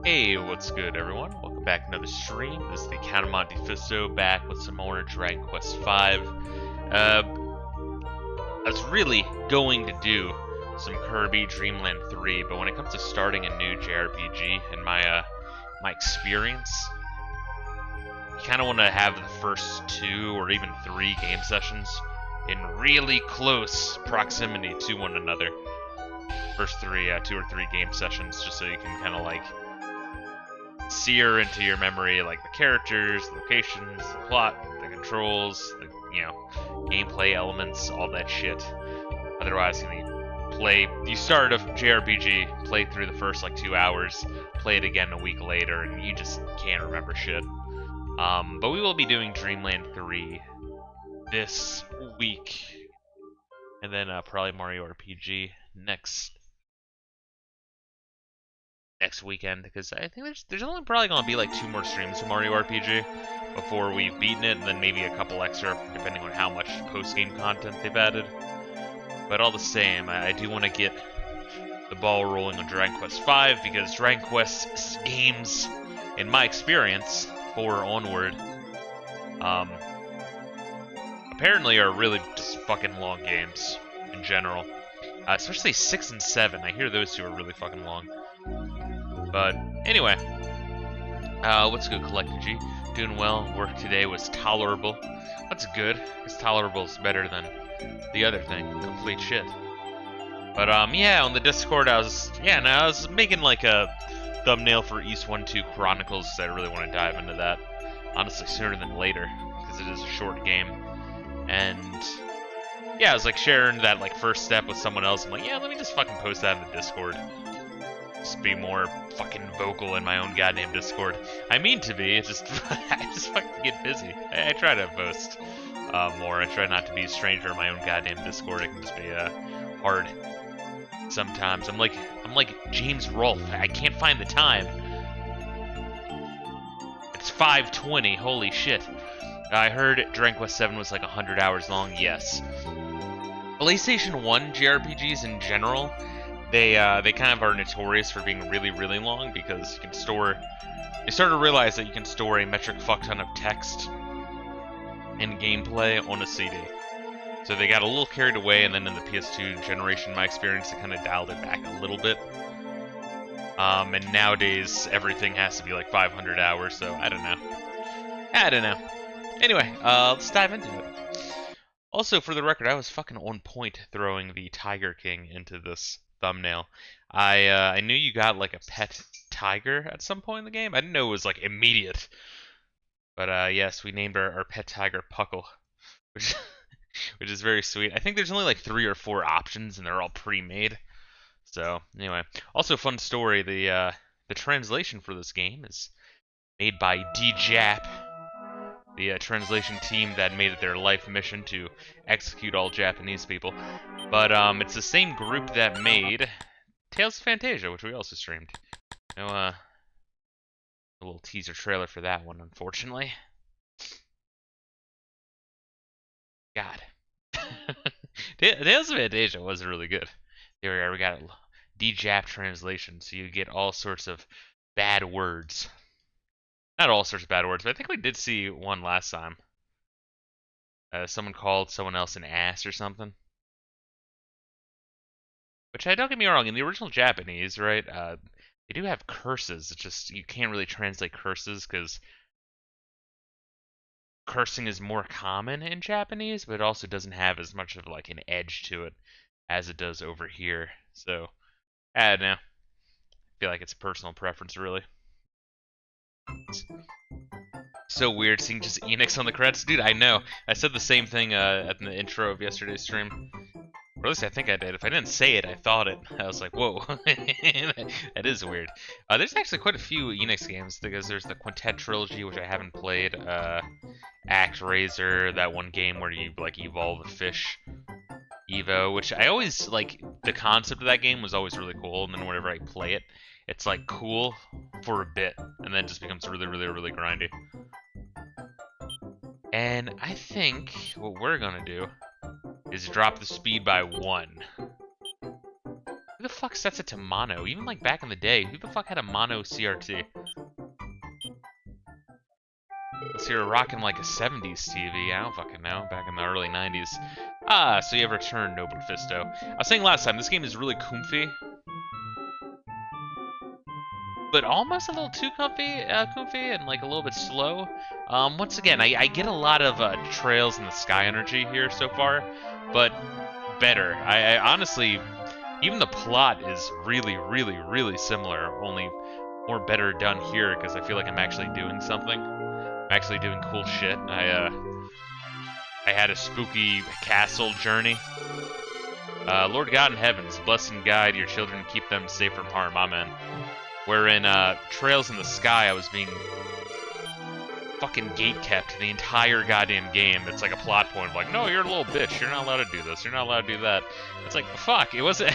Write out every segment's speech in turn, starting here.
Hey, what's good, everyone? Welcome back to another stream. This is the account of Monte Fisto, back with some more Dragon Quest V. I was really going to do some Kirby Dream Land 3, but when it comes to starting a new JRPG, in my experience, you kind of want to have the first 2 or even 3 game sessions in really close proximity to one another. First 2 or 3 game sessions, just so you can kind of like sear into your memory like the characters, the locations, the plot, the controls, the gameplay elements, all that shit. Otherwise, you start a JRPG, play through the first like 2 hours, play it again a week later, and you just can't remember shit. But we will be doing Dreamland 3 this week, and then probably Mario RPG next weekend, because I think there's only probably gonna be like 2 more streams of Mario RPG before we've beaten it, and then maybe a couple extra depending on how much post-game content they've added. But all the same, I do want to get the ball rolling on Dragon Quest V, because Dragon Quest games, in my experience, 4 onward, apparently are really just fucking long games in general. Especially 6 and 7. I hear those 2 are really fucking long. But anyway, what's good, Collector G? Doing well. Work today was tolerable. That's good, because tolerable is better than the other thing, complete shit. But yeah, on the Discord, I was making like a thumbnail for East 1-2 Chronicles, because I really want to dive into that, honestly, sooner than later, because it is a short game. And yeah, I was like sharing that like first step with someone else. I'm like, yeah, let me just fucking post that in the Discord. Just be more fucking vocal in my own goddamn Discord. I mean to be, it's just I just fucking get busy. I try to post more. I try not to be a stranger in my own goddamn Discord. It can just be hard sometimes. I'm like James Rolfe. I can't find the time. It's 5:20. Holy shit. I heard Dragon Quest 7 was like 100 hours long. Yes. PlayStation 1 JRPGs in general, they kind of are notorious for being really, really long, because you start to realize that you can store a metric fuck ton of text and gameplay on a CD. So they got a little carried away, and then in the PS2 generation, my experience, they kind of dialed it back a little bit. And nowadays, everything has to be like 500 hours, so I don't know. Anyway, let's dive into it. Also, for the record, I was fucking on point throwing the Tiger King into this thumbnail. I knew you got like a pet tiger at some point in the game. I didn't know it was like immediate. But yes, we named our pet tiger Puckle, which which is very sweet. I think there's only like 3 or 4 options, and they're all pre-made. So anyway, also fun story. The translation for this game is made by DJAP, the translation team that made it their life mission to execute all Japanese people. But it's the same group that made Tales of Fantasia, which we also streamed. No, a little teaser trailer for that one, unfortunately. God. Tales of Fantasia was really good. There we are, we got a DJAP translation, so you get all sorts of bad words. Not all sorts of bad words, but I think we did see one last time. Someone called someone else an ass or something. Which, don't get me wrong, in the original Japanese, right, they do have curses. It's just, you can't really translate curses, because cursing is more common in Japanese, but it also doesn't have as much of like an edge to it as it does over here. So, I don't know. I feel like it's a personal preference, really. It's so weird seeing just Enix on the credits. Dude, I know. I said the same thing at the intro of yesterday's stream. Or at least I think I did. If I didn't say it, I thought it. I was like, whoa. That is weird. There's actually quite a few Enix games, because there's the Quintet Trilogy, which I haven't played. ActRaiser, that one game where you like evolve a fish. Evo, which I always, like, the concept of that game was always really cool, and then whenever I play it, it's like cool for a bit, and then it just becomes really, really, really grindy. And I think what we're gonna do is drop the speed by 1. Who the fuck sets it to mono? Even like back in the day, who the fuck had a mono CRT? Unless you're rocking like a 70s TV, I don't fucking know, back in the early 90s. Ah, so you have returned, Noble Fisto. I was saying last time, this game is really comfy, but almost a little too comfy and like a little bit slow. Once again, I get a lot of Trails in the Sky energy here so far, but better. I honestly, even the plot is really, really, really similar, only more better done here because I feel like I'm actually doing something. I'm actually doing cool shit. I had a spooky castle journey. Lord God in heavens, bless and guide your children, keep them safe from harm. Amen. Where in Trails in the Sky, I was being fucking gate-kept the entire goddamn game. It's like a plot point of like, no, you're a little bitch. You're not allowed to do this. You're not allowed to do that. It's like, fuck, it wasn't...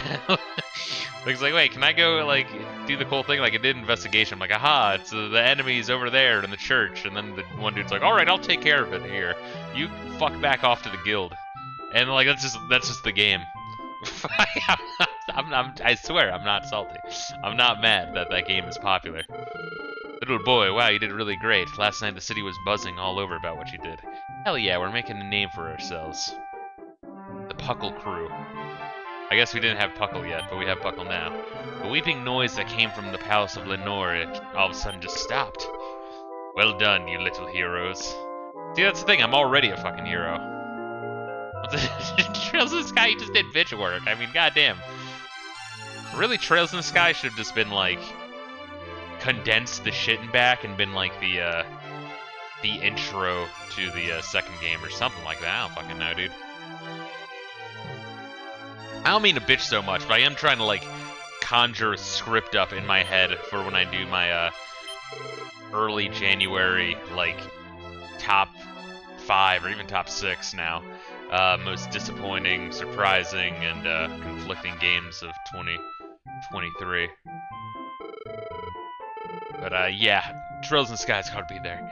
It's like, wait, can I go, like, do the cool thing? Like, it did investigation. I'm like, aha, it's the enemy's over there in the church. And then the one dude's like, alright, I'll take care of it here. You fuck back off to the guild. And, like, that's just the game. I swear, I'm not salty. I'm not mad that that game is popular. Little boy, wow, you did really great. Last night the city was buzzing all over about what you did. Hell yeah, we're making a name for ourselves. The Puckle Crew. I guess we didn't have Puckle yet, but we have Puckle now. The weeping noise that came from the palace of Lenore, it all of a sudden just stopped. Well done, you little heroes. See, that's the thing, I'm already a fucking hero. Trails in the Sky, you just did bitch work. I mean, goddamn. Really, Trails in the Sky should have just been like condensed the shit and back and been like the intro to the second game or something like that. I don't fucking know, dude. I don't mean to bitch so much, but I am trying to like conjure a script up in my head for when I do my early January like top 5 or even top 6 now. Most disappointing, surprising, and conflicting games of 2023. But yeah, Trails in the Sky's gotta be there.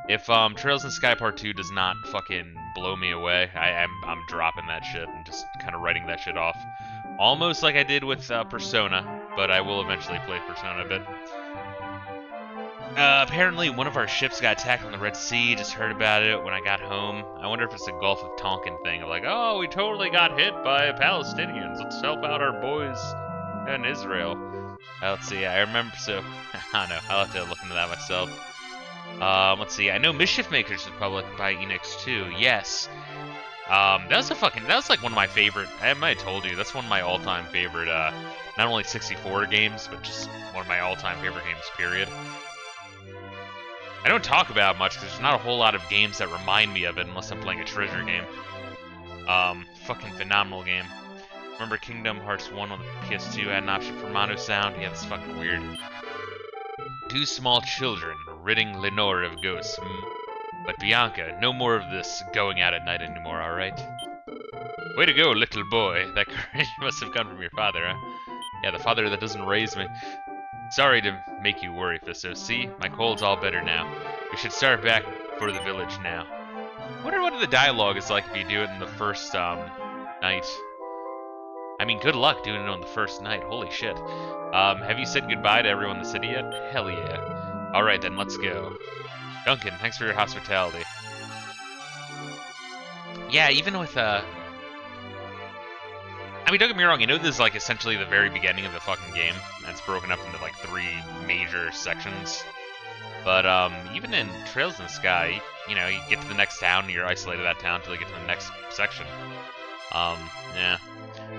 If Trails in the Sky Part 2 does not fucking blow me away, I'm dropping that shit and just kind of writing that shit off. Almost like I did with Persona, but I will eventually play Persona a bit. Apparently one of our ships got attacked on the Red Sea. Just heard about it when I got home. I wonder if it's a Gulf of Tonkin thing of like, oh, we totally got hit by Palestinians. Let's help out our boys in Israel. Let's see, I remember, so, I don't know, I'll have to look into that myself. Let's see, I know Mischief Makers is published by Enix too, yes. That was like one of my favorite, I might have told you, that's one of my all-time favorite, not only 64 games, but just one of my all-time favorite games, period. I don't talk about it much, because there's not a whole lot of games that remind me of it, unless I'm playing a treasure game. Fucking phenomenal game. Remember Kingdom Hearts 1 on the PS2 had an option for mono sound? Yeah, that's fucking weird. 2 small children ridding Lenore of ghosts. But Bianca, no more of this going out at night anymore, alright? Way to go, little boy. That courage must have come from your father, huh? Yeah, the father that doesn't raise me. Sorry to make you worry, Fisto. See, my cold's all better now. We should start back for the village now. I wonder what the dialogue is like if you do it in the first, night. I mean, good luck doing it on the first night. Holy shit. Have you said goodbye to everyone in the city yet? Hell yeah. Alright then, let's go. Duncan, thanks for your hospitality. Yeah, even with, I mean, don't get me wrong, you know this is, like, essentially the very beginning of the fucking game. And it's broken up into, like, 3 major sections. But, even in Trails in the Sky, you know, you get to the next town, and you're isolated that town until you get to the next section. Yeah.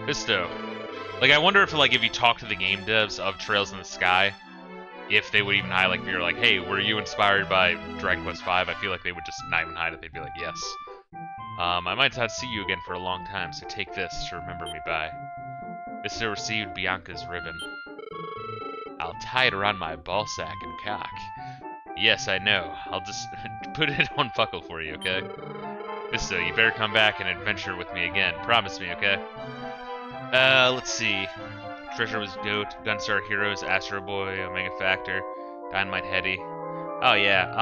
Fisto. Like, I wonder if, like, if you talk to the game devs of Trails in the Sky, if they would even highlight, if you're like, hey, were you inspired by Dragon Quest V? I feel like they would just not even hide it. They'd be like, yes. I might not see you again for a long time, so take this to remember me by. Fisto received Bianca's ribbon. I'll tie it around my ballsack and cock. Yes, I know. I'll just put it on Puckle for you, okay? Fisto, you better come back and adventure with me again. Promise me, okay? Let's see. Treasure was Goat, Gunstar Heroes, Astro Boy, Omega Factor, Dynamite Heady. Oh, yeah.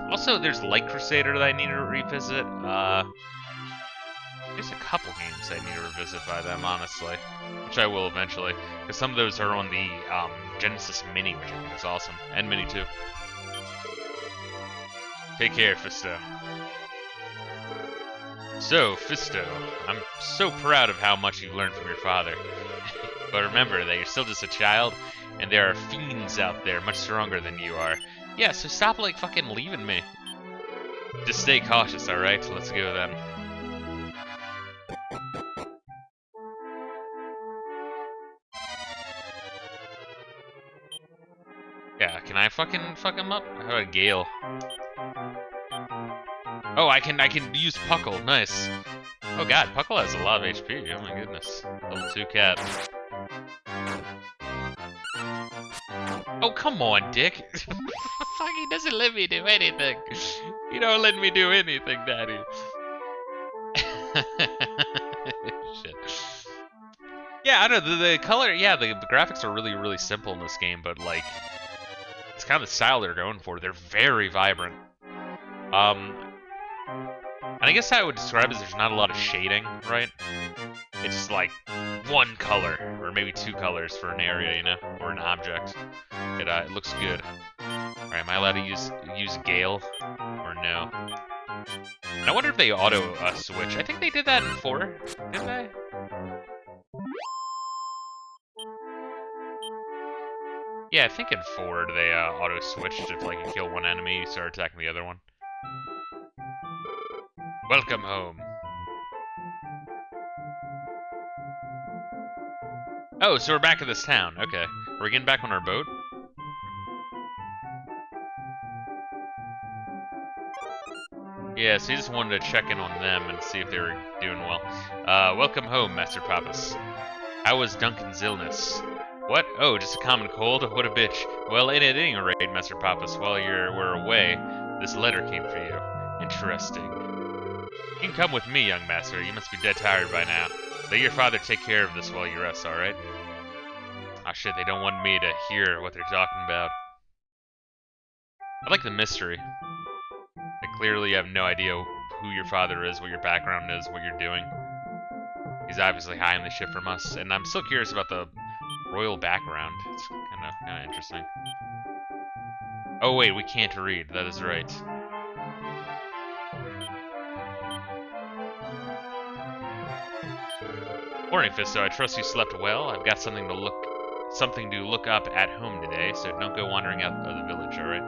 Also, there's Light Crusader that I need to revisit. There's a couple games I need to revisit by them, honestly. Which I will eventually. Because some of those are on the Genesis Mini, which I think is awesome. And Mini, too. Take care, Fisto. So, Fisto, I'm so proud of how much you've learned from your father. But remember that you're still just a child, and there are fiends out there much stronger than you are. Yeah, so stop, like, fucking leaving me. Just stay cautious, alright? Let's go then. Yeah, can I fucking fuck him up? How about Gale? Oh, I can use Puckle. Nice. Oh god, Puckle has a lot of HP. Oh my goodness. Level 2 cat. Oh, come on, Dick. Fucking doesn't let me do anything. You don't let me do anything, Daddy. Shit. Yeah, I don't know, the color, yeah, the graphics are really, really simple in this game, but, like, it's kind of the style they're going for. They're very vibrant. And I guess how I would describe it is there's not a lot of shading, right? It's just like one color, or maybe two colors for an area, you know, or an object. It looks good. Alright, am I allowed to use Gale, or no? And I wonder if they auto switch. I think they did that in 4, didn't they? Yeah, I think in 4 they auto switched if like you kill one enemy, you start attacking the other one. Welcome home. Oh, so we're back at this town. Okay. We're getting back on our boat? Yeah, so he just wanted to check in on them and see if they were doing well. Welcome home, Master Pappas. How was Duncan's illness? What? Oh, just a common cold? What a bitch. Well, at any rate, Master Pappas, while we're away, this letter came for you. Interesting. You can come with me, young master. You must be dead tired by now. Let your father take care of this while you rest, alright? Ah, shit, they don't want me to hear what they're talking about. I like the mystery. Like, clearly you have no idea who your father is, what your background is, what you're doing. He's obviously high on the ship from us, and I'm still curious about the royal background. It's kind of interesting. Oh wait, we can't read. That is right. Morning, Fisto. I trust you slept well. I've got something to look up at home today, so don't go wandering out of the village, all right?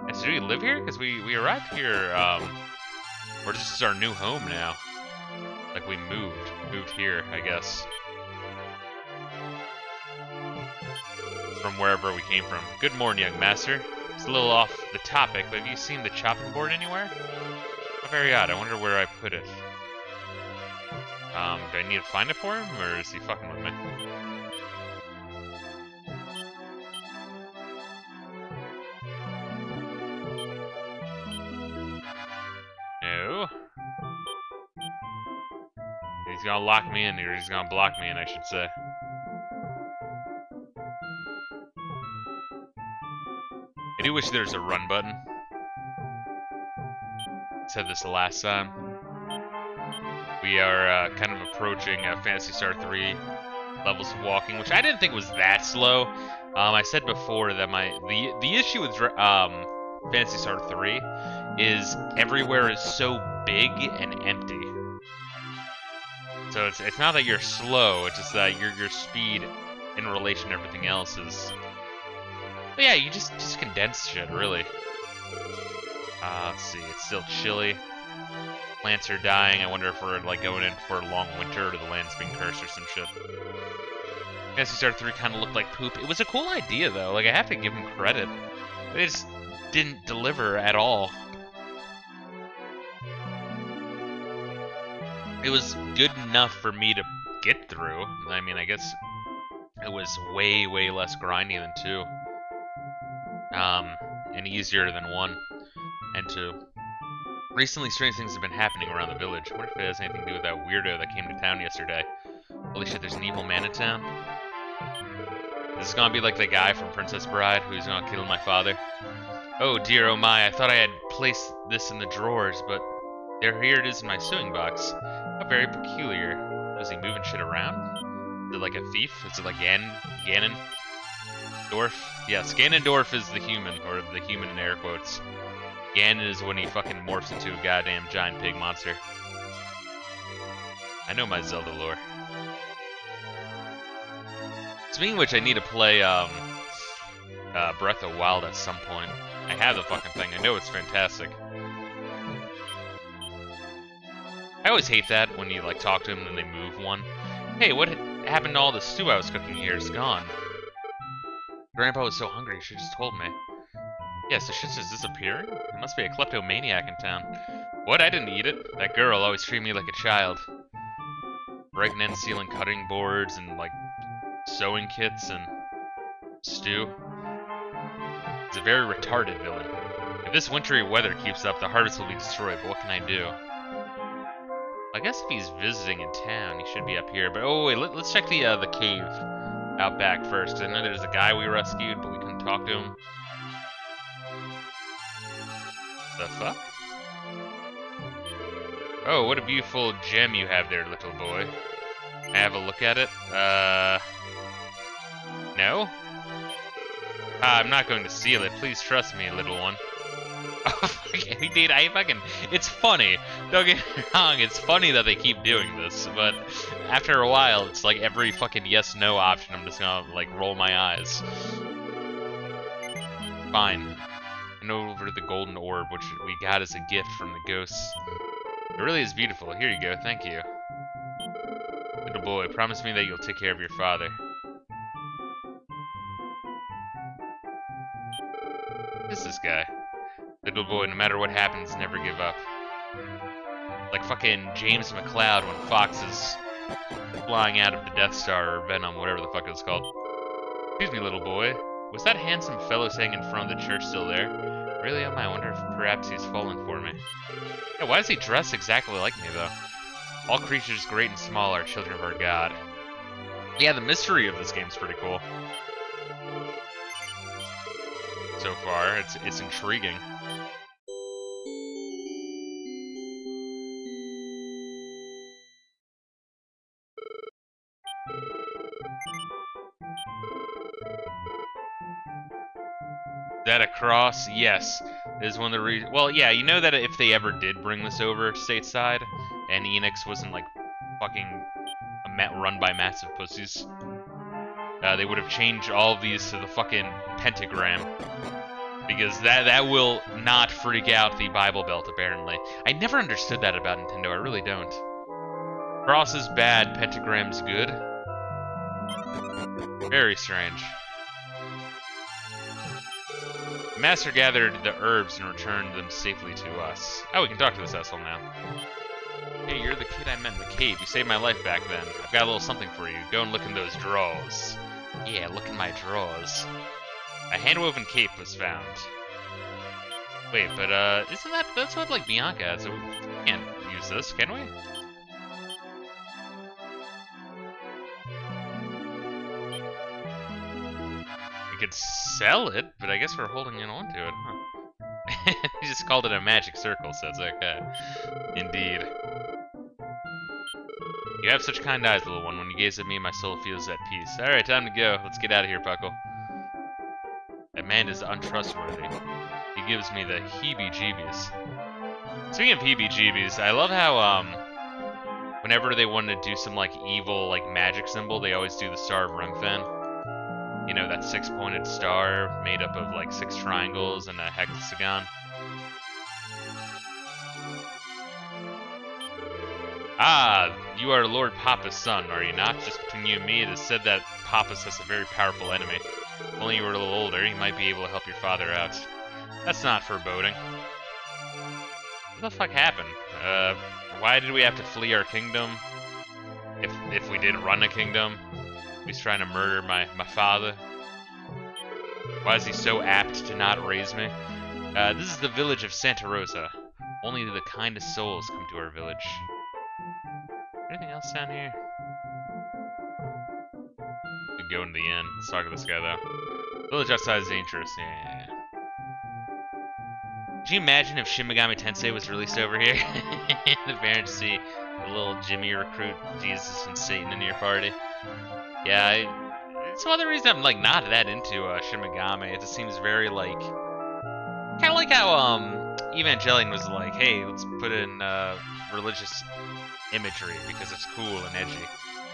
And so do you live here? Because we arrived here. Or this is our new home now. Like we moved here, I guess. From wherever we came from. Good morning, young master. It's a little off the topic, but have you seen the chopping board anywhere? How very odd. I wonder where I put it. Do I need to find it for him, or is he fucking with me? No. He's gonna lock me in, or he's gonna block me in, I should say. I do wish there was a run button. Said this the last time. We are kind of approaching Phantasy Star 3 levels of walking, which I didn't think was that slow. I said before that the issue with Phantasy Star 3 is everywhere is so big and empty. So it's not that you're slow, it's just that your speed in relation to everything else is. But yeah, you just condense shit, really. Let's see, it's still chilly. Plants are dying. I wonder if we're like going in for a long winter or the land's being cursed or some shit. Phantasy Star 3 kind of looked like poop. It was a cool idea though. Like I have to give them credit. They just didn't deliver at all. It was good enough for me to get through. I mean, I guess it was way, way less grindy than 2. And easier than 1 and 2. Recently, strange things have been happening around the village. I wonder if it has anything to do with that weirdo that came to town yesterday. Holy shit, there's an evil man in town? Is this gonna be like the guy from Princess Bride who's gonna kill my father? Oh dear, oh my, I thought I had placed this in the drawers, but Here it is in my sewing box. How very peculiar. Was he moving shit around? Is it like a thief? Is it like Ganondorf? Yes, Ganondorf is the human, or the human in air quotes. Ganon is when he fucking morphs into a goddamn giant pig monster. I know my Zelda lore. Speaking of which, I need to play Breath of Wild at some point. I have the fucking thing. I know it's fantastic. I always hate that when you like talk to them and then they move one. Hey, what happened to all the stew I was cooking here? It's gone. Grandpa was so hungry, he should just told me. Yeah, so shit's just disappearing? There must be a kleptomaniac in town. What? I didn't eat it. That girl always treated me like a child. Breaking and stealing cutting boards and like sewing kits and stew. He's a very retarded villain. If this wintry weather keeps up, the harvest will be destroyed, but what can I do? I guess if he's visiting in town, he should be up here. But oh wait, let's check the cave out back first. Cause I know there's a guy we rescued, but we couldn't talk to him. The fuck? Oh, what a beautiful gem you have there, little boy. Can I have a look at it? No? I'm not going to steal it. Please trust me, little one. Oh, dude, it's funny. Don't get me wrong, it's funny that they keep doing this, but after a while, it's like every fucking yes-no option, I'm just gonna, like, roll my eyes. Fine. And over the golden orb, which we got as a gift from the ghosts. It really is beautiful. Here you go, thank you. Little boy, promise me that you'll take care of your father. Who's this guy? Little boy, no matter what happens, never give up. Like fucking James McCloud when Fox is flying out of the Death Star or Venom, whatever the fuck it's called. Excuse me, little boy. Was that handsome fellow saying in front of the church still there? Really, I wonder if perhaps he's fallen for me. Yeah, why is he dressed exactly like me, though? All creatures, great and small, are children of our God. Yeah, the mystery of this game's pretty cool. So far, it's intriguing. That a cross? Yes. Is one of the reasons. Well, yeah, you know that if they ever did bring this over stateside, and Enix wasn't like fucking run by massive pussies, they would have changed all of these to the fucking pentagram, because that will not freak out the Bible Belt. Apparently, I never understood that about Nintendo. I really don't. Cross is bad, pentagram's good. Very strange. The master gathered the herbs and returned them safely to us. Oh, we can talk to this asshole now. Hey, you're the kid I met in the cave. You saved my life back then. I've got a little something for you. Go and look in those drawers. Yeah, look in my drawers. A hand-woven cape was found. Wait, but isn't that's what like Bianca has? So we can't use this, can we? We could sell it, but I guess we're holding on to it, huh? He just called it a magic circle, so it's okay. Indeed. You have such kind eyes, little one. When you gaze at me, my soul feels at peace. Alright, time to go. Let's get out of here, Puckle. That man is untrustworthy. He gives me the heebie-jeebies. Speaking of heebie-jeebies, I love how, whenever they want to do some, like, evil, like, magic symbol, they always do the Star of Remphan. You know, that six-pointed star made up of, like, 6 triangles and a hexagon. Ah, you are Lord Papa's son, are you not? Just between you and me, it is said that Papa's has a very powerful enemy. If only you were a little older, you might be able to help your father out. That's not foreboding. What the fuck happened? Why did we have to flee our kingdom? If we did run a kingdom? He's trying to murder my father. Why is he so apt to not raise me? This is the village of Santa Rosa. Only the kindest souls come to our village. Anything else down here? We could go into the inn. Let's talk to this guy, though. Village outside is dangerous. Yeah. Could you imagine if Shin Megami Tensei was released over here? The parents see the little Jimmy recruit Jesus and Satan in your party. Yeah, it's one of the reasons I'm like not that into Shin Megami. It just seems very like, kind of like how Evangelion was like, hey, let's put in religious imagery because it's cool and edgy.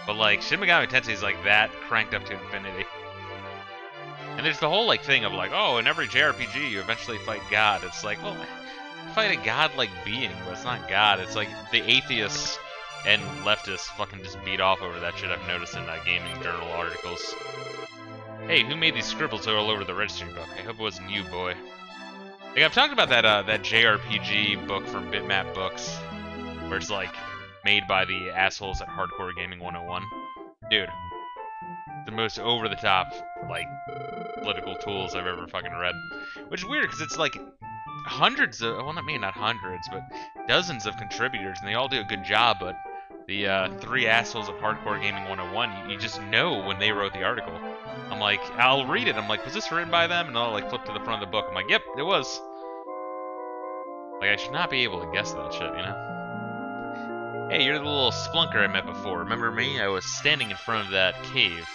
But like Shin Megami Tensei is like that cranked up to infinity. And there's the whole like thing of like, oh, in every JRPG you eventually fight God. It's like, well, fight a god-like being, but it's not God. It's like the atheists and leftists fucking just beat off over that shit. I've noticed in gaming journal articles. Hey, who made these scribbles all over the registry book? I hope it wasn't you, boy. Like I've talked about that JRPG book from Bitmap Books, where it's like made by the assholes at Hardcore Gaming 101. Dude, the most over-the-top like political tools I've ever fucking read. Which is weird because it's like hundreds of, well, not hundreds, but dozens of contributors, and they all do a good job. But the three assholes of Hardcore Gaming 101, you just know when they wrote the article. I'm like, I'll read it. I'm like, was this written by them? And I'll like flip to the front of the book. I'm like, yep, it was. Like, I should not be able to guess that shit, you know? Hey, you're the little splunker I met before. Remember me? I was standing in front of that cave.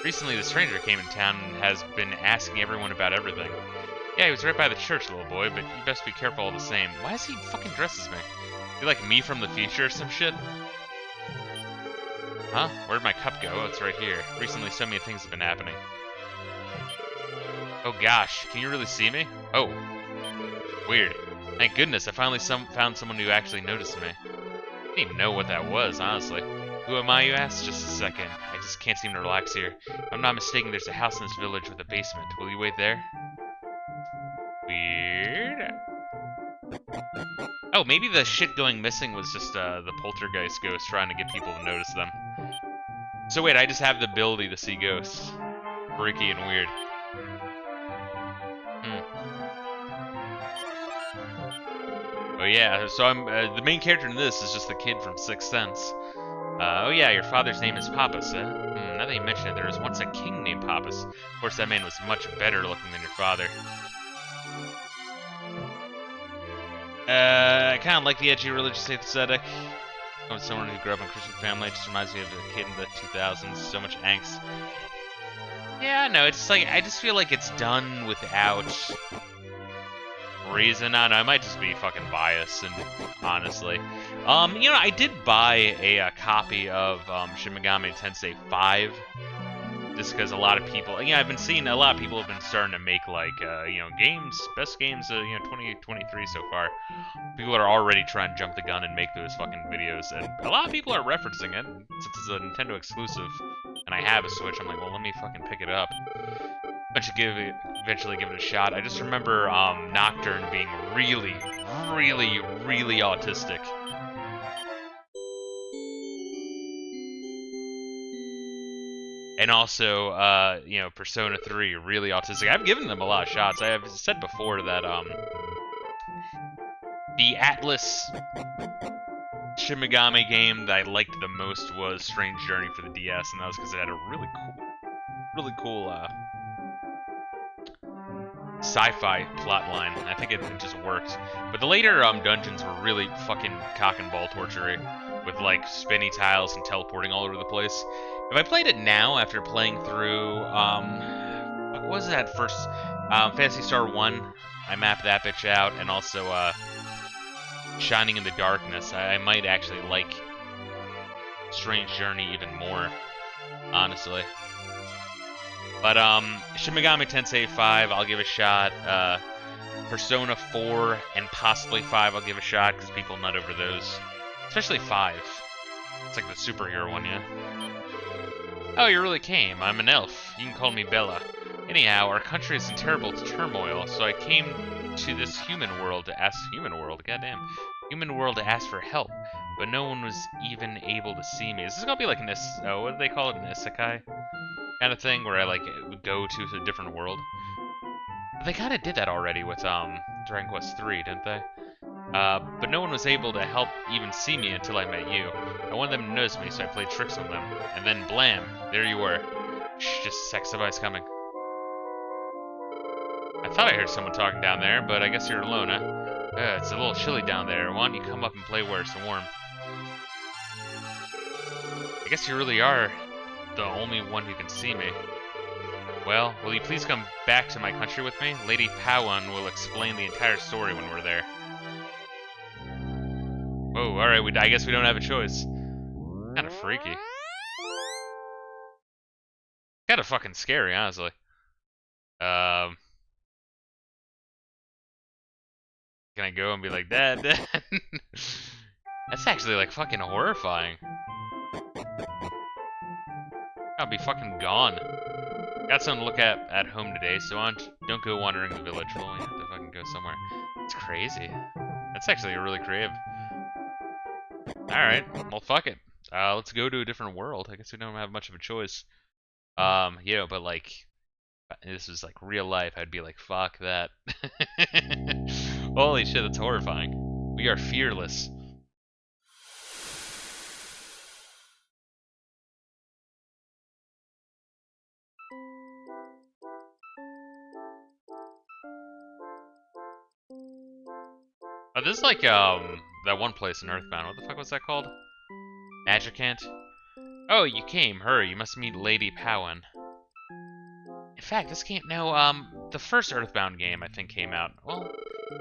Recently, the stranger came in town and has been asking everyone about everything. Yeah, he was right by the church, little boy, but you best be careful all the same. Why is he fucking dressed as me? You like me from the future or some shit? Huh? Where'd my cup go? Oh, it's right here. Recently, so many things have been happening. Oh gosh, can you really see me? Oh. Weird. Thank goodness, I finally found someone who actually noticed me. I didn't even know what that was, honestly. Who am I, you ask? Just a second. I just can't seem to relax here. If I'm not mistaken, there's a house in this village with a basement. Will you wait there? Weird. Oh, maybe the shit going missing was just the poltergeist ghost trying to get people to notice them. So wait, I just have the ability to see ghosts. Freaky and weird. Oh yeah, so I'm the main character in this is just the kid from Sixth Sense. Oh yeah, your father's name is Pappas, eh? Now that you mention it, there was once a king named Pappas. Of course, that man was much better looking than your father. I kind of like the edgy religious aesthetic. As someone who grew up in a Christian family, it just reminds me of a kid in the 2000s. So much angst. Yeah, no, it's like, I just feel like it's done without reason. I don't know, I might just be fucking biased, and honestly. You know, I did buy a copy of Shin Megami Tensei 5. Just because a lot of people, I've been seeing a lot of people have been starting to make like, games, best games of, 2023 so far. People are already trying to jump the gun and make those fucking videos, and a lot of people are referencing it, since it's a Nintendo exclusive, and I have a Switch. I'm like, well, let me fucking pick it up. Eventually give it a shot. I just remember Nocturne being really, really, really autistic. And also, Persona 3, really autistic. I've given them a lot of shots. I have said before that, the Atlas Shin Megami game that I liked the most was Strange Journey for the DS, and that was because it had a really cool, sci-fi plotline. I think it just worked. But the later, dungeons were really fucking cock and ball torture-y, with, like, spinny tiles and teleporting all over the place. If I played it now, after playing through, what was that first, Phantasy Star 1, I mapped that bitch out, and also, Shining in the Darkness, I might actually like Strange Journey even more, honestly. But, Shin Megami Tensei 5, I'll give a shot, Persona 4, and possibly 5 I'll give a shot, because people nut over those. Especially 5. It's like the superhero one, yeah? Oh, you really came. I'm an elf. You can call me Bella. Anyhow, our country is in terrible turmoil, so I came to this human world to ask for help, but no one was even able to see me. Is this gonna be like an what do they call it, an isekai kind of thing, where I like go to a different world? But they kind of did that already with Dragon Quest 3, didn't they? But no one was able to help even see me until I met you. I wanted them to notice me, so I played tricks on them. And then, blam, there you were. Shh, just a sec, somebody's coming. I thought I heard someone talking down there, but I guess you're alone, huh? It's a little chilly down there. Why don't you come up and play where it's warm? I guess you really are the only one who can see me. Well, will you please come back to my country with me? Lady Powan will explain the entire story when we're there. Oh, alright, I guess we don't have a choice. Kinda freaky. Kinda fucking scary, honestly. Can I go and be like, Dad? That's actually, like, fucking horrifying. I'll be fucking gone. Got something to look at home today, so don't go wandering the village. Well, you have to fucking go somewhere. It's crazy. That's actually really creative. Alright, well, fuck it. Let's go to a different world. I guess we don't have much of a choice. Yeah, but, like, this is, like, real life. I'd be like, fuck that. Holy shit, that's horrifying. We are fearless. This is like, that one place in Earthbound. What the fuck was that called? Magicant? Oh, you came. Hurry, you must meet Lady Powan. In fact, this game, no, the first Earthbound game, I think, came out. Well,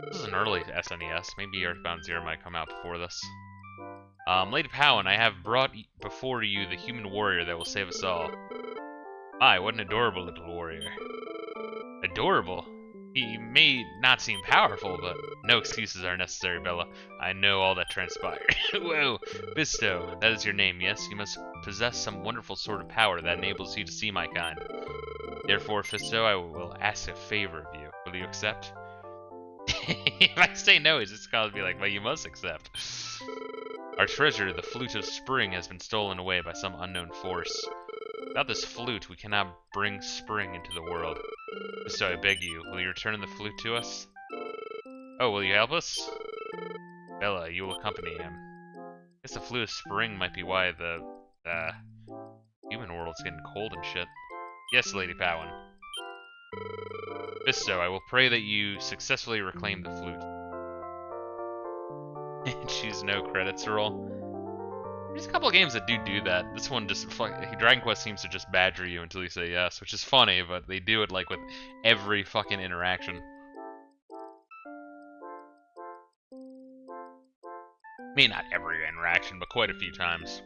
this is an early SNES. Maybe Earthbound Zero might come out before this. Lady Powan, I have brought before you the human warrior that will save us all. My, what an adorable little warrior. Adorable? He may not seem powerful, but no excuses are necessary, Bella. I know all that transpired. Whoa, Fisto, that is your name, yes? You must possess some wonderful sort of power that enables you to see my kind. Therefore, Fisto, I will ask a favor of you. Will you accept? If I say no, he's just gonna be like, well, you must accept. Our treasure, the Flute of Spring, has been stolen away by some unknown force. Without this flute, we cannot bring spring into the world. So I beg you, will you return the flute to us? Oh, will you help us? Bella, you will accompany him. I guess the flute of spring might be why the, human world's getting cold and shit. Yes, Lady Powan. Fisto, I will pray that you successfully reclaim the flute. Choose no credits roll. There's a couple of games that do that. This one just Dragon Quest seems to just badger you until you say yes, which is funny, but they do it like with every fucking interaction. I mean, not every interaction, but quite a few times.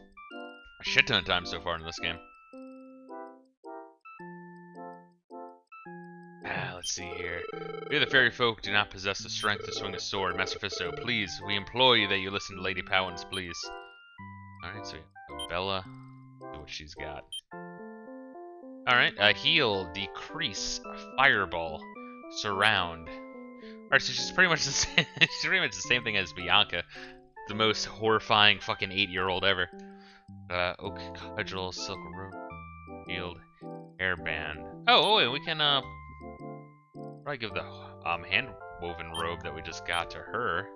A shit ton of times so far in this game. Let's see here. We the fairy folk do not possess the strength to swing a sword. Master Fisto, please, we implore you that you listen to Lady Powan's pleas. Alright, so Bella, see what she's got. Alright, heal, decrease, fireball, surround. Alright, so she's pretty much the same, she's pretty much the same thing as Bianca. The most horrifying fucking 8-year-old ever. Oak cudgel, silk rope, shield, hairband. Oh, wait, we can, probably give the, hand-woven robe that we just got to her.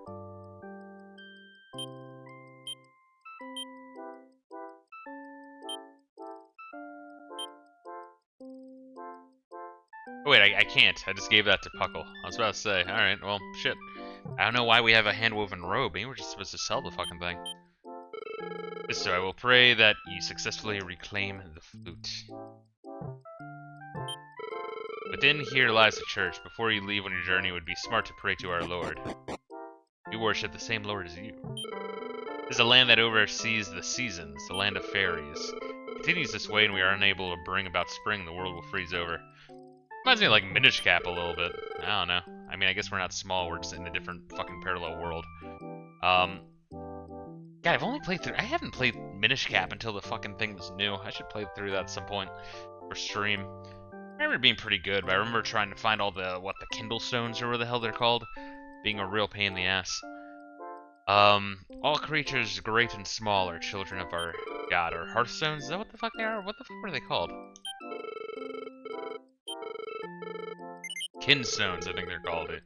Oh, wait, I can't. I just gave that to Puckle. I was about to say, alright, well, shit. I don't know why we have a hand-woven robe. Maybe we're just supposed to sell the fucking thing. So I will pray that you successfully reclaim the flute. Within here lies the church. Before you leave on your journey, it would be smart to pray to our Lord. We worship the same Lord as you. It is a land that oversees the seasons, the land of fairies. If it continues this way and we are unable to bring about spring, the world will freeze over. Reminds me of like Minish Cap a little bit. I don't know. I mean, I guess we're not small, we're just in a different fucking parallel world. God, I've only played through... I haven't played Minish Cap until the fucking thing was new. I should play through that at some point for stream. I remember it being pretty good, but I remember trying to find all the, what, the Kindle Stones or whatever the hell they're called? Being a real pain in the ass. All creatures, great and small, are children of our God. Or Hearthstones? Is that what the fuck they are? What the fuck were they called? Kinstones, I think they're called it.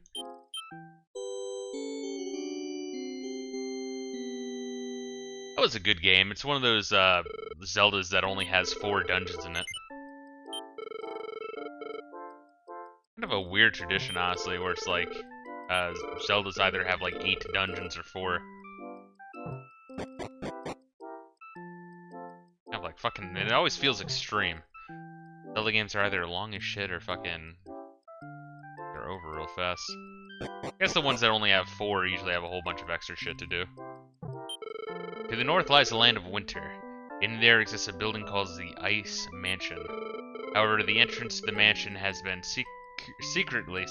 That was a good game. It's one of those Zeldas that only has 4 dungeons in it. kind of a weird tradition, honestly, where it's like, Zeldas either have like 8 dungeons or 4. Kind of like fucking, it always feels extreme. Zelda games are either long as shit or fucking, they're over real fast. I guess the ones that only have 4 usually have a whole bunch of extra shit to do. To the north lies the land of winter. In there exists a building called the Ice Mansion. However, the entrance to the mansion has been securely,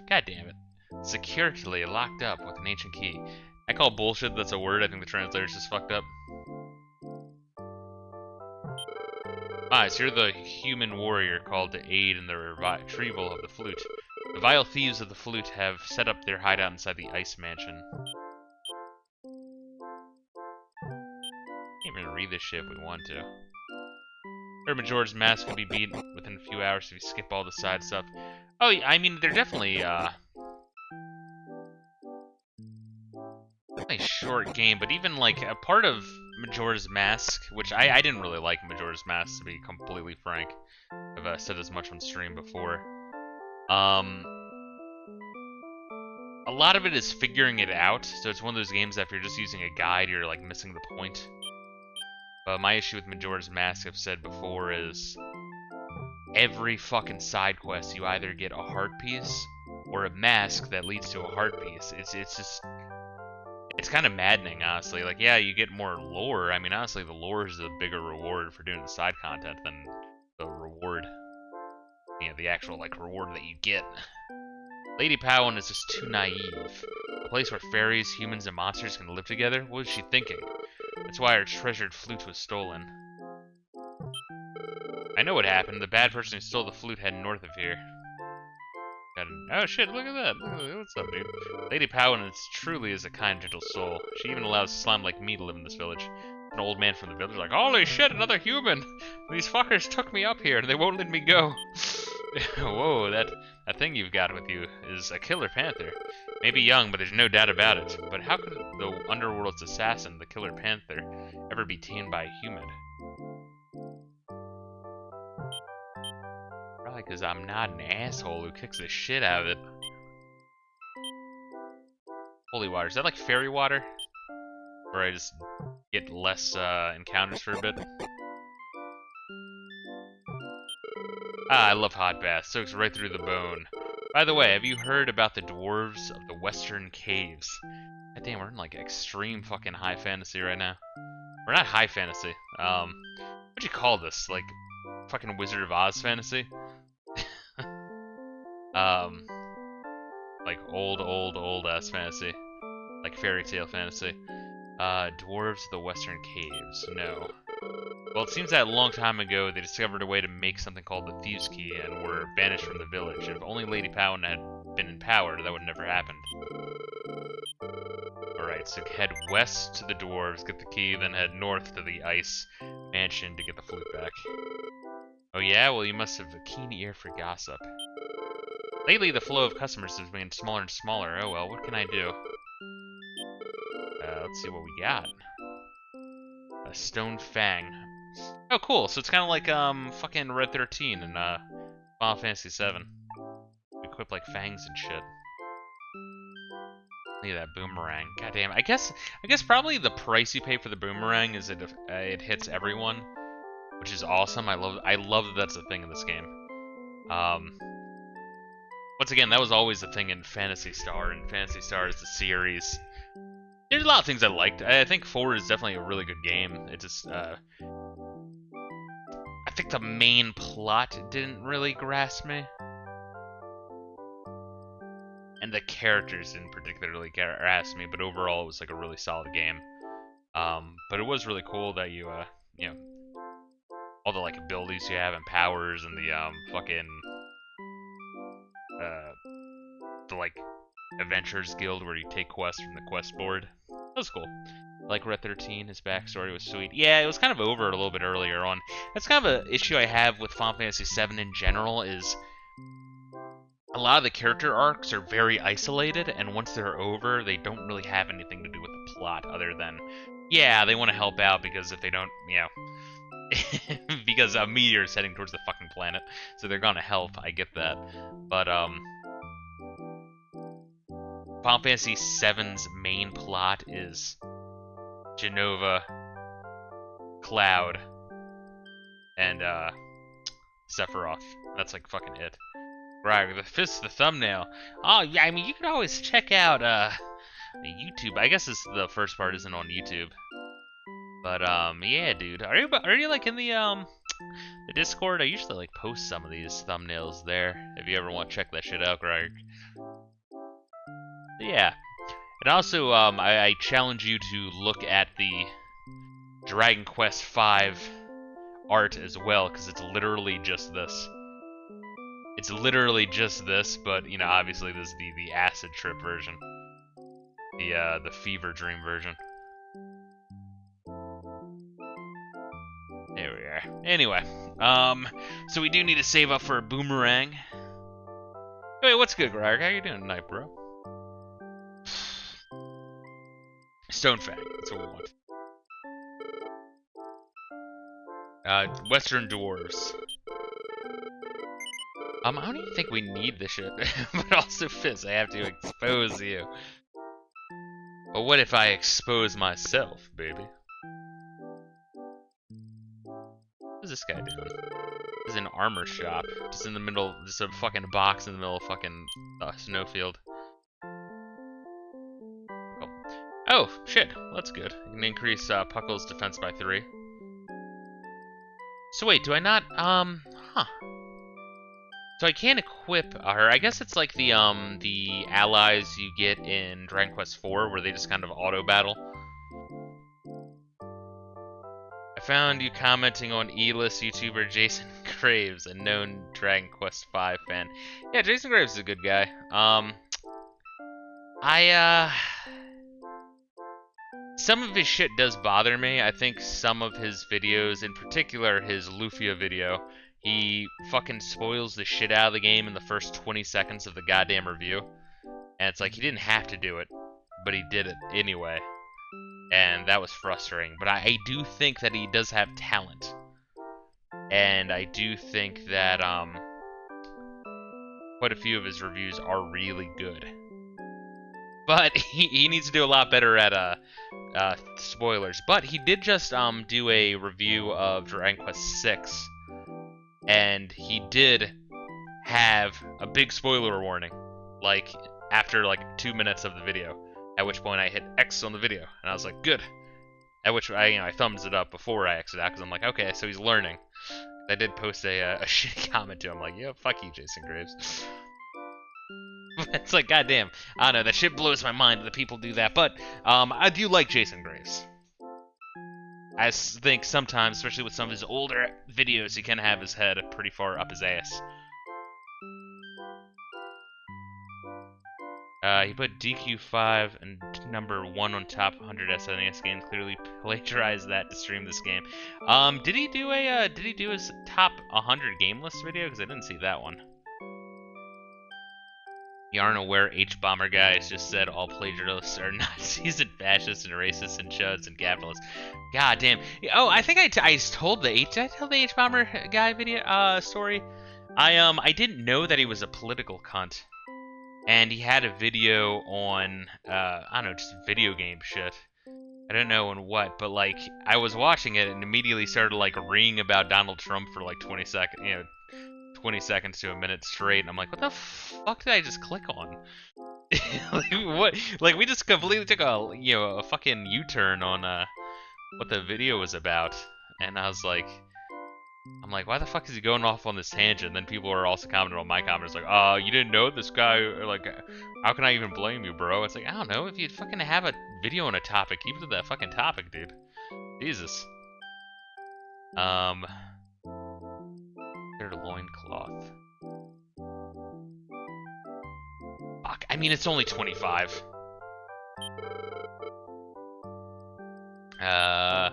god damn it, securely locked up with an ancient key. I call bullshit that's a word. I think the translator's just fucked up. So you're the human warrior called to aid in the retrieval of the flute. The vile thieves of the flute have set up their hideout inside the Ice Mansion. Can't even read this shit if we want to. Heard Majora's Mask can be beaten within a few hours if you skip all the side stuff. Oh, I mean, they're definitely, a short game, but even, like, a part of Majora's Mask, which I didn't really like Majora's Mask, to be completely frank. I've said as much on stream before. A lot of it is figuring it out, so it's one of those games that if you're just using a guide, you're, like, missing the point. My issue with Majora's Mask, I've said before, is every fucking side quest, you either get a heart piece or a mask that leads to a heart piece. It's just, it's kind of maddening, honestly. Like, yeah, you get more lore. I mean, honestly, the lore is a bigger reward for doing the side content than the reward, you know, the actual, like, reward that you get. Lady Powin is just too naive. A place where fairies, humans, and monsters can live together? What was she thinking? That's why our treasured flute was stolen. I know what happened. The bad person who stole the flute headed north of here. Oh shit, look at that. What's up, dude? Lady Powin truly is a kind, gentle soul. She even allows slime like me to live in this village. An old man from the village like, holy shit, another human! These fuckers took me up here and they won't let me go. Whoa, that thing you've got with you is a killer panther. Maybe young, but there's no doubt about it. But how could the underworld's assassin, the killer panther, ever be tamed by a human? Probably because I'm not an asshole who kicks the shit out of it. Holy water. Is that like fairy water? Or I just get less encounters for a bit? Ah, I love hot baths. Soaks right through the bone. By the way, have you heard about the dwarves of the Western Caves? God damn, we're in like extreme fucking high fantasy right now. We're not high fantasy. What'd you call this? Like, fucking Wizard of Oz fantasy? Like old ass fantasy. Like fairy tale fantasy. Dwarves of the Western Caves. No. Well, it seems that a long time ago they discovered a way to make something called the Thieves' Key and were banished from the village. If only Lady Powin had been in power, that would never happen. Alright, so head west to the dwarves, get the key, then head north to the Ice Mansion to get the flute back. Oh yeah? Well, you must have a keen ear for gossip. Lately, the flow of customers has been smaller and smaller. Oh well, what can I do? Let's see what we got. A stone fang. Oh, cool. So it's kind of like fucking Red 13 and Final Fantasy 7. Equip like fangs and shit. Look at that boomerang. God damn. I guess probably the price you pay for the boomerang is it hits everyone, which is awesome. I love that that's a thing in this game. Once again, that was always a thing in Phantasy Star, and Phantasy Star is the series. There's a lot of things I liked. I think 4 is definitely a really good game. It just, I think the main plot didn't really grasp me. And the characters didn't particularly grasp me, but overall it was like a really solid game. But it was really cool that you know, all the like abilities you have and powers and the fucking the like Adventurers Guild where you take quests from the quest board. That was cool. Like Red 13, his backstory was sweet. Yeah, it was kind of over a little bit earlier on. That's kind of an issue I have with Final Fantasy VII in general, is a lot of the character arcs are very isolated, and once they're over, they don't really have anything to do with the plot other than, yeah, they want to help out because if they don't, you know, because a meteor is heading towards the fucking planet, so they're gonna help. I get that, but Final Fantasy VII's main plot is Genova, Cloud, and Sephiroth. That's like fucking it. Right, the Fist, the thumbnail. Oh yeah, I mean you could always check out YouTube. I guess the first part isn't on YouTube. But yeah, dude. Are you like in the Discord? I usually like post some of these thumbnails there. If you ever want to check that shit out, Greg. Yeah. And also, I challenge you to look at the Dragon Quest V art as well, because it's literally just this. It's literally just this, but you know, obviously this is the acid trip version, the fever dream version. There we are. Anyway, so we do need to save up for a boomerang. Hey, what's good, Greg? How you doing tonight, bro? Stone Fang, that's what we want. Western Dwarves. I don't even think we need this shit, but also Fizz, I have to expose you. But what if I expose myself, baby? What is this guy doing? This is an armor shop, just in the middle, just a fucking box in the middle of fucking snowfield. Oh, shit, that's good. You can increase Puckle's defense by 3. So wait, do I not, huh. So I can't equip her. I guess it's like the allies you get in Dragon Quest IV, where they just kind of auto-battle. I found you commenting on E-list YouTuber Jason Graves, a known Dragon Quest V fan. Yeah, Jason Graves is a good guy. Some of his shit does bother me. I think some of his videos, in particular his Lufia video, he fucking spoils the shit out of the game in the first 20 seconds of the goddamn review. And it's like, he didn't have to do it, but he did it anyway. And that was frustrating. But I do think that he does have talent. And I do think that quite a few of his reviews are really good. But he needs to do a lot better at spoilers. But he did just do a review of Dragon Quest VI. And he did have a big spoiler warning, like, after, like, 2 minutes of the video, at which point I hit X on the video, and I was like, good. At which I thumbs it up before I exited out, because I'm like, okay, so he's learning. I did post a shitty comment to him, like, yo, fuck you, Jason Graves. It's like, goddamn, I don't know, that shit blows my mind that people do that, but I do like Jason Graves. I think sometimes, especially with some of his older videos, he can have his head pretty far up his ass. He put DQ5 and number 1 on top 100 SNES games. Clearly plagiarized that to stream this game. Did he do his top 100 game list video? Because I didn't see that one. You aren't aware, H-Bomber guys just said all plagiarists are Nazis and fascists and racists and chuds and capitalists. God damn. Oh, I think I told the did I tell the H-Bomber guy video story? I didn't know that he was a political cunt. And he had a video on I don't know, just video game shit. I don't know on what, but like I was watching it and immediately started like reading about Donald Trump for like 20 seconds, 20 seconds to a minute straight, and I'm like, what the fuck did I just click on? Like, what? Like, we just completely took a fucking U-turn on what the video was about, and I was like, why the fuck is he going off on this tangent? And then people are also commenting on my comments like, you didn't know this guy, or like, how can I even blame you, bro? It's like, I don't know, if you fucking have a video on a topic, keep it to that fucking topic, dude. Jesus. Third loincloth. Fuck, I mean, it's only 25. Let's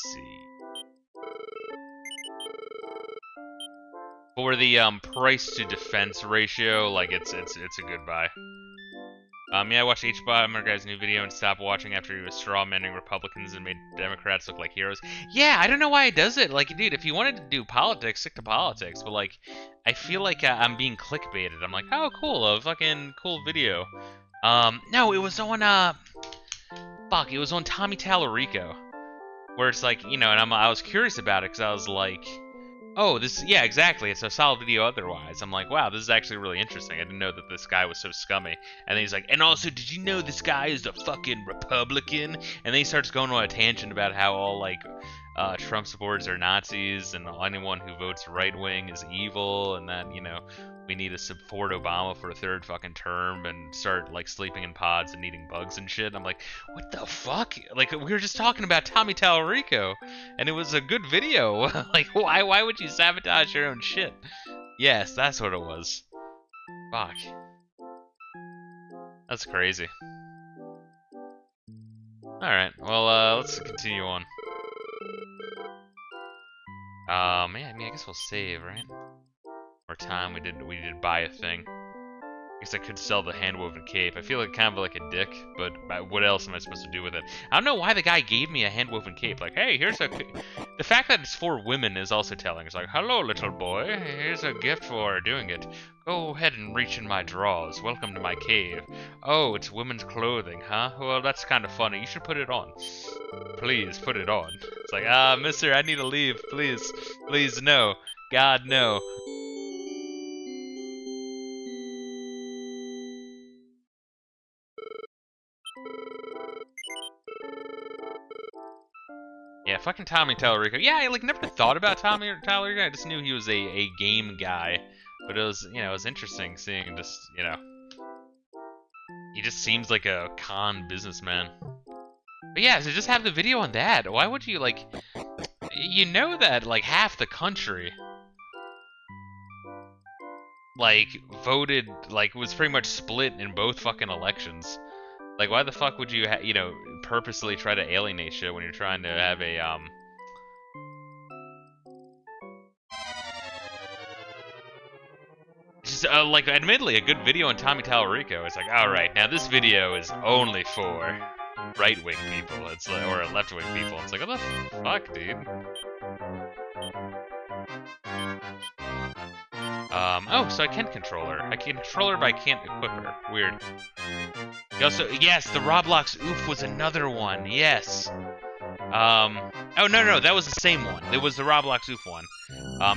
see. For the price to defense ratio, like it's a good buy. Yeah, I watched H-Bomber Guy's new video and stopped watching after he was strawmanning Republicans and made Democrats look like heroes. Yeah, I don't know why he does it. Like, dude, if you wanted to do politics, stick to politics. But, like, I feel like I'm being clickbaited. I'm like, oh, cool, a fucking cool video. No, it was on, fuck, it was on Tommy Tallarico. Where it's like, you know, and I was curious about it because I was like, oh, this, yeah, exactly. It's a solid video otherwise. I'm like, wow, this is actually really interesting. I didn't know that this guy was so scummy. And then he's like, and also, did you know this guy is a fucking Republican? And then he starts going on a tangent about how all, like, Trump supporters are Nazis and anyone who votes right-wing is evil and that, you know, we need to support Obama for a third fucking term and start, like, sleeping in pods and eating bugs and shit. I'm like, what the fuck? Like, we were just talking about Tommy Tallarico, and it was a good video. Like, why would you sabotage your own shit? Yes, that's what it was. Fuck. That's crazy. Alright, well, let's continue on. Man, I mean, I guess we'll save, right? More time, we did buy a thing. I guess I could sell the hand-woven cape. I feel like kind of like a dick, but what else am I supposed to do with it? I don't know why the guy gave me a hand-woven cape. Like, hey, here's a... The fact that it's for women is also telling. It's like, hello, little boy. Here's a gift for doing it. Go ahead and reach in my drawers. Welcome to my cave. Oh, it's women's clothing, huh? Well, that's kind of funny. You should put it on. Please, put it on. It's like, mister, I need to leave. Please. Please, no. God, no. Yeah, fucking Tommy Tallarico. Yeah, I like never thought about Tommy Tallarico. I just knew he was a game guy, but it was, you know, it was interesting seeing just, you know, he just seems like a con businessman. But yeah, so just have the video on that. Why would you, like, you know that like half the country like voted, like was pretty much split in both fucking elections. Like, why the fuck would you, you know, purposely try to alienate shit when you're trying to have a, just, like, admittedly, a good video on Tommy Tallarico. It's like, alright, now this video is only for right-wing people, it's like, or left-wing people. It's like, what the fuck, dude? Oh, so I can control her. I can control her, but I can't equip her. Weird. Also, yes, the Roblox oof was another one. Yes. Oh, no, that was the same one. It was the Roblox oof one.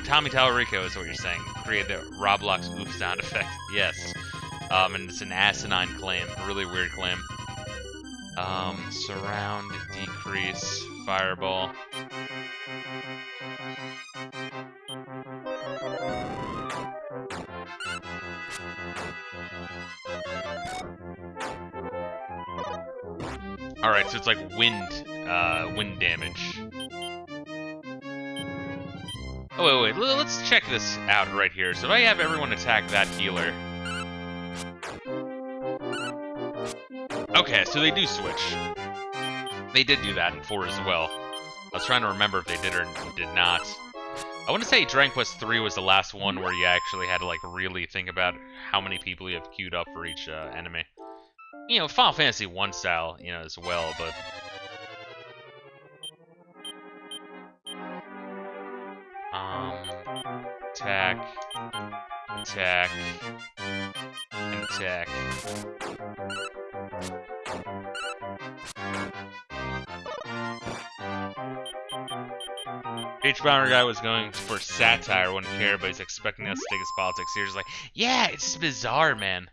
Tommy Tallarico is what you're saying. Created the Roblox oof sound effect. Yes. And it's an asinine claim. A really weird claim. Surround, decrease, fireball. Alright, so it's like wind damage. Oh, wait, let's check this out right here. So if I have everyone attack that healer... Okay, so they do switch. They did do that in 4 as well. I was trying to remember if they did or did not. I want to say Dragon Quest 3 was the last one where you actually had to, like, really think about how many people you have queued up for each enemy. You know, Final Fantasy 1 style, you know, as well, but... Attack, attack, and attack. H-Bomber guy was going for satire, wouldn't care, but he's expecting us to take his politics seriously. Yeah, it's just bizarre, man.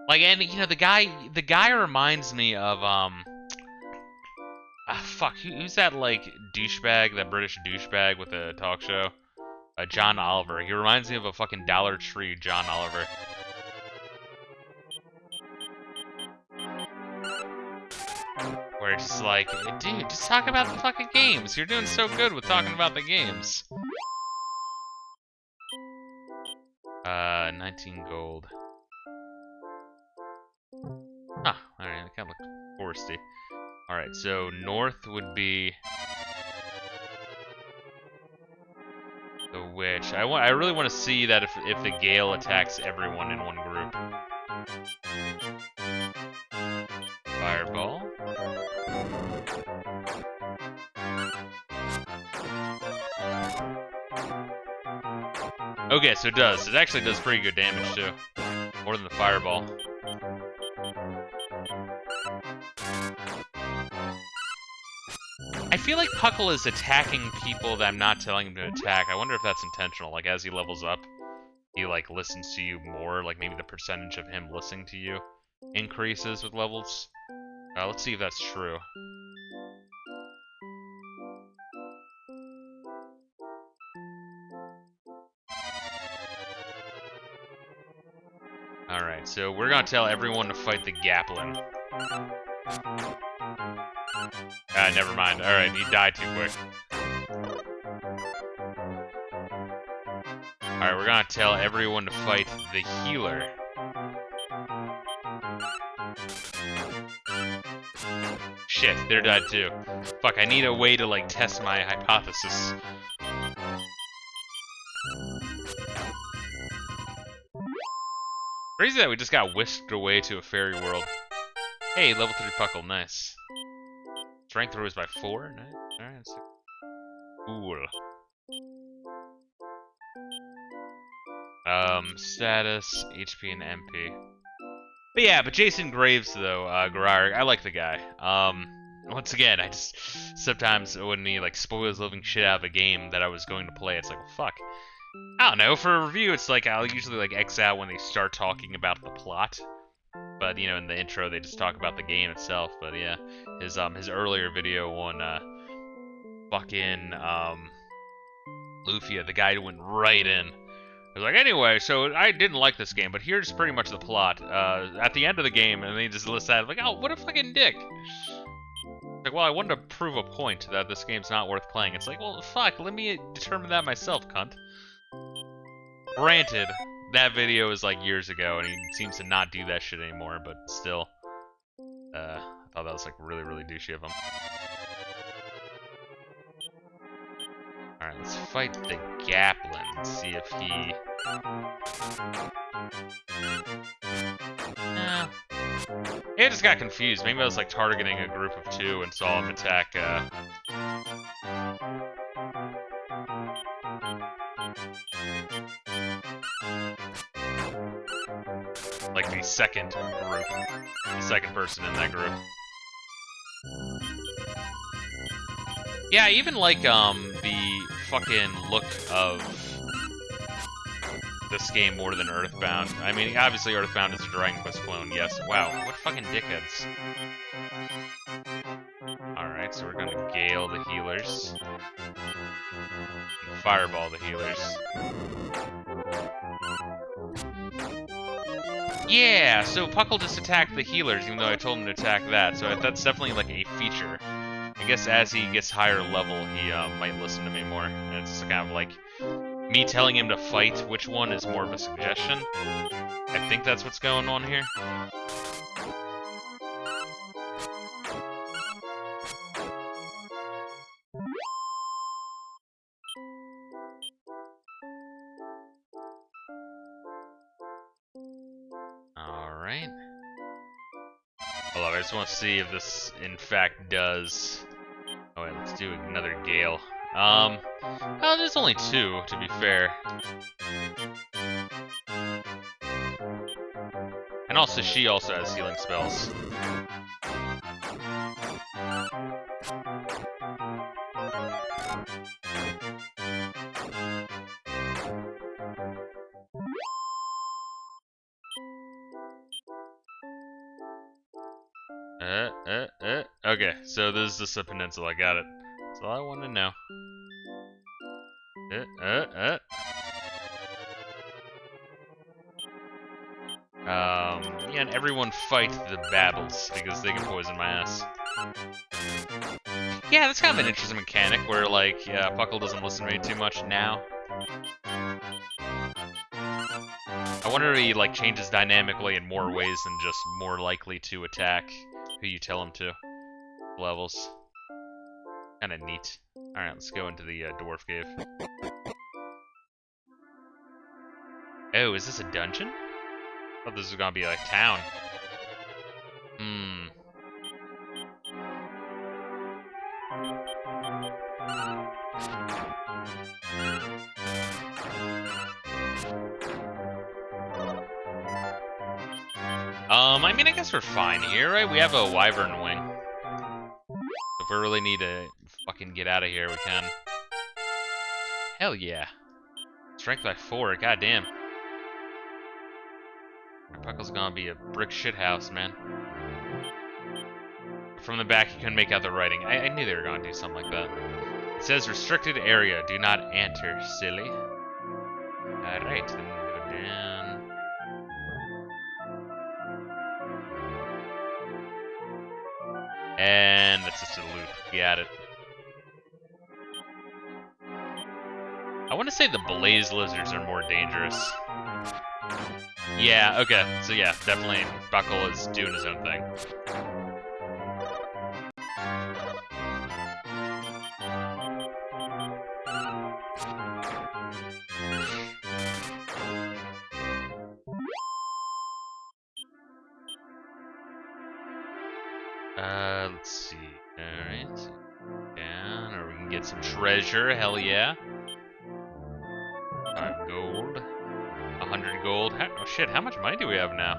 Like, and, you know, the guy reminds me of, fuck, who's that, like, douchebag, that British douchebag with a talk show? John Oliver. He reminds me of a fucking Dollar Tree John Oliver. Where it's just like, dude, just talk about the fucking games. You're doing so good with talking about the games. 19 gold. Ah, alright, that kind of looked foresty. Alright, so north would be the witch. I really want to see that if the gale attacks everyone in one group. Okay, so it does. It actually does pretty good damage, too. More than the fireball. I feel like Puckle is attacking people that I'm not telling him to attack. I wonder if that's intentional. Like, as he levels up, he, like, listens to you more. Like, maybe the percentage of him listening to you increases with levels. Let's see if that's true. Alright, so we're gonna tell everyone to fight the Gaplin. Never mind. Alright, he died too quick. Alright, we're gonna tell everyone to fight the healer. Shit, they're dead too. Fuck, I need a way to, like, test my hypothesis. Crazy that we just got whisked away to a fairy world. Hey, level 3 Puckle, nice. Strength rose by 4, nice. Alright, cool. Status, HP, and MP. But yeah, but Jason Graves, though, Gararg, I like the guy. Once again, I just, sometimes when he, like, spoils the living shit out of a game that I was going to play, it's like, well, fuck. I don't know, for a review, it's like, I'll usually, like, X out when they start talking about the plot. But, you know, in the intro, they just talk about the game itself. But, yeah, his earlier video on, fucking, Lufia, the guy went right in. I was like, anyway, so I didn't like this game, but here's pretty much the plot. At the end of the game, and then he just lists that, like, oh, what a fucking dick. Like, well, I wanted to prove a point that this game's not worth playing. It's like, well, fuck, let me determine that myself, cunt. Granted, that video is like years ago, and he seems to not do that shit anymore, but still. I thought that was like really, really douchey of him. Alright, let's fight the Gaplin and see if he... Nah. Yeah, I just got confused. Maybe I was like targeting a group of 2 and saw him attack, like the second group. The second person in that group. Yeah, I even like, the fucking look of this game more than Earthbound. I mean, obviously Earthbound is a Dragon Quest clone, yes. Wow, what fucking dickheads. Alright, so we're gonna Gale the healers. Fireball the healers. Yeah, so Puckle just attacked the healers, even though I told him to attack that, so that's definitely like a feature. I guess as he gets higher level, he might listen to me more. And it's kind of like me telling him to fight which one is more of a suggestion. I think that's what's going on here. Alright. Hold on, I just want to see if this in fact does... Oh wait, let's do another Gale. Oh, there's only 2, to be fair. And also, she also has healing spells. Okay, so this is just a peninsula, I got it. That's all I want to know. Yeah, and everyone fight the Babbles, because they can poison my ass. Yeah, that's kind of an interesting mechanic, where, like, yeah, Puckle doesn't listen to me too much now. I wonder if he, like, changes dynamically in more ways than just more likely to attack who you tell him to. Levels. Kinda neat. Alright, let's go into the Dwarf Cave. Oh, is this a dungeon? I thought this was gonna be like town. I mean, I guess we're fine here, right? We have a wyvern wing. If we really need to fucking get out of here, we can. Hell yeah. Strength by 4, goddamn. Puckle's gonna be a brick shithouse, man. From the back, you couldn't make out the writing. I knew they were gonna do something like that. It says restricted area, do not enter, silly. Alright, then we go down. And that's just a loop. Got it. I want to say the blaze lizards are more dangerous. Yeah, okay. So yeah, definitely Buckle is doing his own thing. Let's see. Alright. Down, or we can get some treasure, hell yeah. 5 gold. 100 gold. Oh shit, how much money do we have now?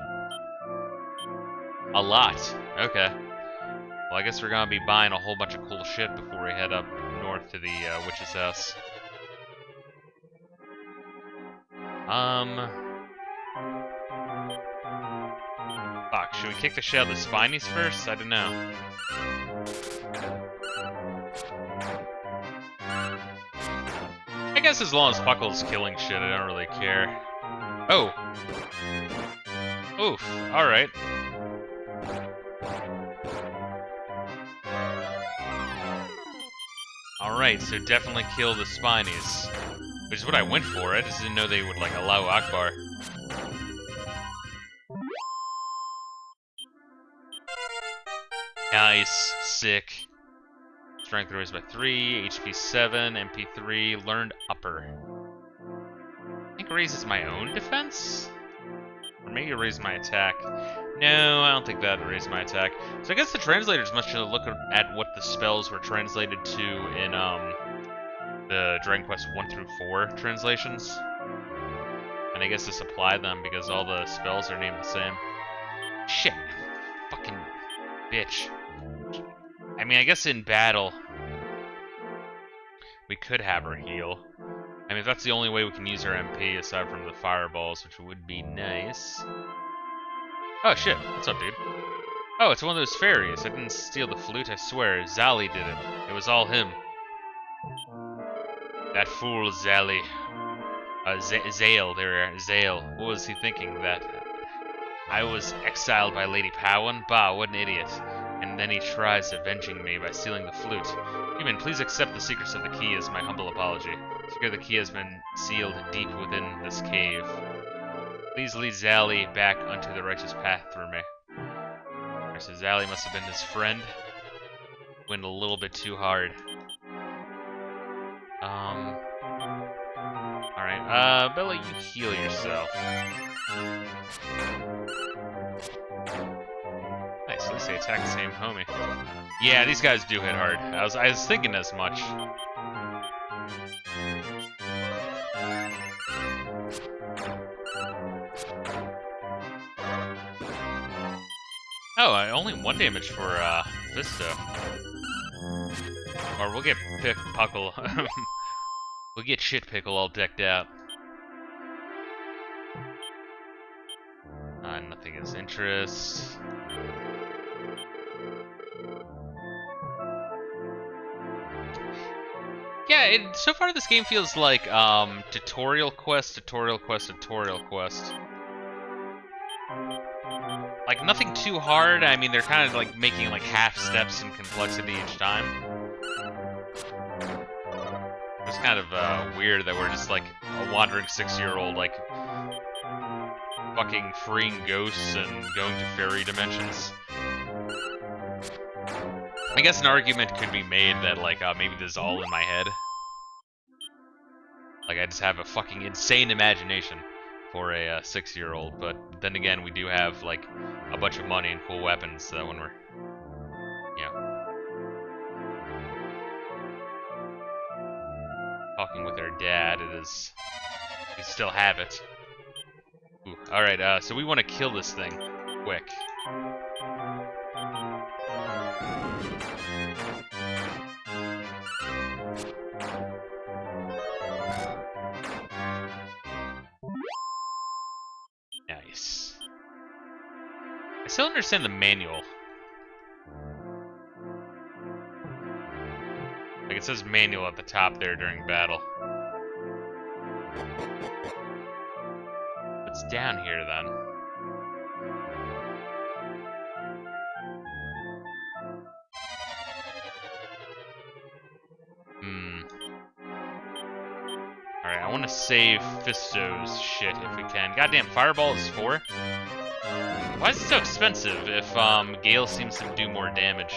A lot. Okay. Well, I guess we're gonna be buying a whole bunch of cool shit before we head up north to the witch's house. Fuck, should we kick the shit out of the Spinies first? I don't know. I guess as long as Puckle's killing shit, I don't really care. Oh! Oof, alright. Alright, so definitely kill the Spinies. Which is what I went for, I just didn't know they would, like, allow Akbar. Nice, sick. Strength raised by 3, HP 7, MP 3, learned upper. I think it raises my own defense? Or maybe it raises my attack. No, I don't think that raised my attack. So I guess the translators must have looked at what the spells were translated to in the Dragon Quest 1 through 4 translations. And I guess just apply them because all the spells are named the same. Shit. Fucking bitch. I mean, I guess in battle, we could have her heal. I mean, if that's the only way we can use our MP aside from the fireballs, which would be nice. Oh shit, what's up, dude? Oh, it's one of those fairies. I didn't steal the flute, I swear. Zali did it. It was all him. That fool Zali. Zale, Zale. What was he thinking? That I was exiled by Lady Powan? Bah, what an idiot. And then he tries avenging me by stealing the flute. Human, please accept the secrets of the key as my humble apology. Secure the key has been sealed deep within this cave. Please lead Zali back unto the righteous path through me. Alright, so Zali must have been his friend. Went a little bit too hard. Alright, Bella, you heal yourself. Nice, at least they attack the same homie. Yeah, these guys do hit hard. I was thinking as much. Oh, only 1 damage for Fisto. Or we'll get Puckle. We'll get Shit Pickle all decked out. Nothing is interest. Yeah, so far this game feels like tutorial quest, tutorial quest, tutorial quest. Like nothing too hard. I mean, they're kind of like making like half steps in complexity each time. It's kind of weird that we're just like a wandering 6-year-old like fucking freeing ghosts and going to fairy dimensions. I guess an argument could be made that like maybe this is all in my head. Like I just have a fucking insane imagination for a 6-year-old, but then again we do have like a bunch of money and cool weapons when we're, you know, talking with our dad. We still have it. Ooh, alright, so we want to kill this thing. quick. Nice. I still don't understand the manual. Like, it says manual at the top there during battle. What's down here, then? Alright, I want to save Fisto's shit if we can. Goddamn, Fireball is 4? Why is it so expensive if Gale seems to do more damage?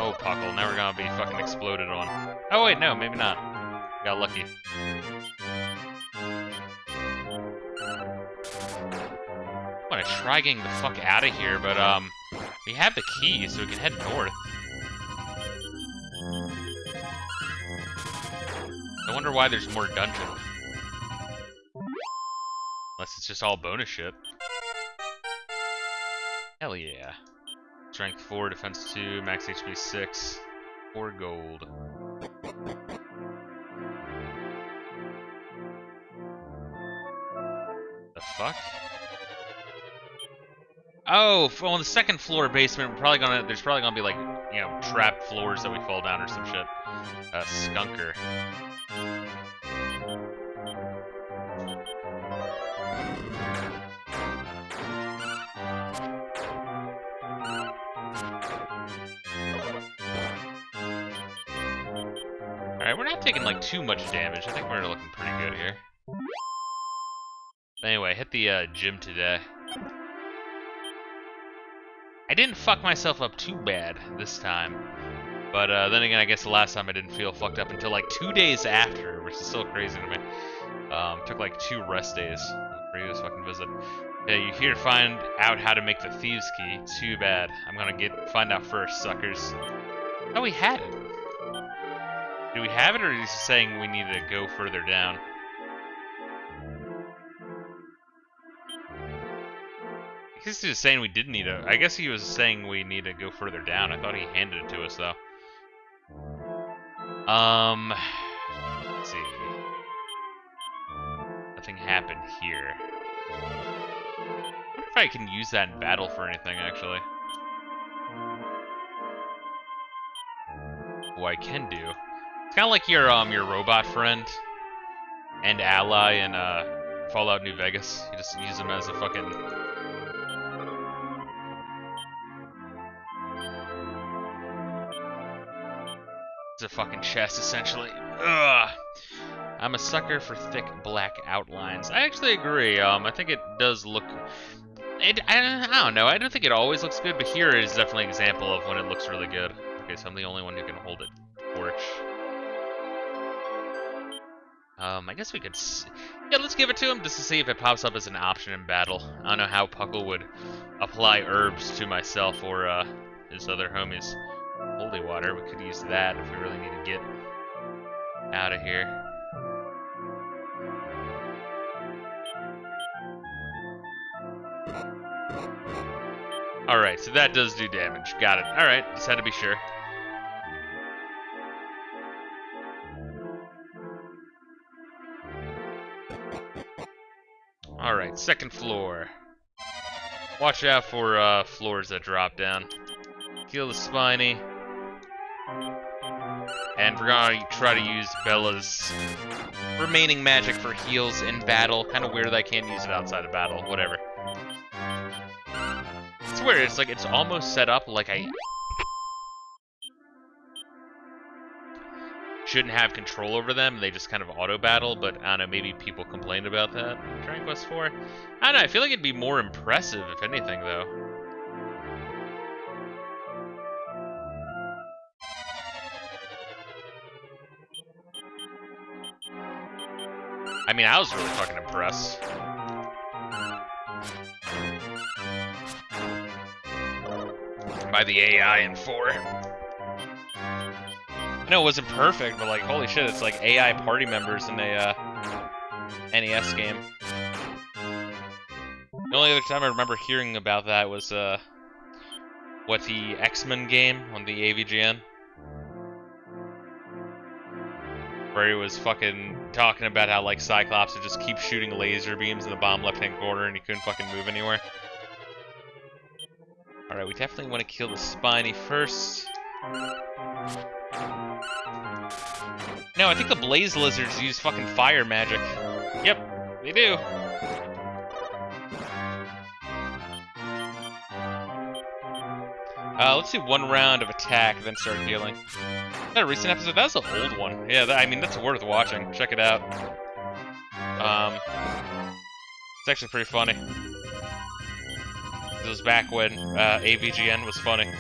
Oh, Puckle, now we're gonna be fucking exploded on. Oh wait, no, maybe not. Got lucky. I want to try getting the fuck out of here, but we have the key, so we can head north. I wonder why there's more dungeon. Unless it's just all bonus shit. Hell yeah. Strength 4, defense 2, max HP 6, 4 gold. The fuck? Oh, on the second floor basement, there's probably gonna be like, you know, trapped floors that we fall down or some shit. Skunker. Alright, we're not taking like too much damage. I think we're looking pretty good here. Anyway, hit the gym today. I didn't fuck myself up too bad this time. But then again, I guess the last time I didn't feel fucked up until like 2 days after, which is still crazy to me. Took like 2 rest days. Previous fucking visit. Yeah, you're here to find out how to make the thieves' key. Too bad. I'm gonna find out first, suckers. Oh, we had it. Do we have it, or is he saying we need to go further down? I guess he was saying we did need to. I guess he was saying we need to go further down. I thought he handed it to us, though. Let's see. Nothing happened here. I wonder if I can use that in battle for anything, actually. What I can do. It's kind of like your robot friend and ally in Fallout New Vegas. You just use them as a fucking... It's a fucking chest, essentially. Ugh. I'm a sucker for thick black outlines. I actually agree. I think it does look... I don't know. I don't think it always looks good, but here is definitely an example of when it looks really good. Okay, so I'm the only one who can hold it. Torch. I guess we could... Yeah, let's give it to him just to see if it pops up as an option in battle. I don't know how Puckle would apply herbs to myself or his other homies. Holy water, we could use that if we really need to get out of here. Alright, so that does do damage. Got it. Alright, just had to be sure. Alright, second floor. Watch out for floors that drop down. Heal the spiny. And we're gonna try to use Bella's remaining magic for heals in battle. Kind of weird that I can't use it outside of battle. Whatever. It's weird. It's like it's almost set up like I shouldn't have control over them. They just kind of auto battle. But I don't know. Maybe people complained about that. Dragon Quest 4. I don't know. I feel like it'd be more impressive if anything, though. I mean, I was really fucking impressed. By the AI in 4. I know it wasn't perfect, but like, holy shit, it's like AI party members in a NES game. The only other time I remember hearing about that was, what, the X-Men game on the AVGN? Where he was fucking talking about how, like, Cyclops would just keep shooting laser beams in the bottom left-hand corner and he couldn't fucking move anywhere. Alright, we definitely want to kill the Spiny first. No, I think the Blaze Lizards use fucking fire magic. Yep, they do. Let's do one round of attack, then start healing. Is that a recent episode? That's an old one. Yeah, I mean, that's worth watching. Check it out. It's actually pretty funny. It was back when AVGN was funny.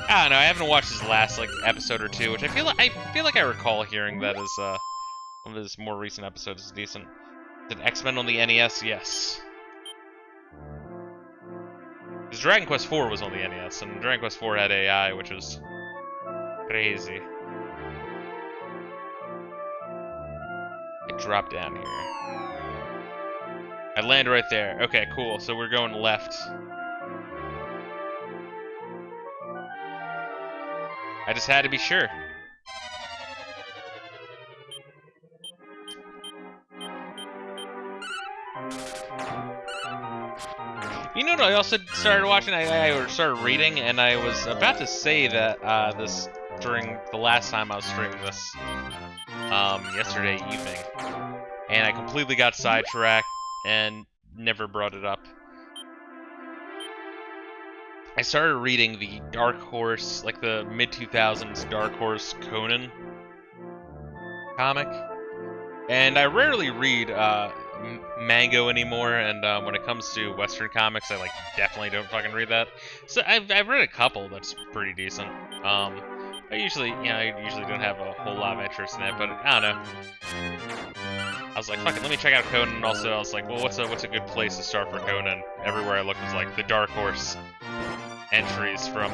I don't know, I haven't watched his last, like, episode or two, which I feel like I recall hearing that as, one of his more recent episodes is decent. Did X-Men on the NES? Yes. Because Dragon Quest IV was on the NES, and Dragon Quest IV had AI, which was crazy. I drop down here. I land right there. Okay, cool. So we're going left. I just had to be sure. You know what I also started watching? I started reading, and I was about to say that this during the last time I was streaming this, yesterday evening, and I completely got sidetracked and never brought it up. I started reading the Dark Horse, like the mid-2000s Dark Horse Conan comic, and I rarely read manga anymore, and when it comes to Western comics, I definitely don't fucking read that. So I've read a couple that's pretty decent. I usually don't have a whole lot of interest in it, but I don't know. I was like, fuck it, let me check out Conan. And also, I was like, well, what's a good place to start for Conan? Everywhere I looked was like the Dark Horse entries from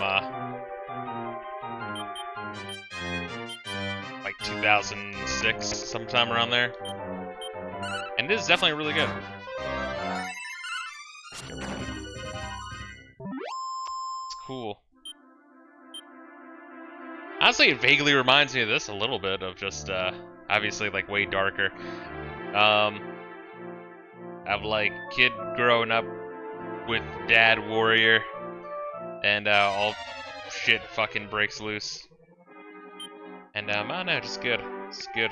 like 2006, sometime around there. And it is definitely really good. It's cool. Honestly, it vaguely reminds me of this a little bit, of just, obviously, like, way darker. Of, like, kid growing up with dad warrior, and, all shit fucking breaks loose. And, I don't know, just good. It's good.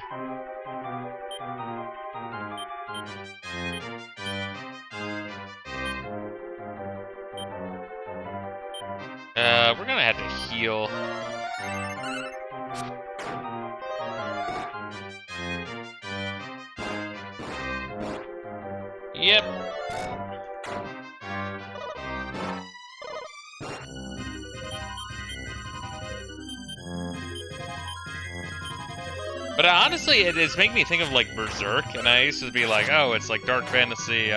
We're gonna have to heal. Yep. But honestly, it is making me think of like Berserk, and I used to be like, oh, it's like dark fantasy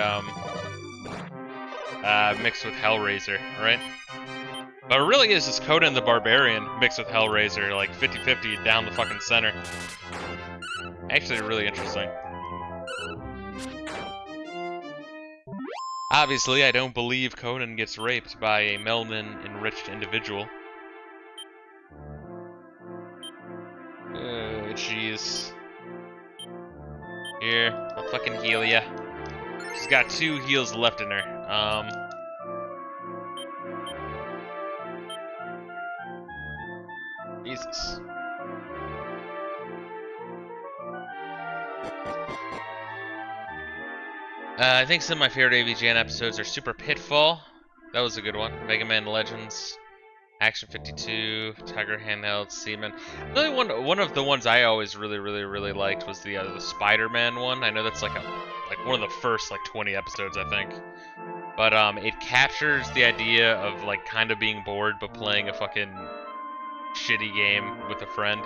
mixed with Hellraiser, right? But it really is just Conan the Barbarian mixed with Hellraiser, like 50-50 down the fucking center. Actually, really interesting. Obviously, I don't believe Conan gets raped by a melanin-enriched individual. Jeez. Here, I'll fucking heal ya. She's got 2 heals left in her. Jesus. I think some of my favorite AVGN episodes are Super Pitfall. That was a good one. Mega Man Legends. Action 52, Tiger Handheld, Seaman. Really, one of the ones I always really liked was the Spider-Man one. I know that's like one of the first 20 episodes, I think. But it captures the idea of like kind of being bored but playing a fucking shitty game with a friend.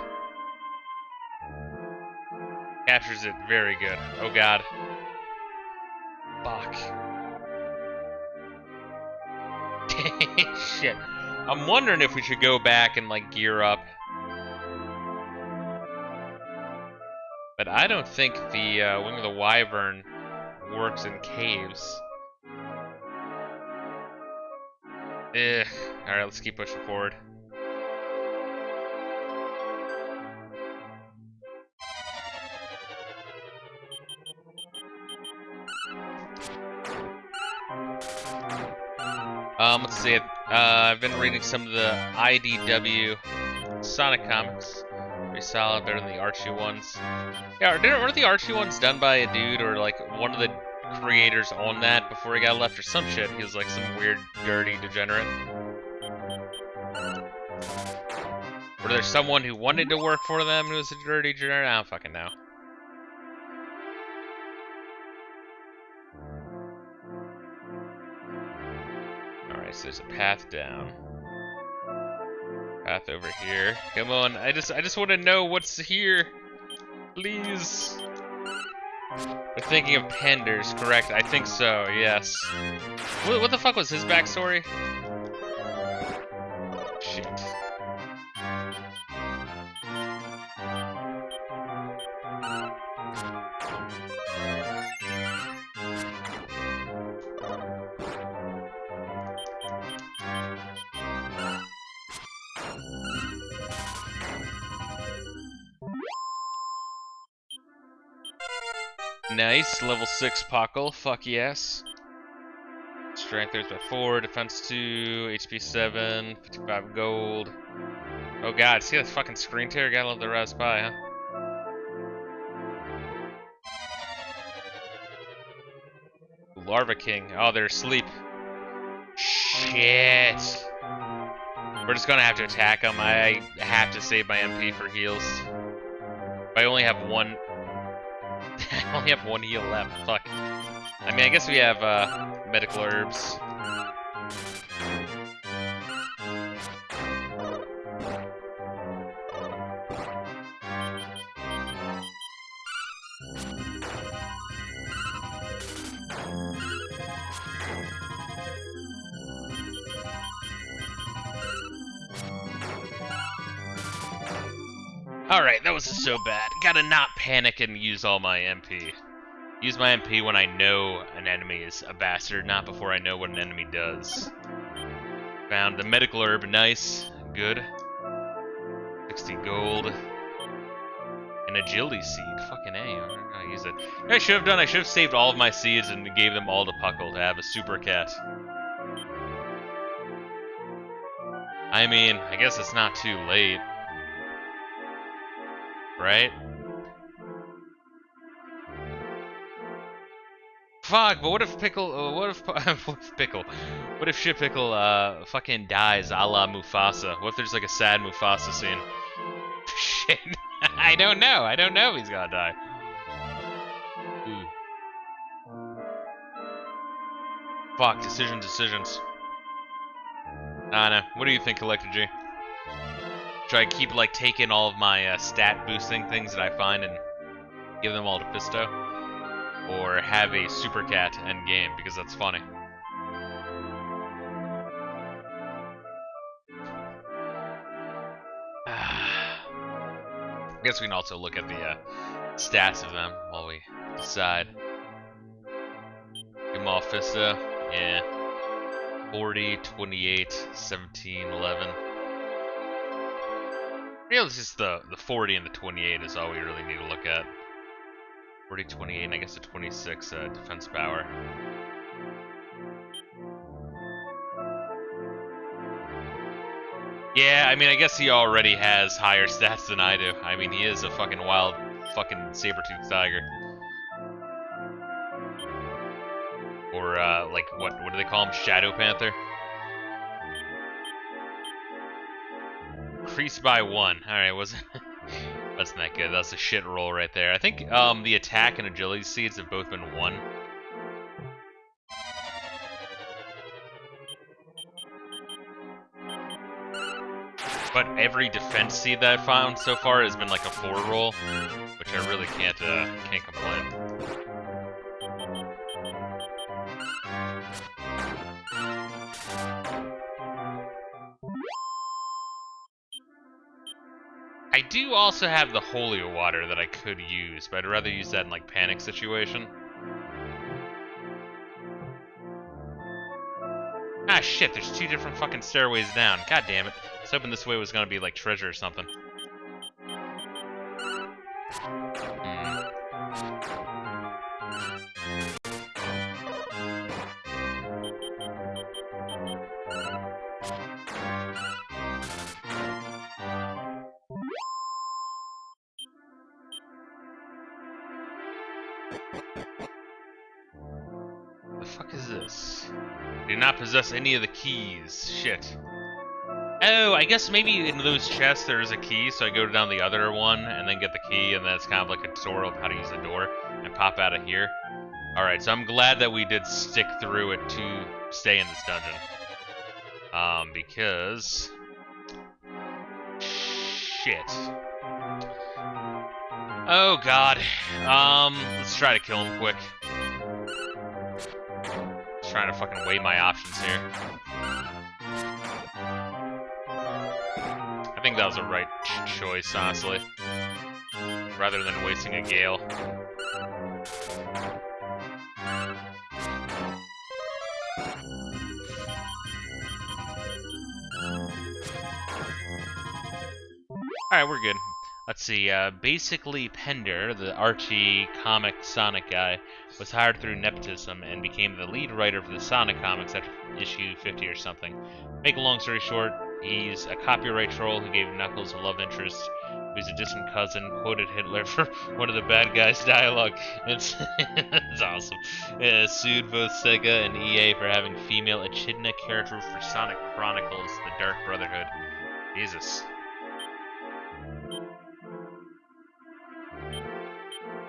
Captures it very good. Oh god. Fuck. Shit. I'm wondering if we should go back and like gear up. But I don't think the Wing of the Wyvern works in caves. Ugh. Alright, let's keep pushing forward. Let's see. I've been reading some of the IDW Sonic comics. Pretty solid, better than the Archie ones. Yeah, weren't the Archie ones done by a dude or like one of the creators on that before he got left or some shit? He was like some weird, dirty degenerate. Or there's someone who wanted to work for them who was a dirty degenerate? I don't fucking know. Alright, so there's a path down. Path over here. Come on, I just want to know what's here. Please. We're thinking of Penders, correct? I think so, yes. What the fuck was his backstory? Shit. Nice, level 6 Pockle, fuck yes. Strength 3 by 4, defense 2, HP 7, 55 gold. Oh god, see that fucking screen tear? Gotta love the Raspberry, huh? Larva King. Oh, they're asleep. Shit. We're just gonna have to attack them. I have to save my MP for heals. I only have one. I only have one heal left. Fuck. I mean, I guess we have medical herbs. Alright, that wasn't so bad. Gotta not panic and use all my MP. Use my MP when I know an enemy is a bastard, not before I know what an enemy does. Found the medical herb, nice, good. 60 gold. An agility seed, fucking A, I don't know how to use it. I should have saved all of my seeds and gave them all to Puckle to have a super cat. I mean, I guess it's not too late. Right? Fuck, but what if Pickle, what if Shit Pickle, fucking dies a la Mufasa? What if there's like a sad Mufasa scene? Shit. I don't know if he's gonna die. Fuck, decisions. I don't know. What do you think, Collector G? Should I keep, like, taking all of my stat boosting things that I find and give them all to Fisto? Or have a super cat end game, because that's funny. I guess we can also look at the stats of them while we decide. Give them all Fisto. Yeah. 40, 28, 17, 11. Really, it's just the 40 and the 28 is all we really need to look at. 40, 28, and I guess a 26 defense power. Yeah, I mean, I guess he already has higher stats than I do. I mean, he is a fucking wild fucking saber-toothed tiger. Or, like, what do they call him? Shadow Panther? Increased by 1. Alright, wasn't that good. That's a shit roll right there. I think the attack and agility seeds have both been 1. But every defense seed that I've found so far has been like a 4 roll, which I really can't complain. I do also have the holy water that I could use, but I'd rather use that in like panic situation. Ah, shit, there's 2 different fucking stairways down. God damn it. I was hoping this way was gonna be, like, treasure or something. The fuck is this? Do not possess any of the keys. Shit. Oh, I guess maybe in those chests there is a key, so I go down the other one and then get the key, and then it's kind of like a tutorial of how to use the door and pop out of here. Alright, so I'm glad that we did stick through it to stay in this dungeon. Because... Shit. Oh, God. Let's try to kill him quick. Just trying to fucking weigh my options here. I think that was a right choice, honestly. Rather than wasting a gale. Alright, we're good. Let's see, basically Pender, the Archie comic Sonic guy, was hired through nepotism and became the lead writer for the Sonic comics after issue 50 or something. Make a long story short, he's a copyright troll who gave Knuckles a love interest who's a distant cousin, quoted Hitler for one of the bad guys' dialogue. It's awesome. Sued both Sega and EA for having female Echidna character for Sonic Chronicles, The Dark Brotherhood. Jesus.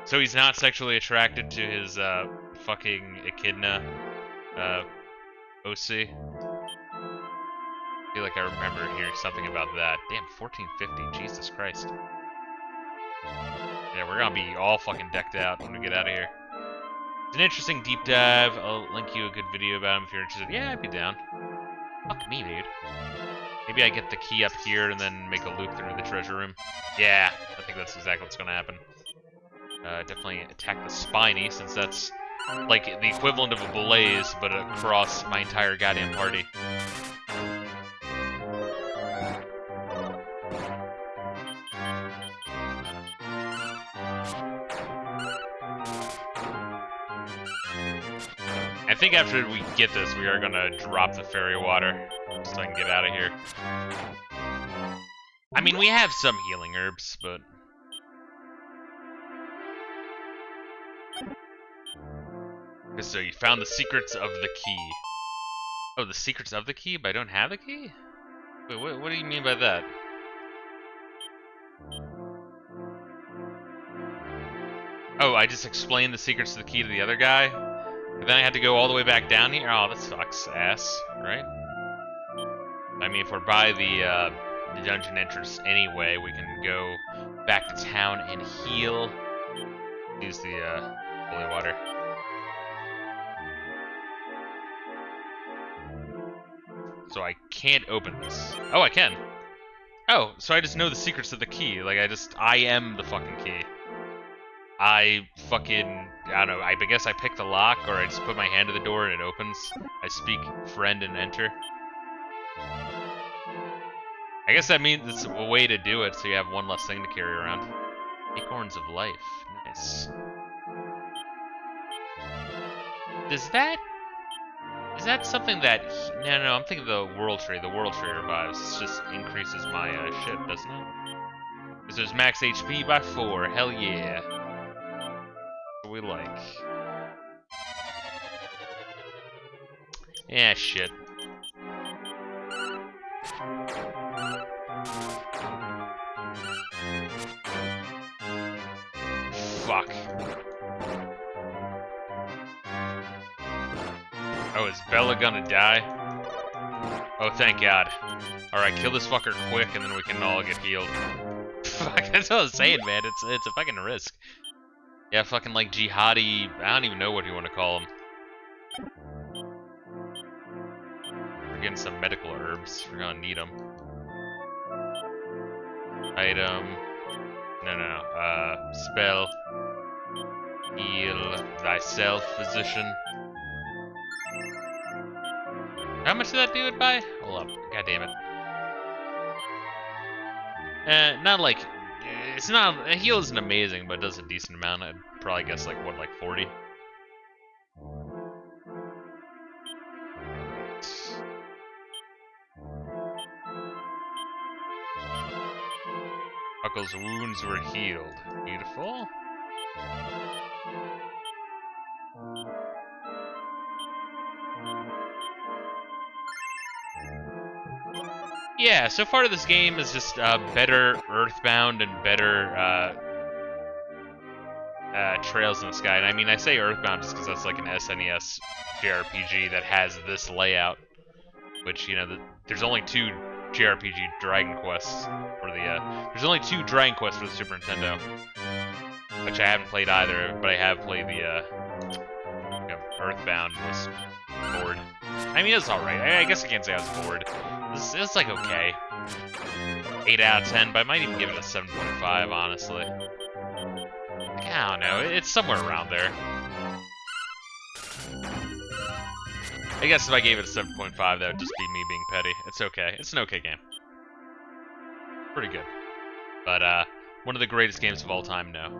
So he's not sexually attracted to his, fucking Echidna, OC? I feel like I remember hearing something about that. Damn, 1450, Jesus Christ. Yeah, we're gonna be all fucking decked out when we get out of here. It's an interesting deep dive. I'll link you a good video about him if you're interested. Yeah, I'd be down. Fuck me, dude. Maybe I get the key up here and then make a loop through the treasure room. Yeah, I think that's exactly what's gonna happen. Definitely attack the Spiny, since that's like the equivalent of a Blaze, but across my entire goddamn party. I think after we get this, we are gonna drop the fairy water, so I can get out of here. I mean, we have some healing herbs, but... So you found the secrets of the key. Oh, the secrets of the key, but I don't have the key? Wait, what do you mean by that? Oh, I just explained the secrets of the key to the other guy? But then I had to go all the way back down here? Oh, that sucks ass, right? I mean, if we're by the dungeon entrance anyway, we can go back to town and heal. Use the holy water. So I can't open this. Oh, I can. Oh, so I just know the secrets of the key. Like, I am the fucking key. I don't know, I guess I pick the lock, or I just put my hand to the door and it opens. I speak friend and enter. I guess that means it's a way to do it, so you have one less thing to carry around. Acorns of Life. Nice. Is that something that... No, I'm thinking of the World Tree. The World Tree revives. It just increases my shit, doesn't it? This is max HP by 4. Hell yeah. What we like. Yeah, shit. Fuck. Oh, is Bella gonna die? Oh, thank God. Alright, kill this fucker quick and then we can all get healed. Fuck, that's what I was saying, man. It's a fucking risk. Yeah, fucking like jihadi... I don't even know what you want to call them. We're getting some medical herbs. We're gonna need them. Item... No. Spell. Heal thyself, physician. How much did that do it by? Hold up. God damn it. Not like... It's not... A heal isn't amazing, but it does a decent amount. I'd probably guess, like, what, like 40? Buckle's wounds were healed. Beautiful. Yeah, so far this game is just better Earthbound and better Trails in the Sky. And I mean, I say Earthbound just because that's like an SNES JRPG that has this layout. Which, you know, there's only 2 JRPG Dragon Quests for the, there's only 2 Dragon Quests for the Super Nintendo. Which I haven't played either, but I have played the, you know, Earthbound and was bored. I mean, it was alright. I guess I can't say I was bored. It's like okay. 8 out of 10, but I might even give it a 7.5, honestly. I don't know, it's somewhere around there. I guess if I gave it a 7.5, that would just be me being petty. It's okay. It's an okay game. Pretty good. But, one of the greatest games of all time, no.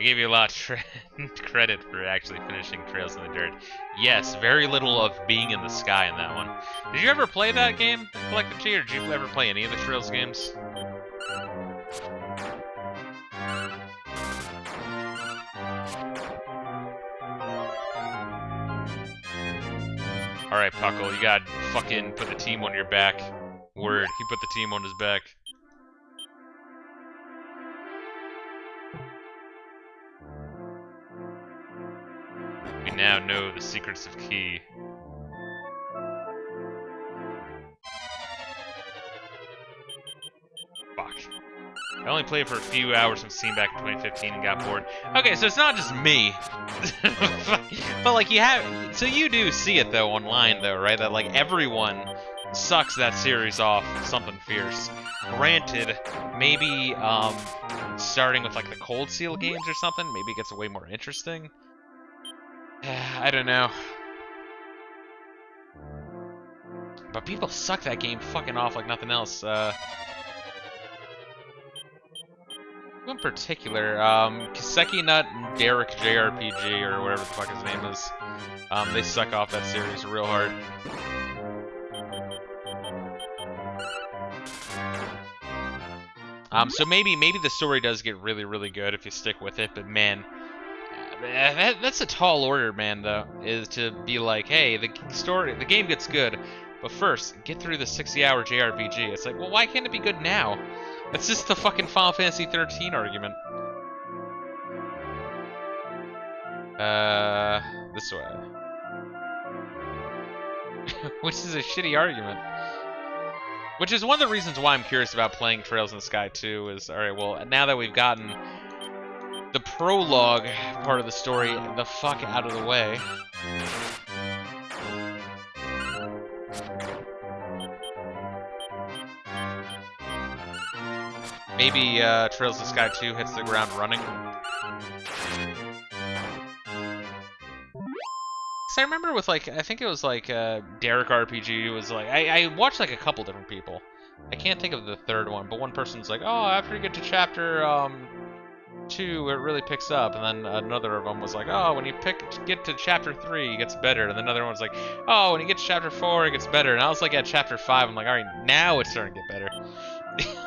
I gave you a lot of credit for actually finishing Trails in the Dirt. Yes, very little of being in the sky in that one. Did you ever play that game, Collective G, or did you ever play any of the Trails games? Alright, Puckle, you gotta fucking put the team on your back. Word, he put the team on his back. We now know the secrets of Key. Fuck. I only played for a few hours from Steam back in 2015 and got bored. Okay, so it's not just me. But like you have, so you do see it though online though, right? That like everyone sucks that series off something fierce. Granted, maybe starting with like the Cold Seal games or something, maybe it gets way more interesting. I don't know. But people suck that game fucking off like nothing else. In particular, Kiseki Nut and Derek JRPG, or whatever the fuck his name is, they suck off that series real hard. So maybe the story does get really, really good if you stick with it, but man, that's a tall order, man, though, is to be like, hey, the game gets good, but first, get through the 60-hour JRPG. It's like, well, why can't it be good now? That's just the fucking Final Fantasy 13 argument. This way. Which is a shitty argument. Which is one of the reasons why I'm curious about playing Trails in the Sky 2 is, alright, well, now that we've gotten the prologue part of the story the fuck out of the way. Maybe Trails in the Sky 2 hits the ground running. So I remember with like, I think it was like Derek RPG was like, I watched like a couple different people. I can't think of the third one, but one person's like, oh, after you get to chapter 2, it really picks up. And then another of them was like, oh, when you get to chapter 3, it gets better. And then another one was like, oh, when you get to chapter 4, it gets better. And I was like at chapter 5, I'm like, all right, now it's starting to get better.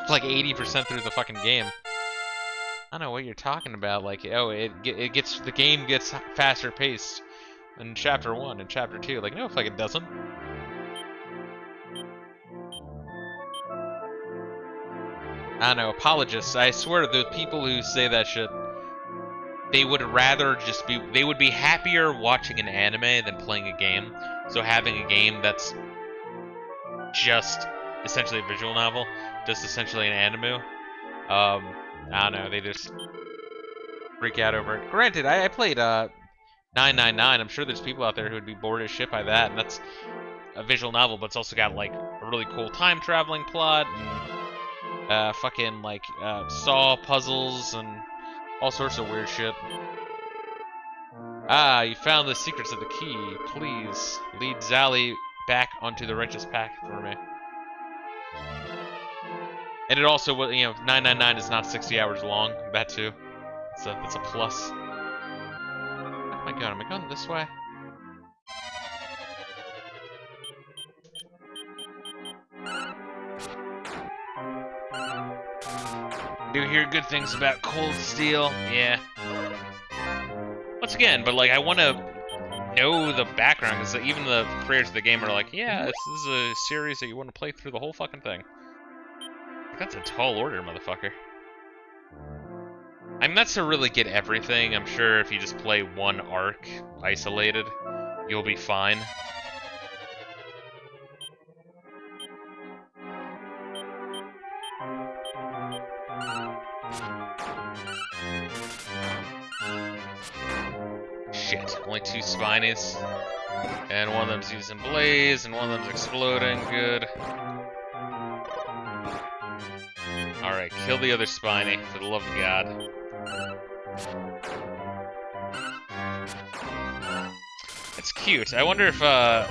Like 80% through the fucking game. I don't know what you're talking about. Like, oh, the game gets faster paced in chapter 1 and chapter 2. Like, no, fuck, it doesn't. I don't know, apologists. I swear, the people who say that shit, they would rather just be, they would be happier watching an anime than playing a game. So having a game that's just essentially a visual novel, just essentially an anime, I don't know, they just freak out over it. Granted, I played 999. I'm sure there's people out there who would be bored as shit by that, and that's a visual novel, but it's also got like a really cool time traveling plot and fucking like saw puzzles and all sorts of weird shit. Ah, you found the secrets of the key. Please lead Zally back onto the righteous path for me. And it also, 999 is not 60 hours long. That too. That's a plus. Where am I going? Am I going this way? I do hear good things about Cold Steel. Yeah. Once again, but like I want to know the background because even the creators of the game are like, yeah, this is a series that you want to play through the whole fucking thing. That's a tall order, motherfucker. I mean, that's to really get everything. I'm sure if you just play one arc isolated, you'll be fine. Shit, only 2 Spinies. And one of them's using Blaze, and one of them's exploding. Good. Alright, kill the other Spiny, for the love of God. It's cute. I wonder if, to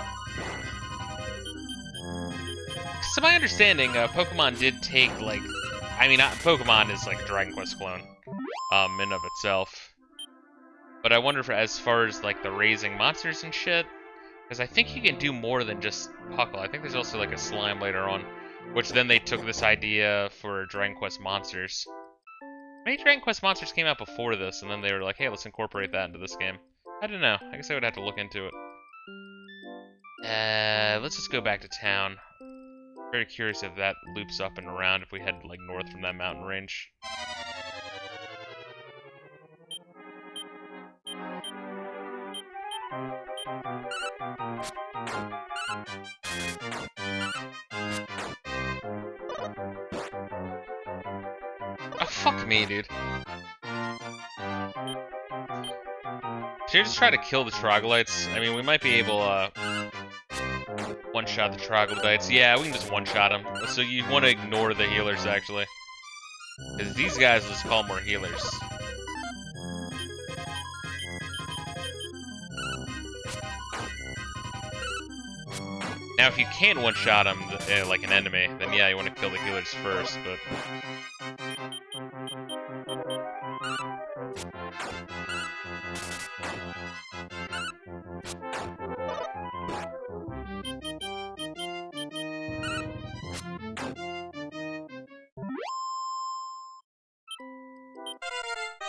my understanding, Pokemon did take, like... I mean, Pokemon is like a Dragon Quest clone, in of itself. But I wonder if, as far as, like, the raising monsters and shit, because I think you can do more than just Puckle. I think there's also, like, a Slime later on, which then they took this idea for Dragon Quest Monsters. Maybe Dragon Quest Monsters came out before this, and then they were like, hey, let's incorporate that into this game. I don't know. I guess I would have to look into it. Let's just go back to town. Very curious if that loops up and around if we head, like, north from that mountain range. Oh, fuck me, dude. Should I just try to kill the Troglodytes? I mean, we might be able, one-shot the Troglodytes. Yeah, we can just one-shot them. So you want to ignore the healers, actually. Because these guys, let's call more healers. Now, if you can one-shot them, like an enemy, then yeah, you want to kill the healers first, but...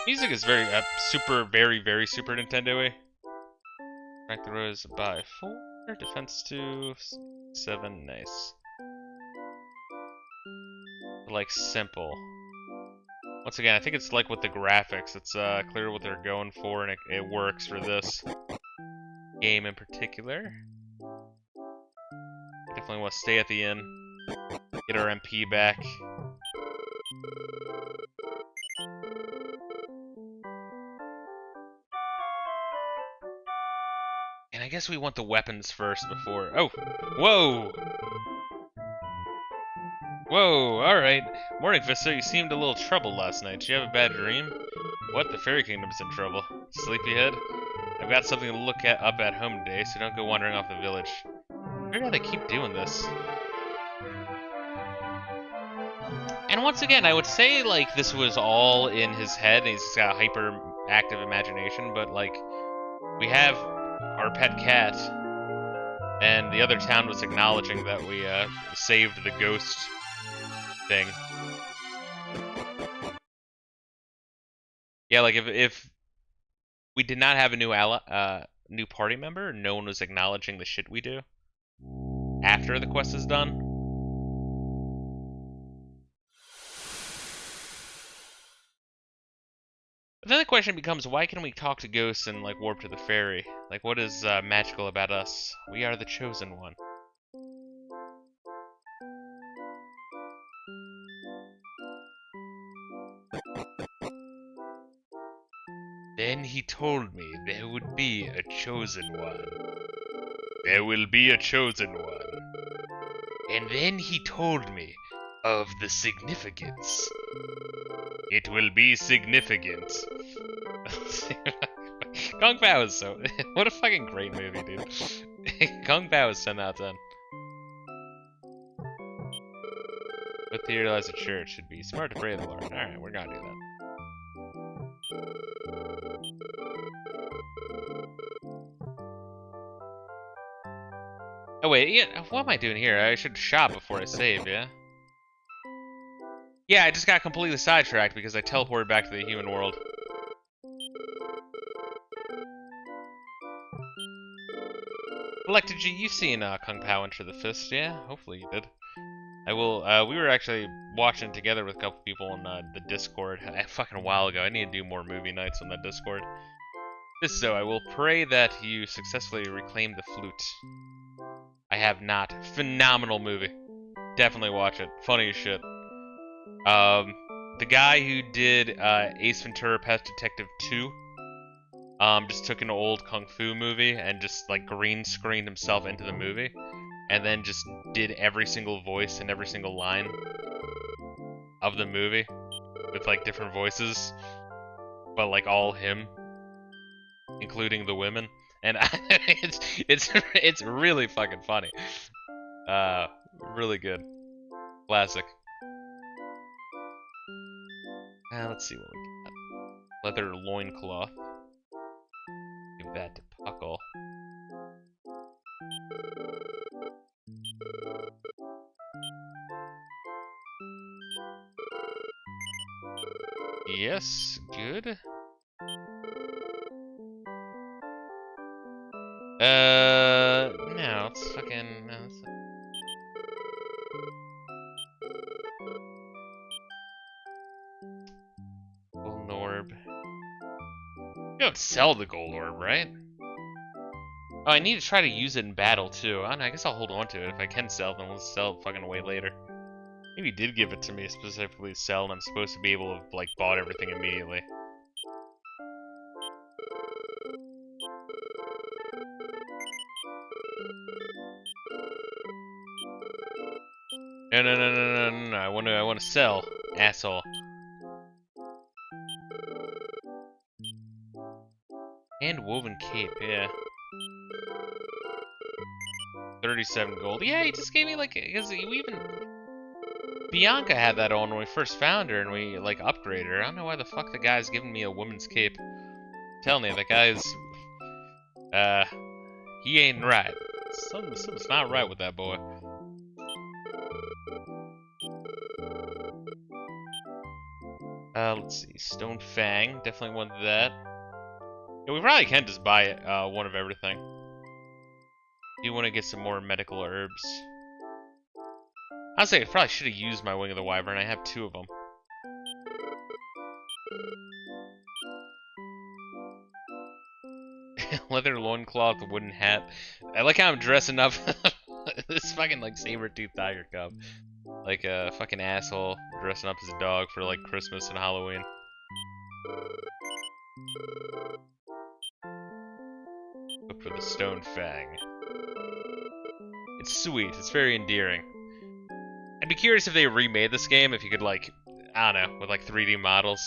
Music is very, very Super Nintendo-y. Rank the rows by 4, defense 2, 7, nice. Like, simple. Once again, I think it's like with the graphics, it's clear what they're going for, and it works for this game in particular. Definitely want to stay at the inn, get our MP back. And I guess we want the weapons first before... Oh! Whoa! Whoa, alright. Morning, Fisto. You seemed a little troubled last night. Did you have a bad dream? What? The Fairy Kingdom's in trouble. Sleepyhead? I've got something to look at up at home today, so don't go wandering off the village. Where do they keep doing this? And once again, I would say, like, this was all in his head, and he's just got a hyper-active imagination, but, like, we have our pet cat, and the other town was acknowledging that we, saved the ghost thing. Yeah, like, if we did not have a new party member, no one was acknowledging the shit we do after the quest is done. But then the question becomes, why can we talk to ghosts and, like, warp to the fairy? Like, what is magical about us? We are the chosen one. Then he told me there would be a chosen one. There will be a chosen one. And then he told me of the significance. It will be significant. Kung Pao is so... what a fucking great movie, dude. Kung Pao is 10 out of 10. But theater as a church should be smart to pray the Lord. Alright, we're gonna do that. Oh wait, yeah, what am I doing here? I should shop before I save, yeah? Yeah, I just got completely sidetracked because I teleported back to the human world. Elected G, you've seen Kung Pao Enter the Fist, yeah? Hopefully you did. I will, we were actually watching together with a couple people on the Discord a fucking while ago. I need to do more movie nights on that Discord. Fisto, I will pray that you successfully reclaim the flute. I have not. Phenomenal movie. Definitely watch it. Funny as shit. The guy who did Ace Ventura: Pet Detective 2 just took an old kung fu movie and just like green screened himself into the movie, and then just did every single voice and every single line of the movie with like different voices, but like all him, including the women, and it's really fucking funny. Really good, classic. Let's see what we got. Leather loincloth. Give that to Puckle. Yes, good. No, it's fucking... No, it's... Golden orb. You don't sell the gold orb, right? Oh, I need to try to use it in battle, too. I don't know, I guess I'll hold on to it. If I can sell, then we'll sell it fucking away later. Maybe he did give it to me specifically to sell, and I'm supposed to be able to, like, bought everything immediately. No. I want to sell, asshole. And woven cape, yeah. 37 gold. Yeah, he just gave me like, because we even Bianca had that on when we first found her, and we like upgraded her. I don't know why the fuck the guy's giving me a woman's cape. I'm telling you, that guy's he ain't right. Something's not right with that boy. Let's see, Stone Fang, definitely want that. Yeah, we probably can just buy it, one of everything. Do want to get some more medical herbs. Honestly, I probably should have used my Wing of the Wyvern. I have 2 of them. Leather loincloth, wooden hat. I like how I'm dressing up this fucking like saber-toothed tiger cub. Like a fucking asshole dressing up as a dog for like Christmas and Halloween. Look for the Stone Fang. It's sweet. It's very endearing. I'd be curious if they remade this game, if you could like, I don't know, with like 3D models,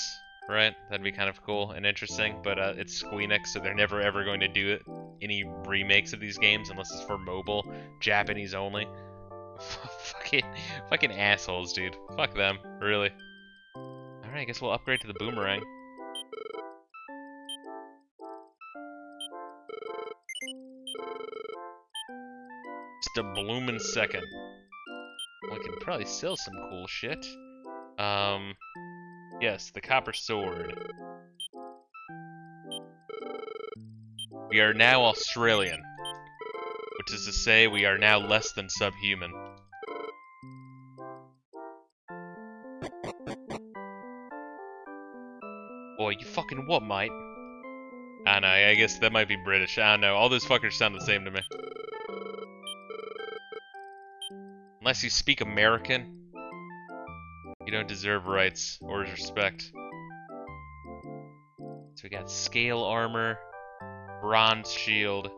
right? That'd be kind of cool and interesting, but it's Squeenix, so they're never ever going to do it, any remakes of these games unless it's for mobile, Japanese only. fucking assholes, dude. Fuck them, really. Alright, I guess we'll upgrade to the boomerang. Just a bloomin' second. We can probably sell some cool shit. Yes, the copper sword. We are now Australian, which is to say we are now less than subhuman. Boy, you fucking what, mate? I don't know, I guess that might be British. I don't know, all those fuckers sound the same to me. Unless you speak American, you don't deserve rights or respect. So we got scale armor, bronze shield,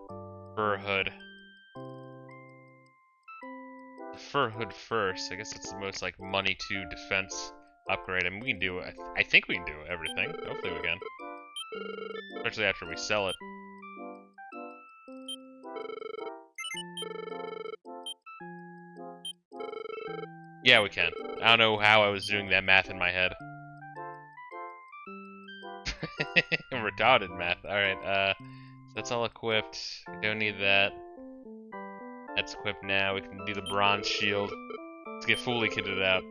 fur hood. The fur hood first. I guess it's the most like money to defense upgrade. I mean, we can do it. I think we can do everything. Hopefully we can. Especially after we sell it. Yeah, we can. I don't know how I was doing that math in my head. Retarded math. Alright, so that's all equipped. We don't need that. That's equipped now. We can do the bronze shield. Let's get fully kitted out.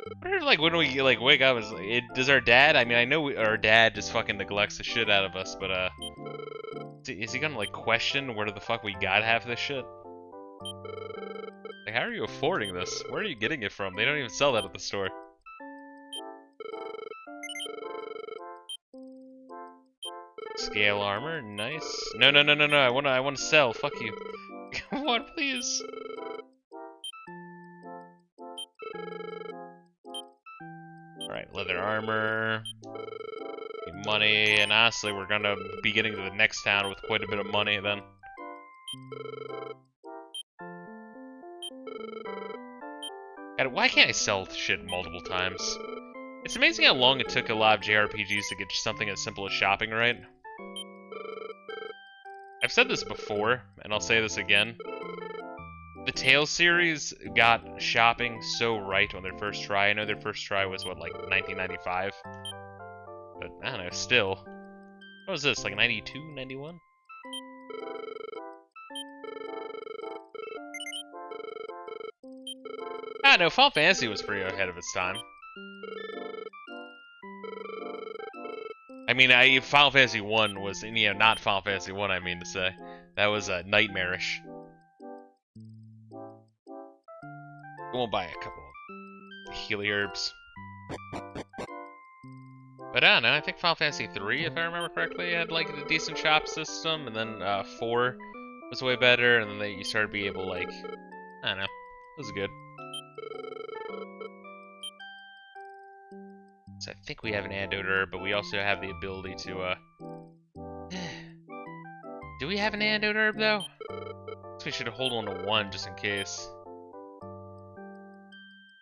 I wonder if, like, when we, like, wake up, does our dad, I mean, I know our dad just fucking neglects the shit out of us, but, is he gonna, like, question where the fuck we got half this shit? Like, how are you affording this? Where are you getting it from? They don't even sell that at the store. Scale armor, nice. No, no, no, no, no, I wanna sell, fuck you. Come on, please. Alright, leather armor. Money, and honestly, we're gonna be getting to the next town with quite a bit of money then. God, why can't I sell shit multiple times? It's amazing how long it took a lot of JRPGs to get something as simple as shopping right. I've said this before, and I'll say this again. The Tales series got shopping so right on their first try. I know their first try was, what, like 1995? But, I don't know, still. What was this, like 92, 91? I don't know, Final Fantasy was pretty ahead of its time. I mean, Final Fantasy 1 was, you know, not Final Fantasy 1, I mean to say. That was nightmarish. We'll buy a couple of Healy herbs. But I don't know, I think Final Fantasy 3, if I remember correctly, had like a decent shop system, and then 4 was way better, and then you started to be able, like, I don't know, it was good. So I think we have an antidote herb, but we also have the ability to, do we have an antidote herb, though? So we should hold on to one, just in case.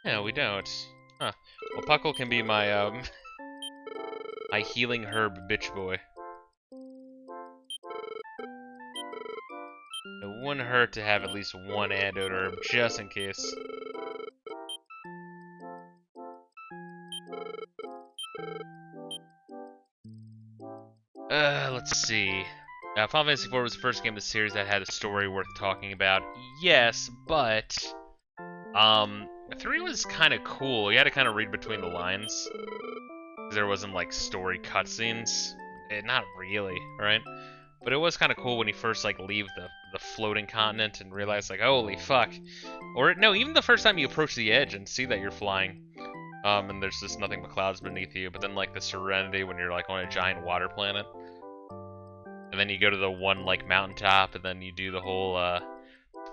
No, we don't. Huh. Well, Puckle can be my, my healing herb bitch boy. It wouldn't hurt to have at least one antidote herb, just in case. Let's see. Final Fantasy IV was the first game of the series that had a story worth talking about. Yes, but 3 was kind of cool. You had to kind of read between the lines. There wasn't like story cutscenes. Not really, right? But it was kind of cool when you first like leave the floating continent and realize like, holy fuck. Or no, even the first time you approach the edge and see that you're flying. And there's just nothing but clouds beneath you. But then like the serenity when you're like on a giant water planet. And then you go to the one like mountaintop, and then you do the whole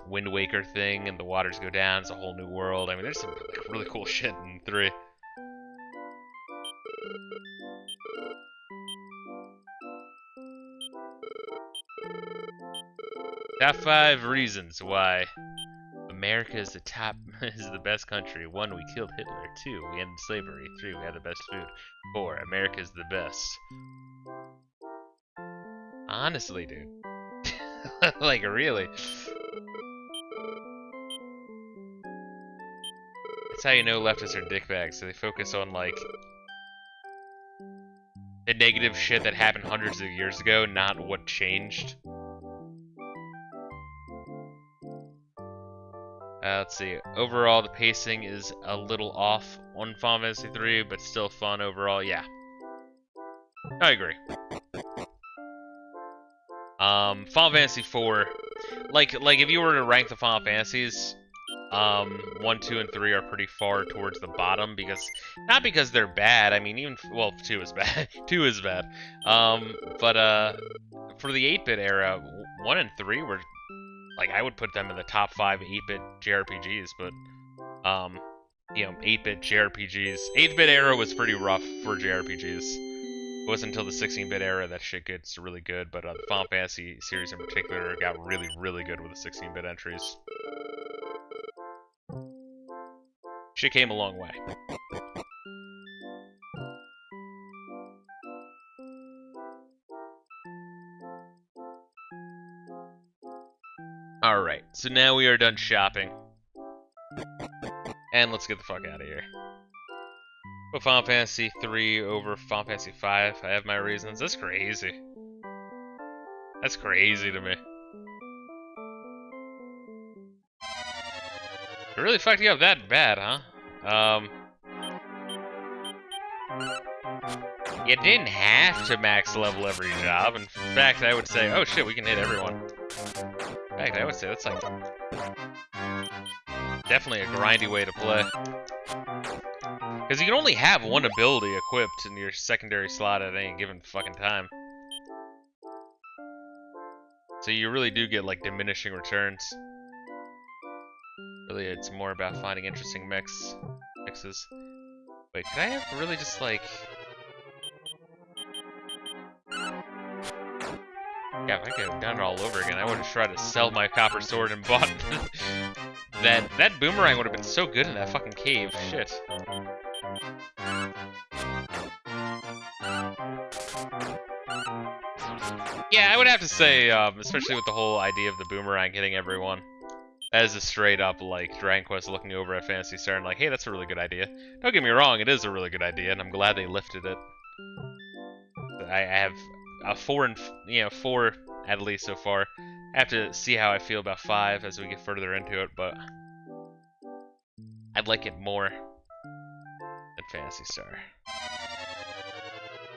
Wind Waker thing, and the waters go down. It's a whole new world. I mean, there's some like, really cool shit in 3. Top 5 reasons why America is the best country. 1, we killed Hitler. 2, we ended slavery. 3, we have the best food. 4, America is the best. Honestly, dude. Like, really. That's how you know leftists are dickbags. So they focus on, like, the negative shit that happened hundreds of years ago, not what changed. Let's see. Overall, the pacing is a little off on Final Fantasy 3, but still fun overall. Yeah. I agree. Final Fantasy 4, like if you were to rank the Final Fantasies, 1, 2, and 3 are pretty far towards the bottom not because they're bad. I mean, even well, 2 is bad. 2 is bad. But for the 8-bit era, 1 and 3 were like I would put them in the top 5 8-bit JRPGs. But you know, 8-bit JRPGs. 8-bit era was pretty rough for JRPGs. It wasn't until the 16-bit era that shit gets really good, but the Final Fantasy series in particular got really, really good with the 16-bit entries. Shit came a long way. Alright, so now we are done shopping. And let's get the fuck out of here. Put Final Fantasy 3 over Final Fantasy 5. I have my reasons. That's crazy. That's crazy to me. It really fucked you up that bad, huh? You didn't have to max level every job. In fact, I would say, oh shit, we can hit everyone. In fact, I would say that's like definitely a grindy way to play. Because you can only have one ability equipped in your secondary slot at any given fucking time. So you really do get like diminishing returns. Really, it's more about finding interesting mixes. Wait, could I have really just like... Yeah, if I could have done it all over again, I would have tried to sell my copper sword and bought that boomerang would have been so good in that fucking cave. Shit. Yeah, I would have to say, especially with the whole idea of the boomerang hitting everyone, as a straight up like Dragon Quest looking over at Phantasy Star and like, hey, that's a really good idea. Don't get me wrong, it is a really good idea, and I'm glad they lifted it. I have a 4 at least so far. I have to see how I feel about 5 as we get further into it, but I'd like it more than Phantasy Star.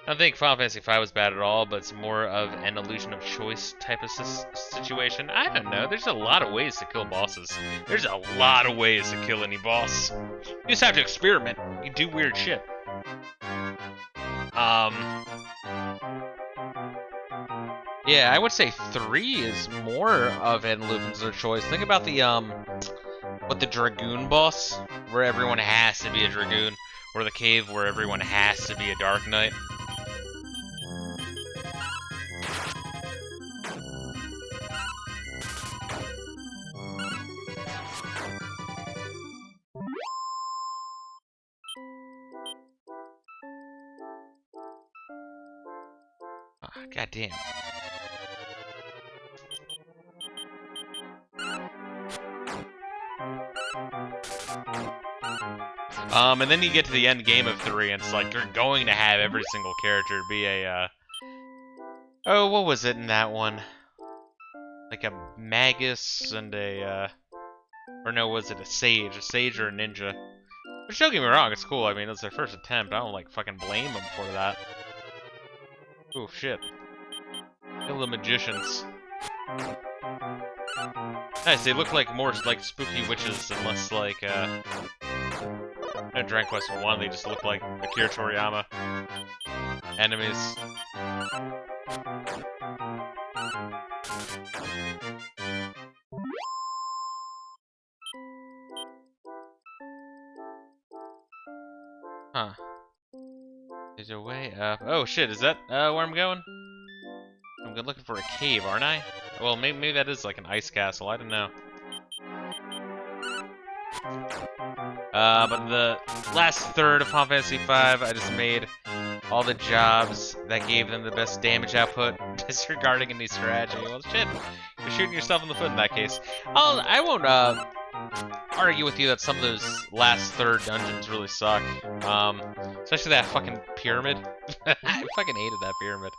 I don't think Final Fantasy V was bad at all, but it's more of an illusion of choice type of situation. I don't know. There's a lot of ways to kill bosses. There's a lot of ways to kill any boss. You just have to experiment. You do weird shit. Yeah, I would say 3 is more of an illusion of choice. Think about the the Dragoon boss, where everyone has to be a Dragoon, or the cave where everyone has to be a Dark Knight. God damn. And then you get to the end game of 3, and it's like you're going to have every single character be a, oh, what was it in that one? Like a magus and a, or no, was it a sage or a ninja? Which, don't get me wrong, it's cool. I mean, it was their first attempt. I don't, like, fucking blame them for that. Oh, shit. Kill the magicians. Nice, they look like more like spooky witches and less like, in Dragon Quest 1, they just look like Akira Toriyama enemies. Huh. There's a way up. Oh shit, is that where I'm going? I'm looking for a cave, aren't I? Well, maybe that is like an ice castle, I don't know. But the last third of Final Fantasy V, I just made all the jobs that gave them the best damage output, disregarding any strategy. Well, shit, you're shooting yourself in the foot in that case. I won't argue with you that some of those last third dungeons really suck. Especially that fucking pyramid. I fucking hated that pyramid.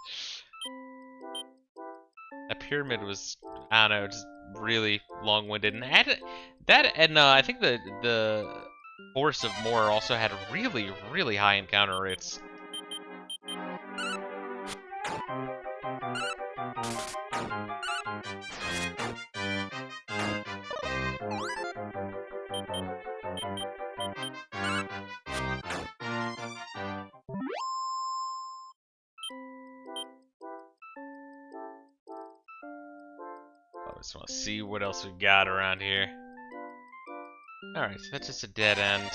That pyramid was, I don't know, just really long-winded, and I think the Force of More also had really, really high encounter rates. I just want to see what else we got around here. Alright, so that's just a dead end.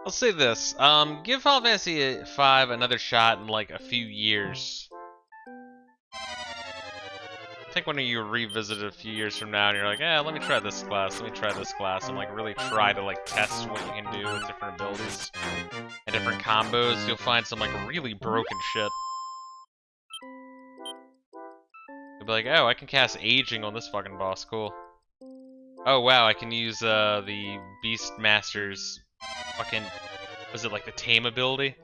I'll say this. Give Final Fantasy V another shot in like a few years. I think when you revisit it a few years from now and you're like, let me try this class, and like really try to like test what you can do with different abilities and different combos, you'll find some like really broken shit. You'll be like, oh, I can cast aging on this fucking boss, cool. Oh wow, I can use the Beastmaster's fucking, was it like the tame ability?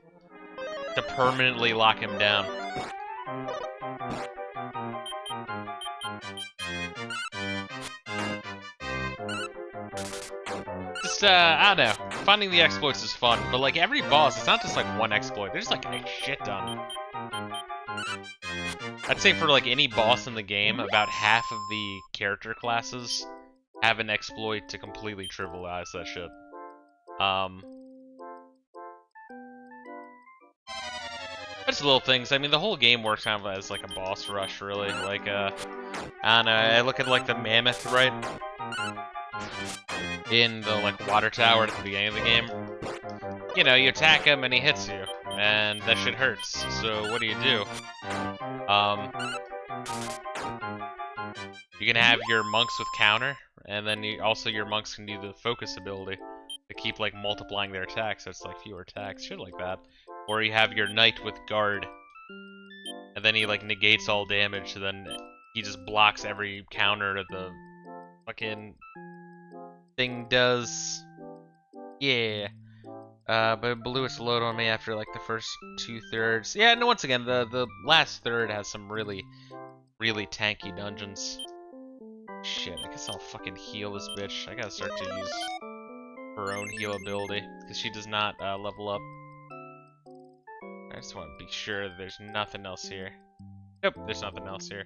To permanently lock him down. Just, I don't know. Finding the exploits is fun, but like every boss, it's not just like one exploit. There's like a shit ton. I'd say for like any boss in the game, about half of the character classes have an exploit to completely trivialize that shit. Just little things. I mean, the whole game works kind of as like a boss rush, really. Like, I don't know. I look at like the mammoth, right? In the like water tower at the beginning of the game. You know, you attack him and he hits you, and that shit hurts. So what do? You can have your monks with counter, and then your monks can do the focus ability to keep like multiplying their attacks, so it's like fewer attacks, shit like that. Or you have your knight with guard, and then he like negates all damage, so then he just blocks every counter that the fucking thing does. Yeah. But blew its load on me after like the first 2/3. Yeah, and once again, the last third has some really, really tanky dungeons. Shit, I guess I'll fucking heal this bitch. I gotta start to use her own heal ability, because she does not level up. I just want to be sure that there's nothing else here. Yep, there's nothing else here.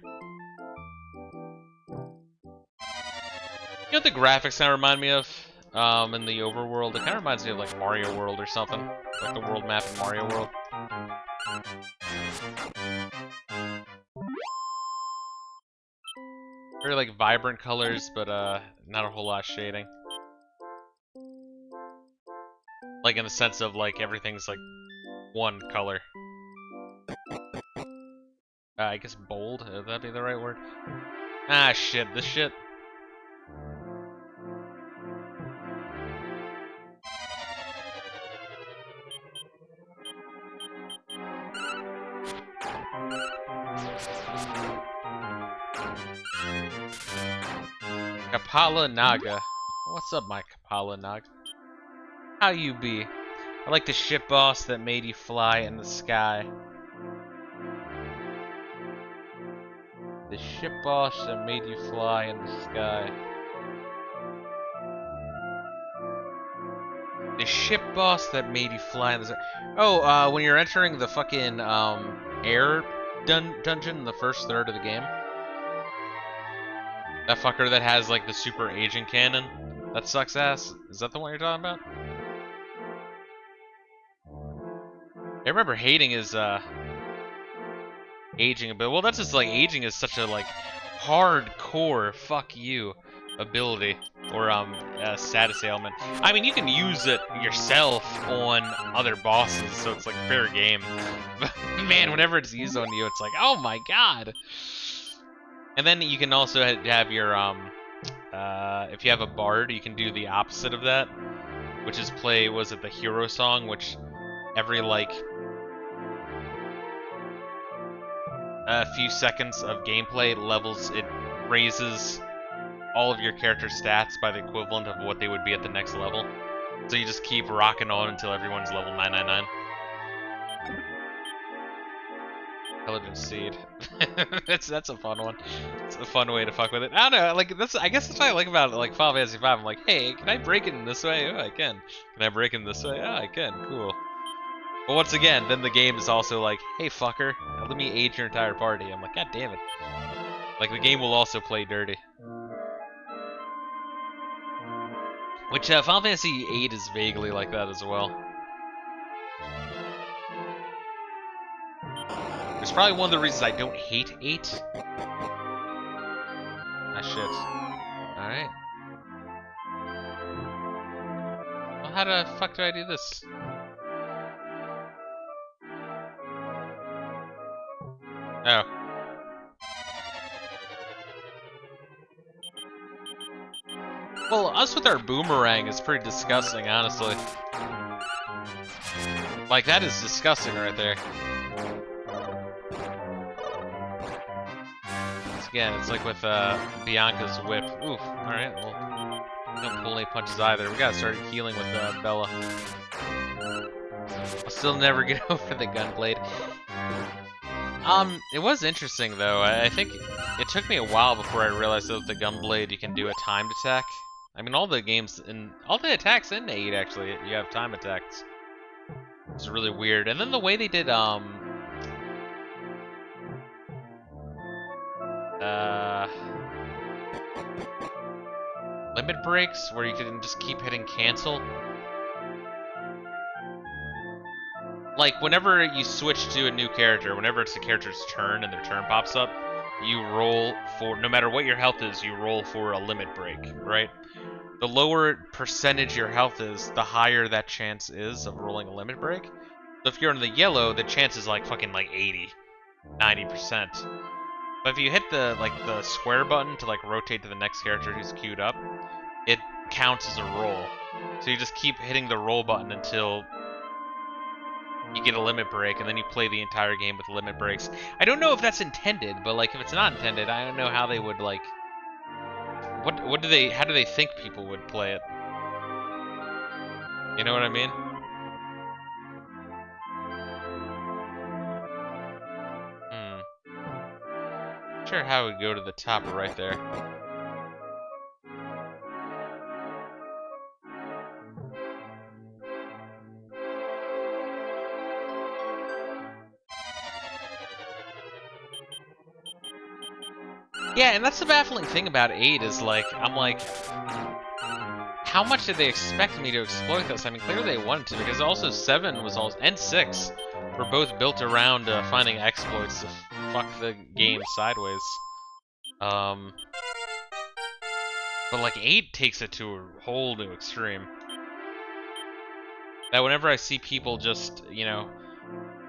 You know what the graphics kind of remind me of? In the overworld, it kind of reminds me of like Mario World or something. Like the world map in Mario World. Very like vibrant colors, but not a whole lot of shading. Like in the sense of like everything's like one color. I guess bold, would that be the right word? Ah shit, this shit. Kapala Naga. What's up, my Kapala Naga? How you be? I like the shit boss that made you fly in the sky. The ship boss that made you fly in the sky. The ship boss that made you fly in the sky. Oh, when you're entering the fucking air dungeon in the first third of the game. That fucker that has like the super aging cannon. That sucks ass. Is that the one you're talking about? I remember hating his aging ability. Well, that's just like aging is such a like hardcore fuck you ability or status ailment. I mean, you can use it yourself on other bosses, so it's like fair game. But man, whenever it's used on you, it's like, oh my god. And then you can also have your if you have a bard, you can do the opposite of that, which is play the hero song, which every like a few seconds of gameplay it raises all of your character stats by the equivalent of what they would be at the next level. So you just keep rocking on until everyone's level 999. Intelligence seed. that's a fun one. It's a fun way to fuck with it. I don't know, like I guess that's what I like about it, like Final Fantasy V. I'm like, hey, can I break it in this way? Oh, I can. Can I break it in this way? Oh, I can. Cool. But once again, then the game is also like, hey fucker, let me aid your entire party. I'm like, god damn it. Like the game will also play dirty. Which Final Fantasy VIII is vaguely like that as well. It's probably one of the reasons I don't hate 8. Ah, shit. Alright. how the fuck do I do this? Oh. Well, us with our boomerang is pretty disgusting, honestly. Like, that is disgusting right there. Again, it's like with Bianca's whip. Oof. Alright, well, don't pull any punches either. We gotta start healing with Bella. I'll still never get over the gunblade. It was interesting though. I think it took me a while before I realized that with the gunblade you can do a timed attack. I mean, all the games and all the attacks in 8 actually, you have time attacks. It's really weird. And then the way they did limit breaks, where you can just keep hitting cancel. Like, whenever you switch to a new character, whenever it's the character's turn and their turn pops up, you roll for, no matter what your health is, you roll for a limit break, right? The lower percentage your health is, the higher that chance is of rolling a limit break. So if you're in the yellow, the chance is like fucking like 80, 90%. But if you hit the the square button to like rotate to the next character who's queued up, it counts as a roll. So you just keep hitting the roll button until you get a limit break, and then you play the entire game with limit breaks. I don't know if that's intended, but like if it's not intended, I don't know how they would like. What do they? How do they think people would play it? You know what I mean? Not sure how it would go to the top right there. Yeah, and that's the baffling thing about 8 is like, I'm like, how much did they expect me to exploit this? I mean, clearly they wanted to, because also 7 was also, and 6 were both built around finding exploits to fuck the game sideways. But like 8 takes it to a whole new extreme. That whenever I see people just, you know,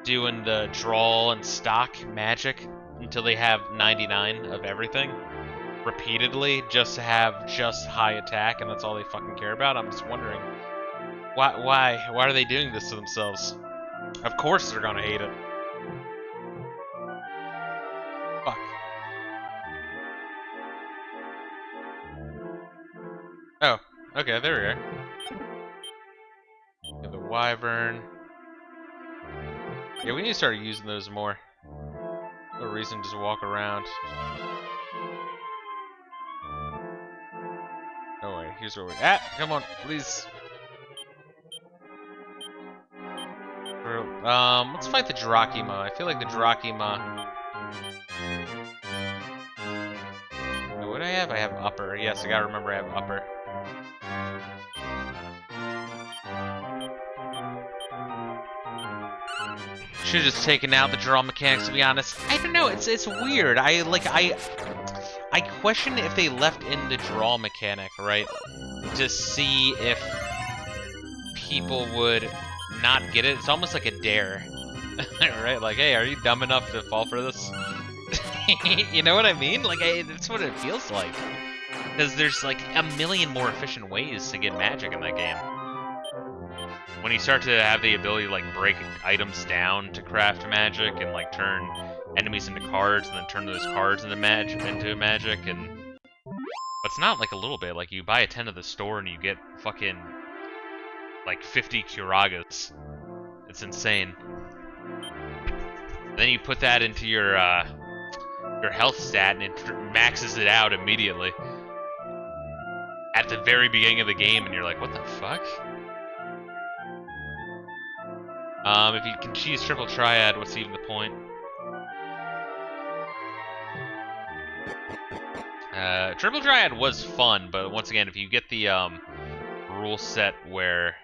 doing the draw and stock magic until they have 99 of everything repeatedly just to have just high attack, and that's all they fucking care about. I'm just wondering why are they doing this to themselves? Of course they're gonna hate it. Fuck. Oh, okay, there we are. Get the wyvern. Yeah, we need to start using those more. No reason to just walk around. Oh wait, here's where we're at. Come on, please. Let's fight the Drachima. I feel like the Drachima. Oh, what do I have? I have upper. Yes, I gotta remember I have upper. Should have just taken out the draw mechanics, to be honest. I don't know. It's weird. I question if they left in the draw mechanic, right, to see if people would not get it. It's almost like a dare, right? Like, hey, are you dumb enough to fall for this? You know what I mean? Like, that's what it feels like. Because there's like a million more efficient ways to get magic in that game. When you start to have the ability to like break items down to craft magic and like turn enemies into cards and then turn those cards into magic, and but it's not like a little bit. Like you buy a 10 at the store and you get fucking like 50 Curagas. It's insane. And then you put that into your health stat and it maxes it out immediately at the very beginning of the game, and you're like, what the fuck? If you can cheese triple triad, what's even the point? Triple triad was fun, but once again, if you get the rule set where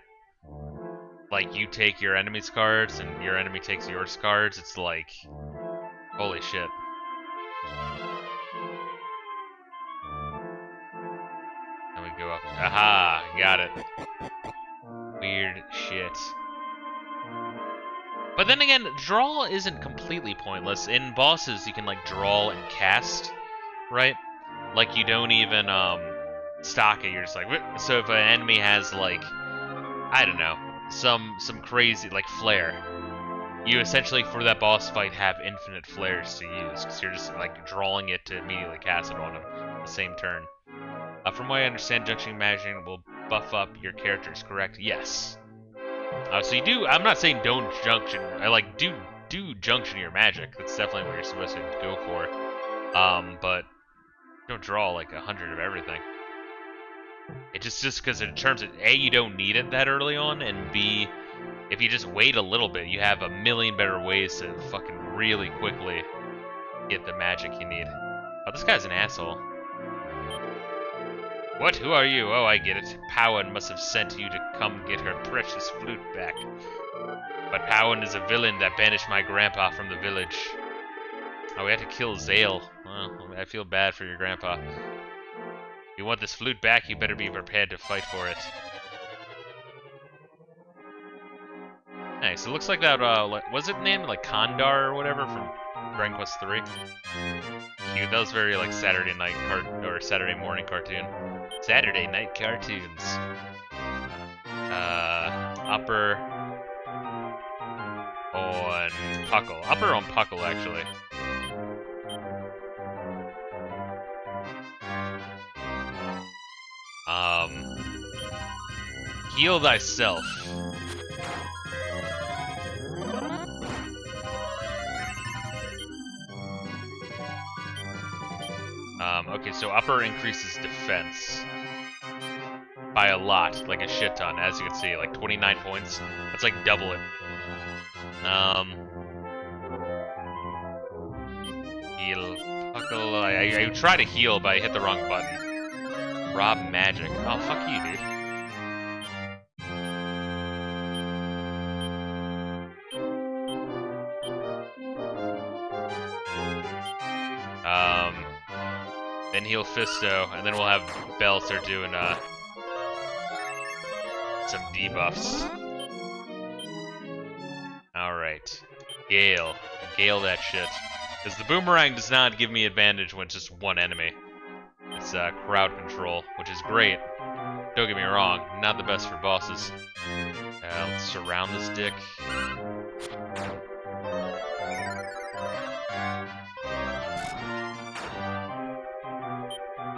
like you take your enemy's cards and your enemy takes yours cards, it's like holy shit. And we go up. Aha, got it. Weird shit. But then again, draw isn't completely pointless. In bosses, you can, like, draw and cast, right? Like, you don't even, stock it. You're just like, "Whip." So if an enemy has, like, I don't know, some crazy, like, flare, you essentially, for that boss fight, have infinite flares to use, because you're just, like, drawing it to immediately cast it on them the same turn. From what I understand, junction magic will buff up your characters, correct? Yes. So you do, I'm not saying don't junction, I like, do junction your magic. That's definitely what you're supposed to go for. But don't draw like 100 of everything. It just because in terms of, A, you don't need it that early on, and B, if you just wait a little bit, you have a million better ways to fucking really quickly get the magic you need. Oh, this guy's an asshole. What? Who are you? Oh, I get it. Powan must have sent you to come get her precious flute back. But Powan is a villain that banished my grandpa from the village. Oh, we had to kill Zale. Well, I feel bad for your grandpa. If you want this flute back, you better be prepared to fight for it. Nice. It looks like that, was it named, like, Kandar or whatever from Dragon Quest 3? Cute. That was very, like, Saturday night or Saturday morning cartoon. Saturday night cartoons. Upper on Puckle. Upper on Puckle, actually. Heal thyself. Okay, so upper increases defense by a lot, like a shit ton, as you can see, like 29 points. That's like double it. Heal. Puckle. I try to heal, but I hit the wrong button. Rob magic. Oh, fuck you, dude. Then heal Fisto, and then we'll have Bell start doing, some debuffs. Alright. Gale. Gale that shit. Because the boomerang does not give me advantage when it's just one enemy. It's, crowd control, which is great. Don't get me wrong, not the best for bosses. Let's surround this dick.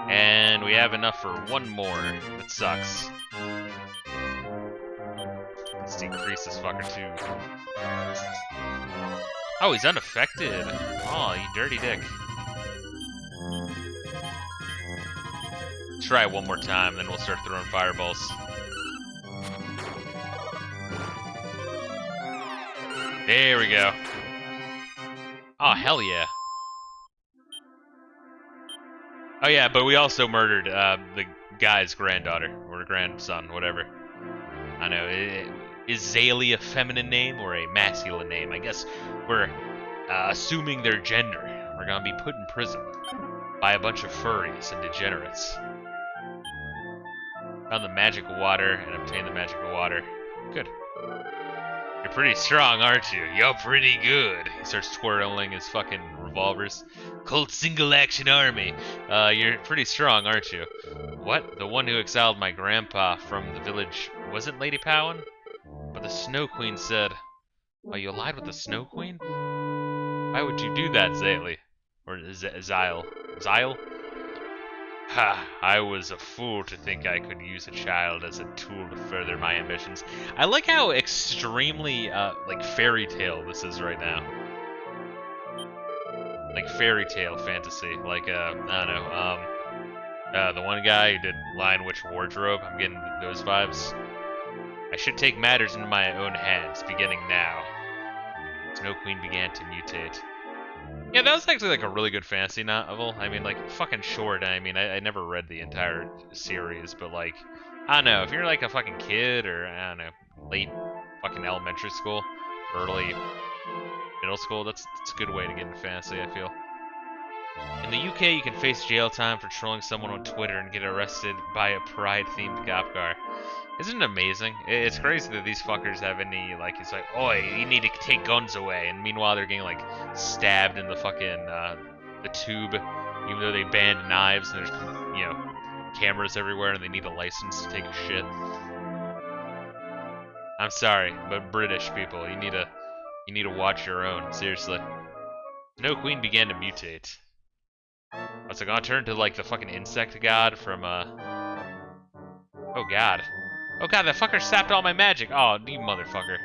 And we have enough for one more. That sucks. Let's decrease this fucker too. Oh, he's unaffected. Oh, you dirty dick. Try it one more time, then we'll start throwing fireballs. There we go. Oh, hell yeah. Oh yeah, but we also murdered the guy's granddaughter, or grandson, whatever. I know, is Zale a feminine name or a masculine name? I guess we're assuming their gender. We're gonna be put in prison by a bunch of furries and degenerates. Found the magic water and obtained the magic water. Good. You're pretty strong, aren't you? You're pretty good. He starts twirling his fucking revolvers. Colt Single Action Army. You're pretty strong, aren't you? What? The one who exiled my grandpa from the village wasn't Lady Powan? But the Snow Queen said... Oh, you allied with the Snow Queen? Why would you do that, Zale? Or Zyle? Zyle? Ha! I was a fool to think I could use a child as a tool to further my ambitions. I like how extremely, like, fairy tale this is right now. Like, fairy tale fantasy. Like, I don't know, the one guy who did Lion Witch Wardrobe, I'm getting those vibes. I should take matters into my own hands, beginning now. Snow Queen began to mutate. Yeah, that was actually like a really good fantasy novel. I mean, like, fucking short. I mean, I never read the entire series, but like, I don't know, if you're like a fucking kid or, I don't know, late fucking elementary school, early middle school, that's a good way to get into fantasy, I feel. In the UK, you can face jail time for trolling someone on Twitter and get arrested by a pride-themed cop car. Isn't it amazing? It's crazy that these fuckers have any, like, it's like, oi, you need to take guns away, and meanwhile they're getting, like, stabbed in the fucking, the tube, even though they banned knives, and there's, you know, cameras everywhere, and they need a license to take a shit. I'm sorry, but British people, you need to watch your own, seriously. Snow Queen began to mutate. What's it gonna turn to, like, the fucking insect god from, oh god. Oh god, that fucker sapped all my magic! Oh, you motherfucker.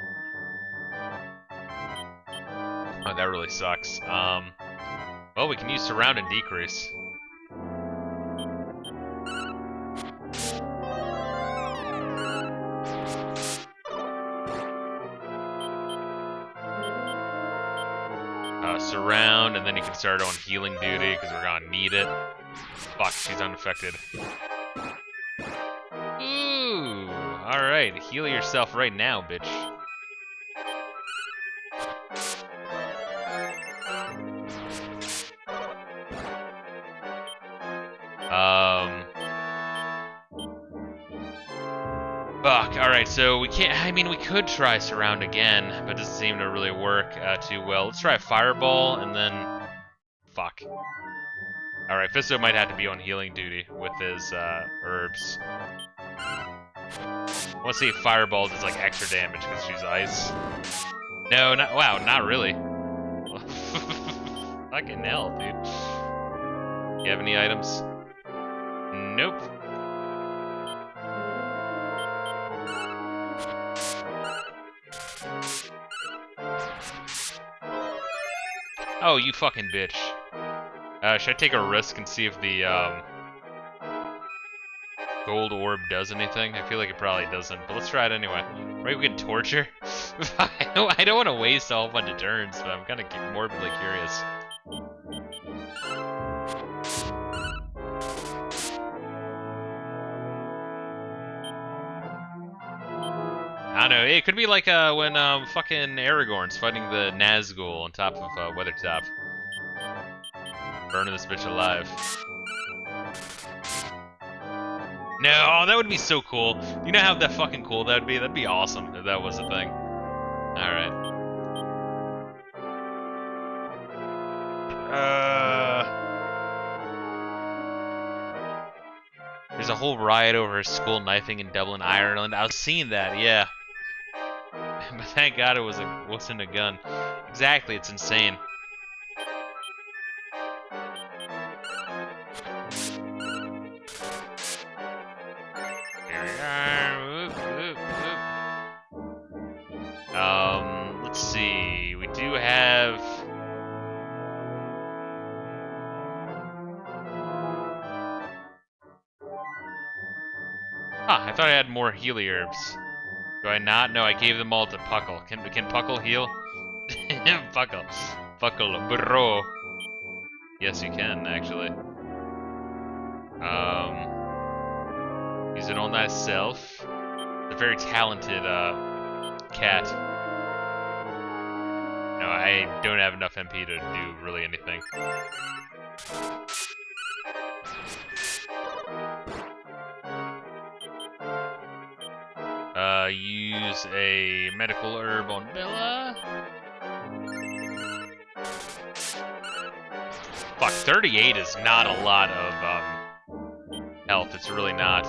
Oh, that really sucks. Well, we can use surround and decrease. Surround, and then you can start on healing duty, because we're gonna need it. Fuck, she's unaffected. Ooh, alright, heal yourself right now, bitch. Fuck, alright, so we can't, I mean, we could try Surround again, but it doesn't seem to really work too well. Let's try Fireball, and then, fuck. Alright, Fisto might have to be on healing duty with his herbs. I want to see if Fireball does, like, extra damage because she's ice. No, not, wow, not really. Fucking hell, dude. You have any items? Nope. Oh, you fucking bitch. Should I take a risk and see if the gold orb does anything? I feel like it probably doesn't, but let's try it anyway. Right, we can torture? I don't want to waste a whole bunch of turns, but I'm kind of morbidly curious. I don't know, it could be like when fucking Aragorn's fighting the Nazgul on top of Weathertop. Burning this bitch alive. No, oh, that would be so cool. You know how that fucking cool that would be? That'd be awesome if that was a thing. Alright. There's a whole riot over school knifing in Dublin, Ireland. I was seeing that, yeah. But thank God it wasn't a gun. Exactly, it's insane. Here we are. Let's see. We do have. Huh, I thought I had more Healy herbs. Do I not? No, I gave them all to Puckle. Can Puckle heal? Puckle. Puckle, bro. Yes, you can, actually. Use it on thyself. It's a very talented, cat. No, I don't have enough MP to do really anything. Use a medical herb on Bella. Fuck, 38 is not a lot of health. It's really not.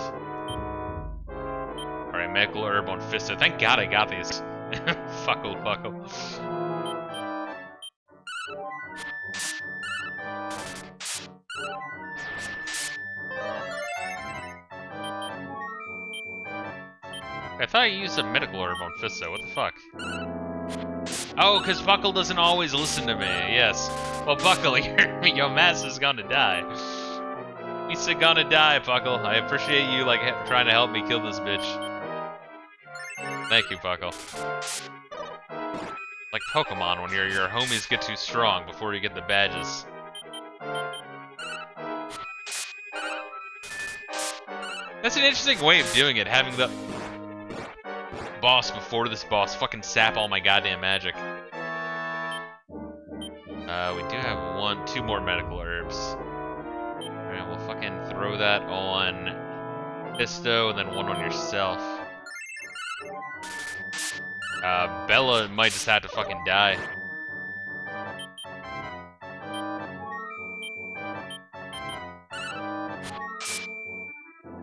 Alright, medical herb on Fisto. Thank God I got these. Fuckle, fuckle. I thought I used a medical herb on Fisto. What the fuck? Oh, because Buckle doesn't always listen to me. Yes. Well, Buckle, your master's gonna die. He's gonna die, Buckle. I appreciate you, like, trying to help me kill this bitch. Thank you, Buckle. Like Pokemon, when your homies get too strong before you get the badges. That's an interesting way of doing it, having the boss before this boss fucking sap all my goddamn magic. We do have two more medical herbs. arms. Alright, we'll fucking throw that on Fisto and then one on yourself. Bella might just have to fucking die.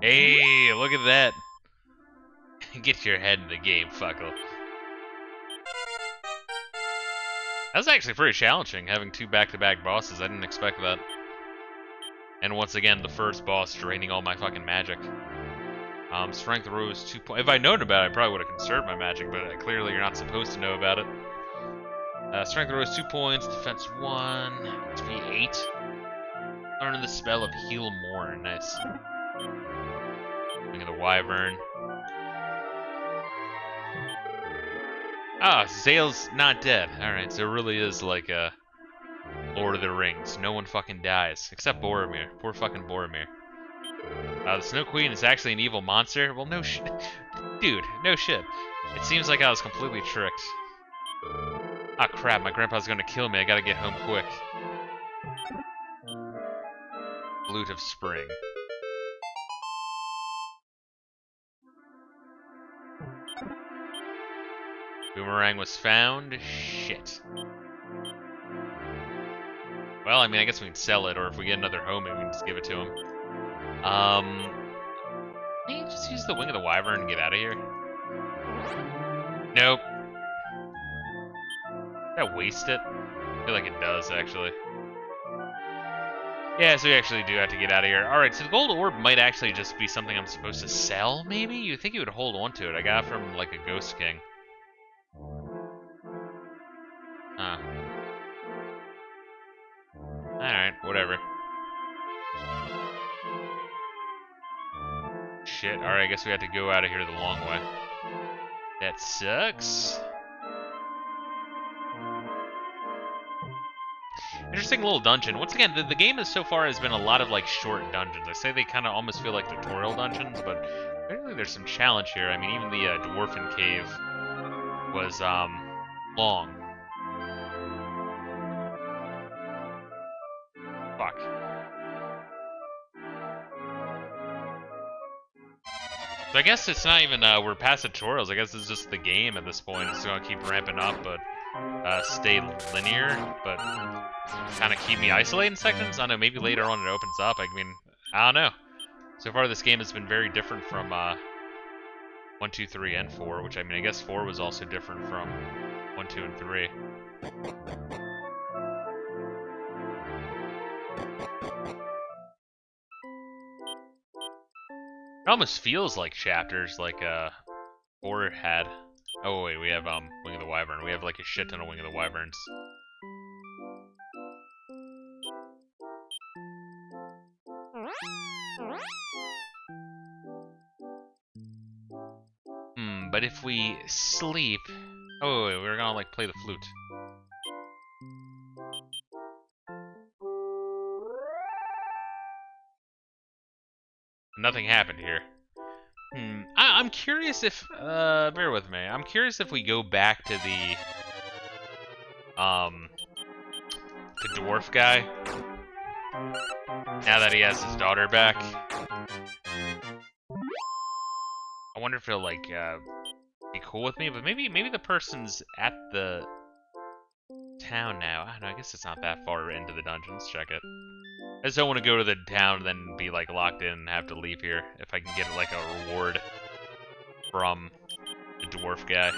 Hey, look at that. Get your head in the game, fuckle. That was actually pretty challenging, having two back-to-back bosses. I didn't expect that. And once again, the first boss draining all my fucking magic. Strength rose 2 points. If I'd known about it, I probably would have conserved my magic, but clearly you're not supposed to know about it. Strength rose 2 points, defense 1, HP 8. Learning the spell of Heal More. Nice. Wing of the Wyvern. Ah, Zale's not dead. Alright, so it really is like Lord of the Rings. No one fucking dies. Except Boromir. Poor fucking Boromir. The Snow Queen is actually an evil monster? Well, no shit. Dude, no shit. It seems like I was completely tricked. Ah, crap, my grandpa's gonna kill me. I gotta get home quick. Flute of Spring. Boomerang was found. Shit. Well, I mean, I guess we can sell it, or if we get another home, maybe we can just give it to him. Can you just use the Wing of the Wyvern and get out of here? Nope. Did I waste it? I feel like it does, actually. Yeah, so we actually do have to get out of here. Alright, so the gold orb might actually just be something I'm supposed to sell, maybe? You'd think you would hold on to it. I got it from, like, a Ghost King. Huh. Alright, whatever. Shit, alright, I guess we have to go out of here the long way. That sucks. Interesting little dungeon. Once again, the game so far has been a lot of, like, short dungeons. I say they kind of almost feel like tutorial dungeons, but apparently there's some challenge here. I mean, even the Dwarfen Cave was, long. Fuck. So I guess it's not even, we're past the tutorials. I guess it's just the game at this point. It's gonna keep ramping up, but stay linear, but kind of keep me isolated in sections. I don't know, maybe later on it opens up. I mean, I don't know. So far this game has been very different from 1, 2, 3, and 4, which I mean, I guess 4 was also different from 1, 2, and 3. It almost feels like chapters like 4 had. Oh wait, we have Wing of the Wyvern. We have like a shit ton of Wing of the Wyverns. But if we sleep... Oh wait, we're gonna like play the flute. Nothing happened here. I'm curious if, bear with me. I'm curious if we go back to the dwarf guy. Now that he has his daughter back. I wonder if he'll, like, be cool with me, but maybe the person's at the town now. I don't know, I guess it's not that far into the dungeon. Let's check it. I just don't want to go to the town and then be, like, locked in and have to leave here if I can get, like, a reward from the dwarf guy.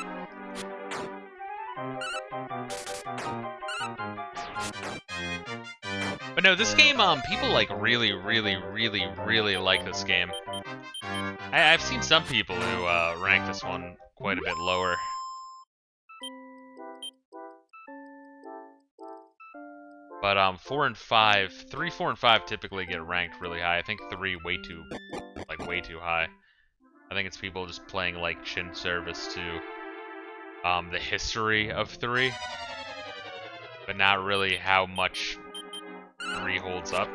But no, this game, people, like, really like this game. I've seen some people who, rank this one quite a bit lower. But 4 and 5, 3, 4, and 5 typically get ranked really high. I think 3 way too high. I think it's people just playing like chin service to the history of 3, but not really how much 3 holds up.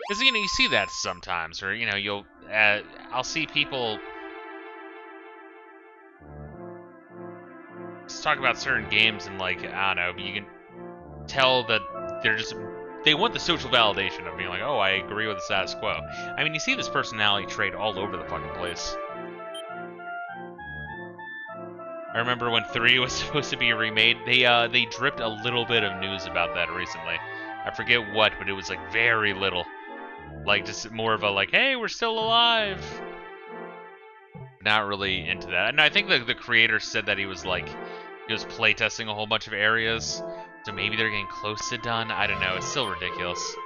Because, you know, you see that sometimes, or, you know, I'll see people just talk about certain games and, like, I don't know, you can tell that they want the social validation of being like, oh, I agree with the status quo. I mean, you see this personality trait all over the fucking place. I remember when 3 was supposed to be remade, they dripped a little bit of news about that recently. I forget what, but it was, like, very little. Like, just more of a, like, hey, we're still alive. Not really into that. And I think the creator said that he was playtesting a whole bunch of areas, so maybe they're getting close to done. I don't know. It's still ridiculous.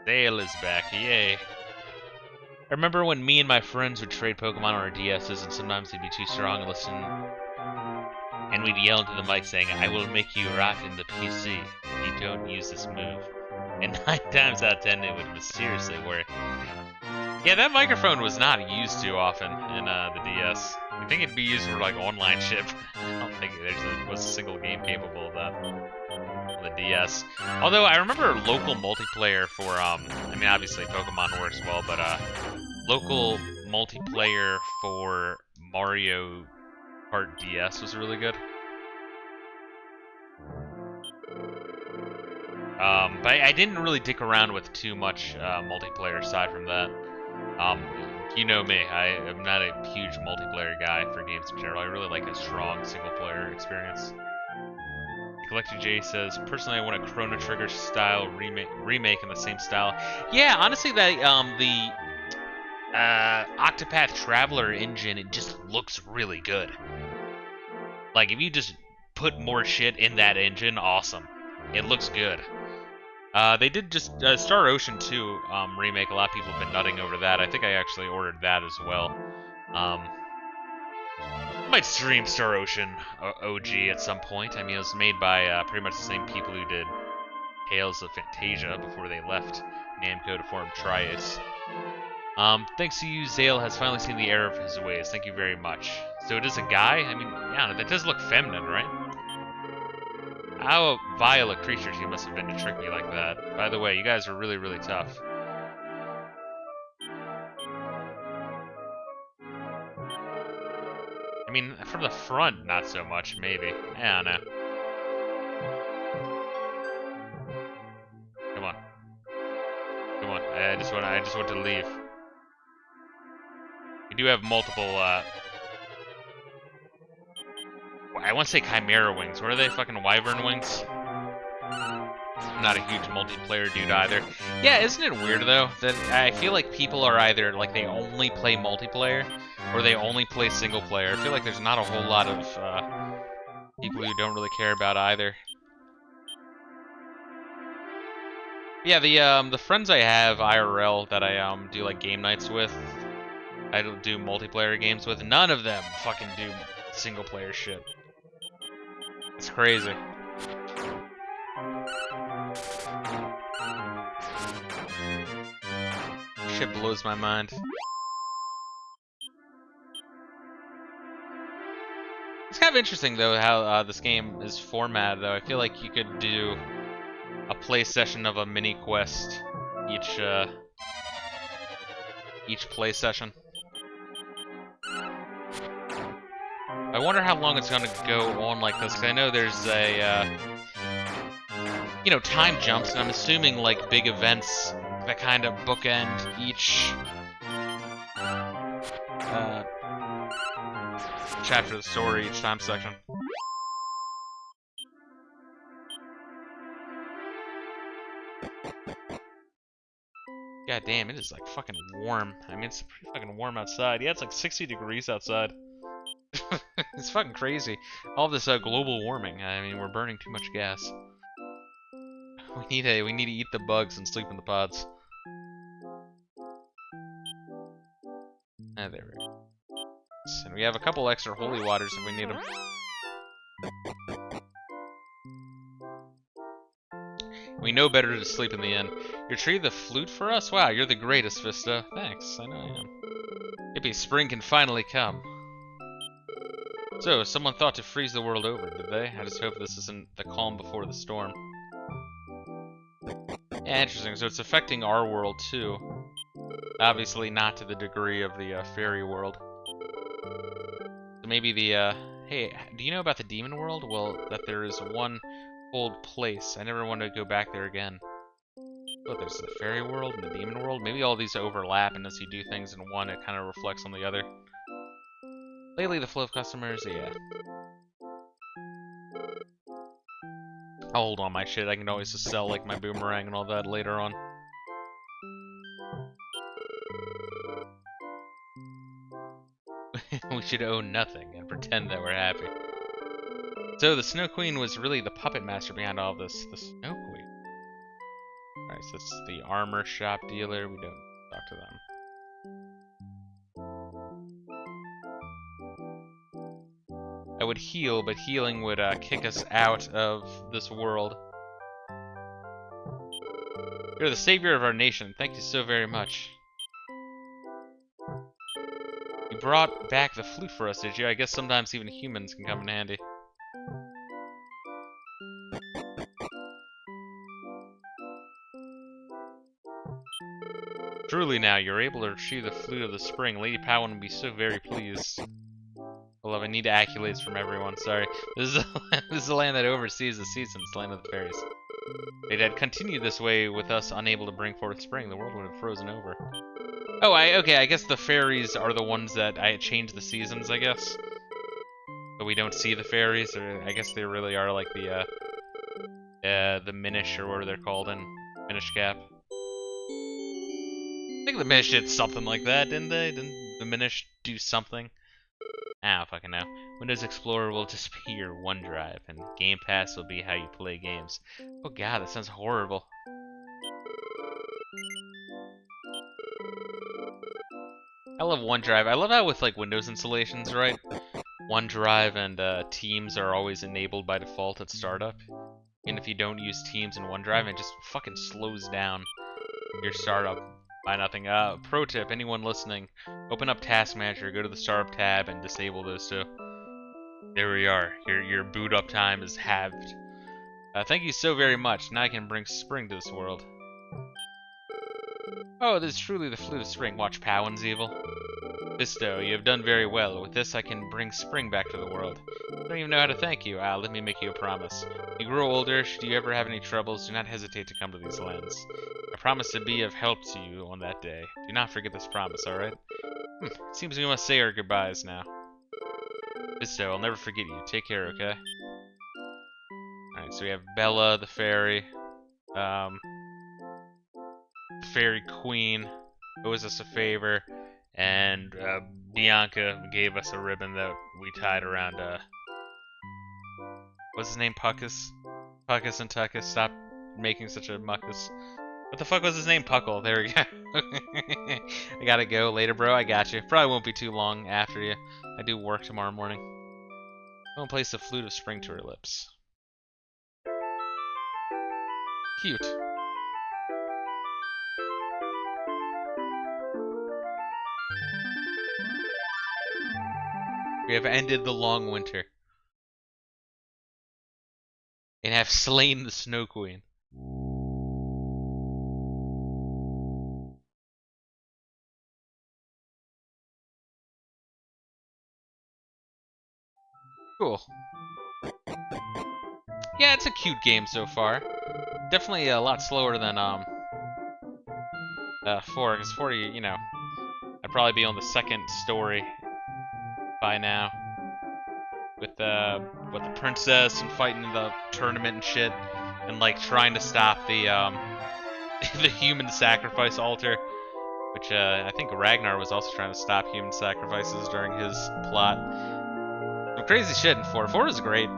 Dale is back. Yay. I remember when me and my friends would trade Pokemon on our DSs, and sometimes they'd be too strong and listen, and we'd yell into the mic saying, I will make you rot in the PC if you don't use this move. And 9 times out of 10, it would mysteriously work. Yeah, that microphone was not used too often in the DS. I think it'd be used for, like, online ship. I don't think was a single game capable of that on the DS. Although, I remember local multiplayer for, I mean, obviously Pokemon works well, but, local multiplayer for Mario Kart DS was really good. But I didn't really dick around with too much multiplayer aside from that. You know me, I am not a huge multiplayer guy for games in general. I really like a strong single-player experience. Collector J says, personally, I want a Chrono Trigger style remake in the same style. Yeah, honestly, the Octopath Traveler engine, it just looks really good. Like, if you just put more shit in that engine, awesome. It looks good. They did just Star Ocean 2 remake. A lot of people have been nutting over that. I think I actually ordered that as well. I might stream Star Ocean OG at some point. I mean, it was made by pretty much the same people who did Tales of Fantasia before they left Namco to form Tri-Ace. Thanks to you, Zale has finally seen the error of his ways. Thank you very much. So it is a guy? I mean, yeah, that does look feminine, right? How vile a creature she must have been to trick me like that. By the way, you guys are really, really tough. I mean, from the front, not so much, maybe. I don't know. Come on. Come on. I just want to leave. We do have multiple, I want to say Chimera wings. What are they? Fucking Wyvern wings? I'm not a huge multiplayer dude either. Yeah, isn't it weird, though, that I feel like people are either, like, they only play multiplayer, or they only play single player. I feel like there's not a whole lot of, people who don't really care about either. Yeah, the friends I have IRL that I, do, like, game nights with, I do multiplayer games with, none of them fucking do single player shit. It's crazy. Shit blows my mind. It's kind of interesting, though, how this game is formatted, though. I feel like you could do a play session of a mini quest each play session. I wonder how long it's gonna go on like this, because I know there's a, you know, time jumps, and I'm assuming, like, big events that kind of bookend each chapter of the story, each time section. God damn, it is, like, fucking warm. I mean, it's pretty fucking warm outside. Yeah, it's like 60 degrees outside. It's fucking crazy. All this global warming. I mean, we're burning too much gas. We need to eat the bugs and sleep in the pods. Ah, there we go. And we have a couple extra holy waters if we need them. We know better to sleep in the inn. You retrieved the flute for us? Wow, you're the greatest, Fisto. Thanks, I know I am. Yippee, spring can finally come. So, someone thought to freeze the world over, did they? I just hope this isn't the calm before the storm. Yeah, interesting. So it's affecting our world too. Obviously not to the degree of the fairy world. So maybe the, hey, do you know about the demon world? Well, that there is one old place. I never want to go back there again. Oh, there's the fairy world and the demon world. Maybe all these overlap, and as you do things in one, it kind of reflects on the other. Lately, the flow of customers, yeah. I'll hold on my shit. I can always just sell, like, my boomerang and all that later on. We should own nothing and pretend that we're happy. So the Snow Queen was really the puppet master behind all of this. The Snow Queen. Alright, so this is the armor shop dealer. We don't talk to them. I would heal, but healing would kick us out of this world. You're the savior of our nation. Thank you so very much. You brought back the flute for us, did you? I guess sometimes even humans can come in handy. Truly now, you're able to retrieve the flute of the spring. Lady Powin would be so very pleased. Beloved, I need accolades from everyone, sorry. This is the land that oversees the seasons, land of the fairies. If it had continued this way with us unable to bring forth spring, the world would have frozen over. Oh, okay, I guess the fairies are the ones that I changed the seasons, I guess. But we don't see the fairies, or I guess they really are like the Minish, or whatever they're called in Minish Cap. I think the Minish did something like that, didn't they? Didn't the Minish do something? I don't fucking know. Windows Explorer will just be your OneDrive, and Game Pass will be how you play games. Oh god, that sounds horrible. I love OneDrive. I love how with like Windows installations, right? OneDrive and Teams are always enabled by default at startup. And if you don't use Teams and OneDrive, it just fucking slows down your startup by nothing. Pro tip, anyone listening, open up Task Manager, go to the Startup tab, and disable those two. There we are. Your boot up time is halved. Thank you so very much. Now I can bring spring to this world. Oh, this is truly the flute of spring. Watch Powin's evil. Fisto, you have done very well. With this, I can bring spring back to the world. I don't even know how to thank you. Let me make you a promise. When you grow older, should you ever have any troubles, do not hesitate to come to these lands. I promise to be of help to you on that day. Do not forget this promise, alright? Seems we must say our goodbyes now. Fisto, I'll never forget you. Take care, okay? Alright, so we have Bella, the fairy. The fairy queen owes us a favor. And Bianca gave us a ribbon that we tied around, what's his name, Puckus? Puckus and Tuckus, stop making such a muckus. What the fuck was his name? Puckle, there we go. I gotta go later, bro, I got you. Probably won't be too long after you. I do work tomorrow morning. I'm gonna place the flute of spring to her lips. Cute. We have ended the long winter. And have slain the Snow Queen. Cool. Yeah, it's a cute game so far. Definitely a lot slower than 4, because 4, you know, I'd probably be on the second story by now. With the princess and fighting in the tournament and shit, and like trying to stop the the human sacrifice altar, which I think Ragnar was also trying to stop human sacrifices during his plot. Some crazy shit in 4. 4 is great.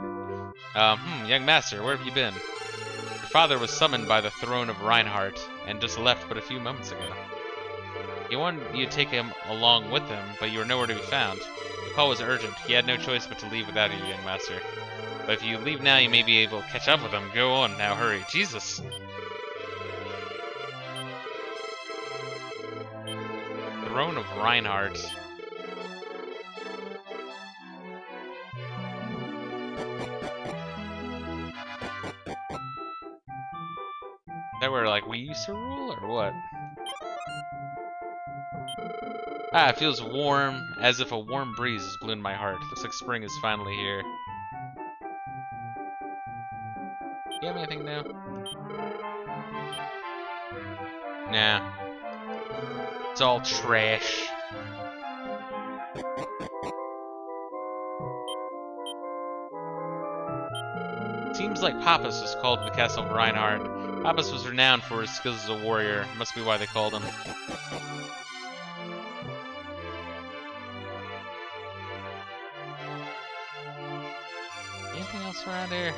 Young master, where have you been? Your father was summoned by the throne of Reinhardt and just left but a few moments ago. He wanted you to take him along with him, but you were nowhere to be found. The call was urgent. He had no choice but to leave without you, young master. But if you leave now, you may be able to catch up with him. Go on, now hurry. Jesus! Throne of Reinhardt. that where, like, we used to rule, or what? Ah, it feels warm, as if a warm breeze has blown my heart. Looks like spring is finally here. You have anything new? Nah. It's all trash. Seems like Pappas was called to the castle of Reinhardt. Pappas was renowned for his skills as a warrior. Must be why they called him. Anything else around here?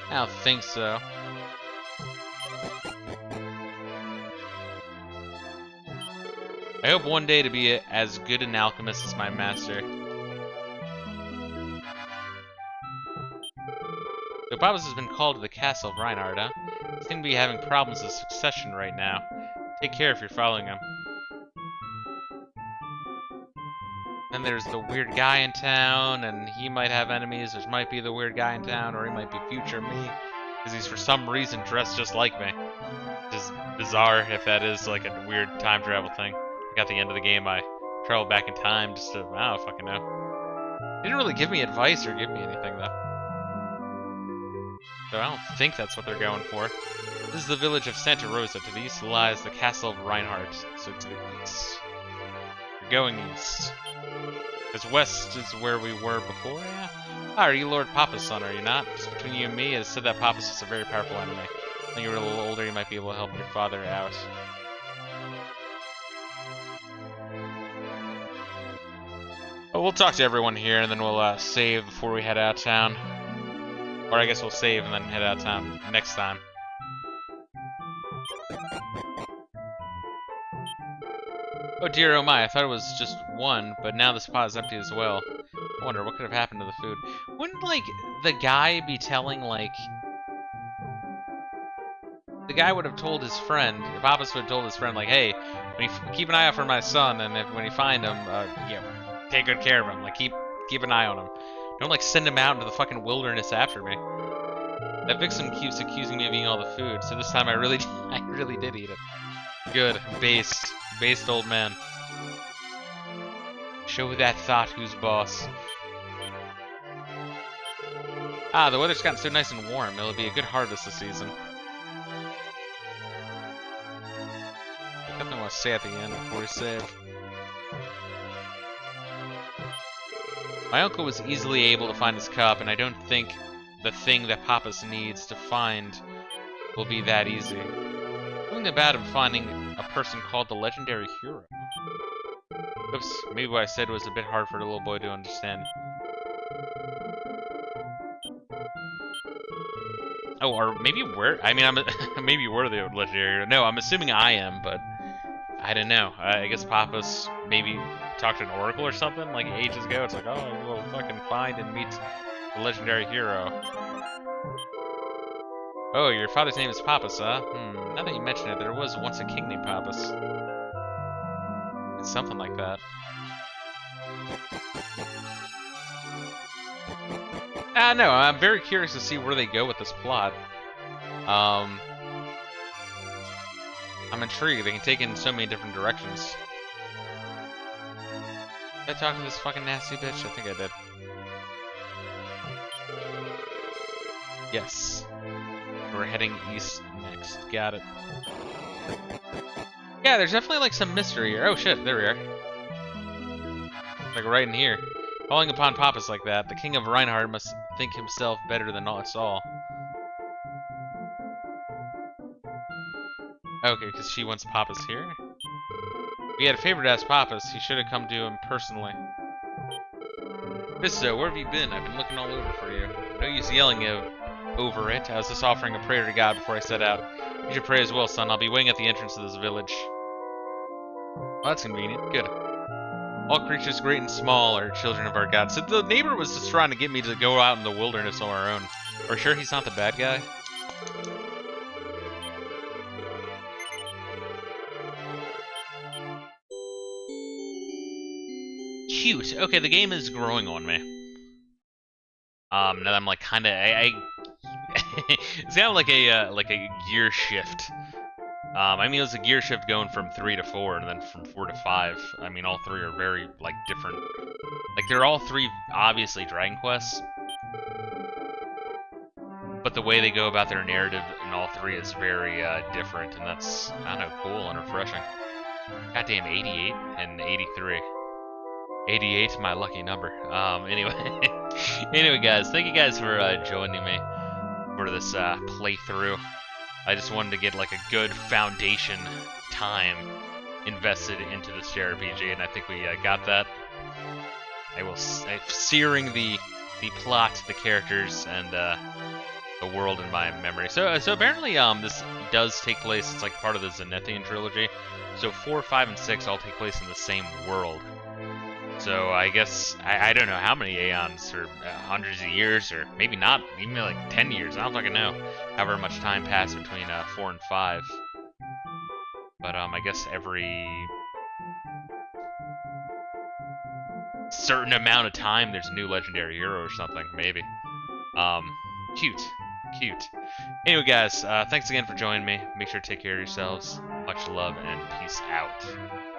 I don't think so. I hope one day to be as good an alchemist as my master. So Pappas has been called to the castle of Reinhardt, huh? He seems to be having problems with succession right now. Take care if you're following him. Then there's the weird guy in town, and he might have enemies. There might be the weird guy in town, or he might be future me, because he's for some reason dressed just like me. Just bizarre if that is like a weird time travel thing. Like at the end of the game, I traveled back in time just to, I don't fucking know. They didn't really give me advice or give me anything though. So I don't think that's what they're going for. This is the village of Santa Rosa. To the east lies the castle of Reinhardt. So to the east. We're going east. Because west is where we were before, yeah? Ah, are you Lord Pappas' son, are you not? Just between you and me, it is said that Pappas is a very powerful enemy. When you were a little older, you might be able to help your father out. Well, we'll talk to everyone here, and then we'll save before we head out of town. Or I guess we'll save and then head out of town next time. Oh dear, oh my, I thought it was just one, but now the spot is empty as well. I wonder, what could have happened to the food? Wouldn't, like, the guy be telling, like... The guy would have told his friend, Pappas would have told his friend, like, hey, keep an eye out for my son, and when you find him, take good care of him. Like, keep an eye on him. Don't, like, send him out into the fucking wilderness after me. That vixen keeps accusing me of eating all the food, so this time I really did eat it. Good. Based old man. Show that thought who's boss. Ah, the weather's gotten so nice and warm. It'll be a good harvest this season. I definitely want to say at the end before we save. My uncle was easily able to find his cup, and I don't think the thing that Pappas needs to find will be that easy. Something about him finding a person called the legendary hero. Oops, maybe what I said was a bit hard for the little boy to understand. Oh, or maybe we're, maybe we're the legendary hero. No, I'm assuming I am, but I don't know. I guess Pappas maybe talked to an oracle or something, like ages ago. It's like, oh, you will fucking find and meet the legendary hero. Oh, your father's name is Pappas, huh? Now that you mention it, there was once a king named Pappas. It's something like that. No, I'm very curious to see where they go with this plot. I'm intrigued. They can take it in so many different directions. Did I talk to this fucking nasty bitch? I think I did. Yes. We're heading east next. Got it. Yeah, there's definitely like some mystery here. Oh shit, there we are. Like right in here. Calling upon Pappas like that, the king of Reinhardt must think himself better than us all. Okay, because she wants Pappas here? We had a favor to ask Pappas. He should have come to him personally. Fisto, where have you been? I've been looking all over for you. No use yelling over it. I was just offering a prayer to God before I set out. You should pray as well, son. I'll be waiting at the entrance of this village. Well, that's convenient. Good. All creatures great and small are children of our God. So the neighbor was just trying to get me to go out in the wilderness on our own. Are you sure he's not the bad guy? cute. Okay, the game is growing on me. Now that I'm like kind of, it's kind of like a gear shift. I mean, it was a gear shift going from 3 to 4, and then from 4 to 5. I mean, all three are very like different. Like they're all three obviously Dragon Quests, but the way they go about their narrative in all three is very different, and that's I don't know, cool and refreshing. Goddamn, 88 and 83. 88, my lucky number. Anyway, anyway, guys, thank you guys for joining me for this playthrough. I just wanted to get like a good foundation time invested into this JRPG, and I think we got that. I will searing the plot, the characters, and the world in my memory. So apparently this does take place. It's like part of the Zenithian trilogy. So 4, 5, and 6 all take place in the same world. So I guess I don't know how many aeons or hundreds of years, or maybe not, even like 10 years. I don't fucking know. However much time passed between 4 and 5. But I guess every certain amount of time there's a new legendary hero or something, maybe. Cute. Anyway, guys, thanks again for joining me. Make sure to take care of yourselves. Much love and peace out.